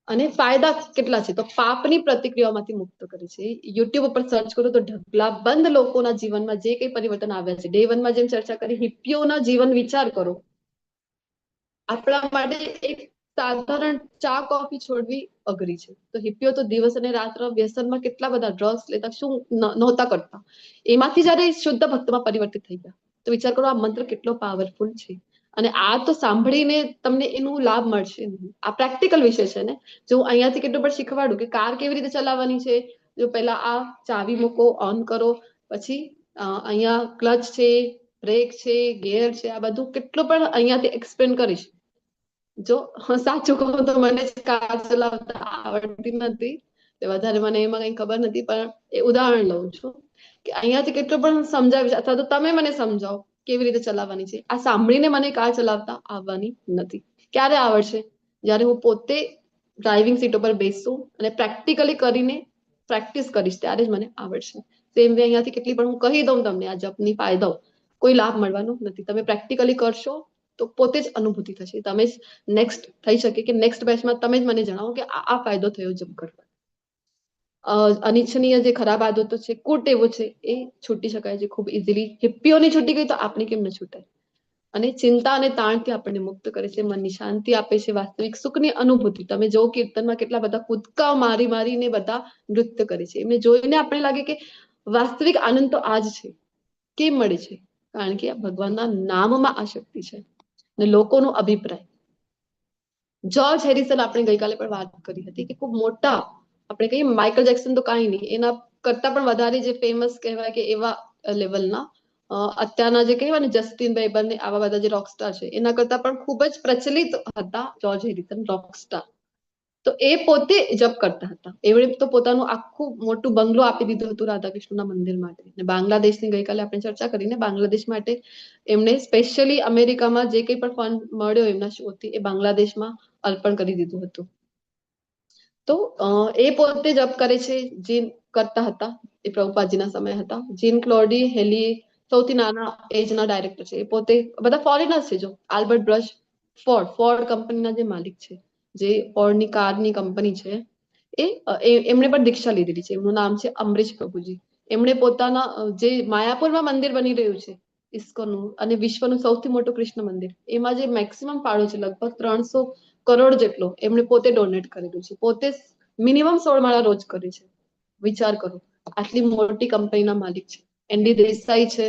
અને ફાયદા કેટલા છે? તો પાપની પ્રતિક્રિયાઓમાંથી મુક્ત કરે છે. યુટ્યુબ ઉપર સર્ચ કરો તો ઢગલાબંધ લોકોના જીવનમાં જે કંઈ પરિવર્તન આવ્યા છે, ડે 1 માં જેમ ચર્ચા કરી, હિપ્પીઓના જીવન વિચાર કરો. આપણા માટે એક સાધારણ ચા કોફી છોડવી અઘરી છે, તો હિપ્પીઓ તો દિવસ અને રાત્ર વ્યસનમાં કેટલા બધા ડ્રગ્સ લેતા, શું નહોતા કરતા. એમાંથી જયારે શુદ્ધ ભક્તમાં પરિવર્તિત થઈ ગયા, તો વિચાર કરો આ મંત્ર કેટલો પાવરફુલ છે. અને આ તો સાંભળીને તમને એનું લાભ મળશે નહીં. આ પ્રેક્ટિકલ વિષય છે ને. જો હું અહીંયાથી કેટલું પણ શીખવાડું કે કાર કેવી રીતે ચલાવવાની છે, જો પહેલા આ ચાવી મૂકો, ઓન કરો, પછી અહીંયા ક્લચ છે, બ્રેક છે, ગિયર છે, આ બધું કેટલું પણ અહીંયાથી એક્સપ્લેન કરીશ. જો સાચું કહું તો મને કાર ચલાવતા આવડતી નથી, વધારે મને એમાં કઈ ખબર નથી, પણ એ ઉદાહરણ લઉં છું કે અહીંયાથી કેટલું પણ સમજાવીશ, અથવા તો તમે મને સમજાવો કેવી રીતે ચલાવવાની છે. આ સાંભળીને મને કાર ચલાવતા આવવાની નથી. ક્યારે આવડશે? જ્યારે હું પોતે ડ્રાઇવિંગ સીટ ઉપર બેસું અને પ્રેક્ટિકલી કરીને પ્રેક્ટિસ કરીશ, ત્યારે જ મને આવડશે. સેમ વે અહીંયાથી કેટલી પણ હું કહી દઉં તમને આ જપની ફાયદાઓ, કોઈ લાભ મળવાનો નથી. તમે પ્રેક્ટિકલી કરશો તો પોતે જ અનુભૂતિ થશે. તમે જ નેક્સ્ટ થઈ શકે કે નેક્સ્ટ બેચમાં તમે જ મને જણાવો કે આ ફાયદો થયો જપ કરવા. અનિચ્છનીય જે ખરાબ આદતો છે, કુટેવો છે, એ છૂટી શકાય છે ખૂબ ઇઝીલી. હિપ્પીઓની છૂટી ગઈ તો આપણી કેમ ન છૂટાય? અને ચિંતા અને તાણથી આપણને મુક્ત કરે છે, મનની શાંતિ આપે છે, વાસ્તવિક સુખની અનુભૂતિ. તમે જો કીર્તનમાં કેટલા બધા કૂદકા મારી મારીને બધા નૃત્ય કરે છે, એમને જોઈને આપણે લાગે કે વાસ્તવિક આનંદ તો આ જ છે. કેમ મળે છે? કારણ કે ભગવાનના નામમાં આ શક્તિ છે. ને લોકોનો અભિપ્રાય, જોર્જ હેરિસન આપણે ગઈકાલે પણ વાત કરી હતી કે ખૂબ મોટા, આપણે કહીએ માઇકલ જેક્સન તો કાંઈ નહીં, એના કરતા પણ વધારે જે ફેમસ કહેવાય કે એવા લેવલના અત્યારના જે કહેવાય ને જસ્ટિન બીબર ને આવા બધા જે રોકસ્ટાર છે, એના કરતા પણ ખૂબ જ પ્રચલિત હતા જોર્જ હેરિસન, રોકસ્ટાર. તો એ પોતે જપ કરતા હતા. એમણે તો પોતાનું આખું મોટું બંગલો આપી દીધું હતું રાધાકૃષ્ણના મંદિર માટે. અને બાંગ્લાદેશની ગઈકાલે આપણે ચર્ચા કરીને બાંગ્લાદેશ માટે એમણે સ્પેશિયલી અમેરિકામાં જે કંઈ પણ ફંડ મળ્યો એમના શોથી એ બાંગ્લાદેશમાં અર્પણ કરી દીધું હતું. તો એ પોતે જપ કરે છે, જે કરતા હતા એ પ્રભુપાદજીના સમય હતા. જીન ક્લોડી હેલી સૌથી નાના એજના ડાયરેક્ટર છે. એ પોતે બધા ફોરેનર્સ છે. જો આલ્બર્ટ બ્રશ ફોર્ડ કંપનીના જે માલિક છે, જે ફોર્ડની કારની કંપની છે, એમણે પણ દીક્ષા લીધેલી છે. એમનું નામ છે અમરીશ પ્રભુજી. એમણે પોતાના જે માયાપુરમાં મંદિર બની રહ્યું છે ઇસ્કોનનું, અને વિશ્વનું સૌથી મોટું કૃષ્ણ મંદિર, એમાં જે મેક્સિમમ ફાળો છે લગભગ 300 કરોડ જેટલો એમણે પોતે ડોનેટ કરેલું છે. પોતે મિનિમમ 16 માળા રોજ કરે છે. વિચાર કરો, આટલી મોટી કંપનીના માલિક છે. એનડી દેસાઈ છે,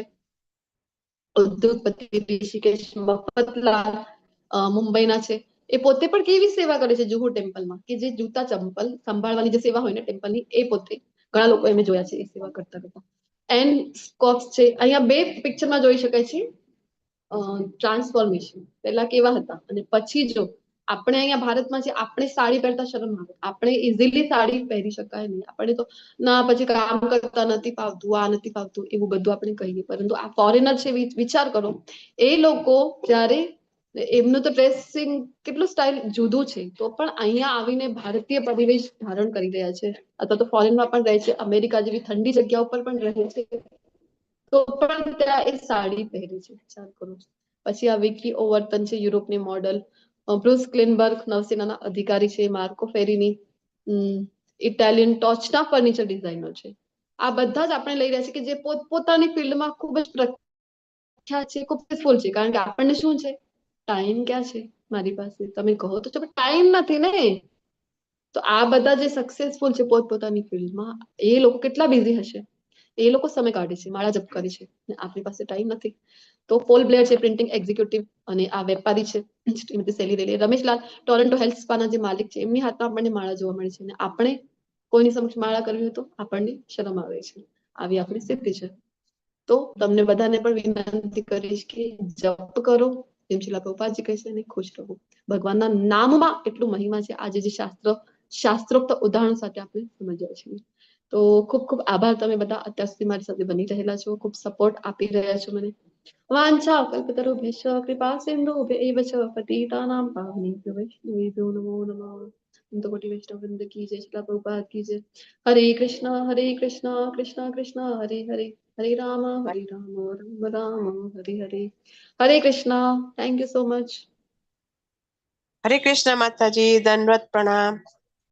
ઉદ્યોગપતિ ઋષિકેશ મફતલાલ મુંબઈના છે. એ પોતે પણ કેવી સેવા કરે છે જુહુ ટેમ્પલમાં, કે જે જૂતા ચંપલ સંભાળવાની જે સેવા હોય ને ટેમ્પલની, એ પોતે ઘણા લોકો એમને જોયા છે એ સેવા કરતા કરતા. એન્ડ સ્કોપ્સ છે. અહીંયા 2 પિક્ચરમાં જોઈ શકાય છે ટ્રાન્સફોર્મેશન. પહેલા કેવા હતા અને પછી જો આપણે અહીંયા ભારતમાં છે, આપણે સાડી પહેરતા શરમ આવે, આપણે ઇઝીલી સાડી પહેરી શકાય નહીં. આપણે તો ના, પછી કામ કરતા નથી ફાવતું, આ નથી ફાવતું, એવું બધું આપણે કહીએ. પરંતુ આ ફોરેનર છે, વિચાર કરો, એ લોકો જ્યારે એમનું તો ડ્રેસિંગ કેટલું સ્ટાઇલ જુદું છે, તો પણ અહીંયા આવીને ભારતીય પરિવેશ ધારણ કરી રહ્યા છે, અથવા તો ફોરેનમાં પણ રહે છે, અમેરિકા જેવી ઠંડી જગ્યા ઉપર પણ રહે છે, તો પણ ત્યાં એ સાડી પહેરે છે. વિચાર કરો. પછી આ વિકી ઓવર્ટન છે, યુરોપની મોડલ. બ્રુસ ક્લિનબર્ગ નૌસેનાના અધિકારી છે. માર્કો ફેરીની ઇટાલિયન ટોચના ફર્નિચર ડિઝાઇનર છે. આ બધા જ આપણે લઈ રહ્યા છે કે જે પોતાની ફિલ્ડમાં ખૂબ જ પ્રખ્યાત છે, ખૂબ સક્સેસફુલ છે. કારણ કે આપણને શું છે, ટાઈમ ક્યાં છે મારી પાસે? તમે કહો તો છો પણ ટાઈમ નથી ને. તો આ બધા જે સક્સેસફુલ છે પોતપોતાની ફિલ્ડમાં, એ લોકો કેટલા બિઝી હશે? એ લોકો સમય કાઢે છે, માળા જપ કરે છે, ને આપણી પાસે ટાઈમ નથી. તો પોલ બ્લેર છે પ્રિન્ટિંગ એક્ઝિક્યુટિવ, અને આ વેપારી છે Shrimati સેલી rally. Rameshlal Toronto health સ્પાના જે માલિક છે, એમની હાથમાં આપણને માળા જોવા મળે છે, અને આપણે કોઈની સમક્ષ માળા કરવી હોય તો આપણને શરમ આવે છે. આવી આપણી સ્થિતિ છે. તો તમને બધાને પણ વિનંતી કરીશ કે જપ કરો, જેમ શીલા પ્રભુપાદજી કહે છે, અને ખુશ રહો. ભગવાનના નામમાં એટલું મહિમા છે. આજે જે શાસ્ત્રોક્ત ઉદાહરણ સાથે આપણે સમજ્યા છીએ. તો ખૂબ ખૂબ આભાર, તમે બધા અત્યાર સુધી મારી સાથે બની રહેલા છો, ખૂબ સપોર્ટ આપી રહ્યા છો મને. વાંછા કલ્પતરુભ્યશ્ચ કૃપા સિંધુભ્યૈવ ચ પતિતાનાં પાવનેભ્યો વૈષ્ણવેભ્યો નમો નમઃ. અંતકોટિ વૈષ્ણવ વૃંદ કી જય, શ્રીલા પ્રભુપાદ કી જય. હરે કૃષ્ણ કૃષ્ણ કૃષ્ણ હરે હરે, હરે રામ રામ રામ હરે હરે. હરે Krishna. Thank you so much. હરે કૃષ્ણ માતાજી, દંડવત પ્રણામ.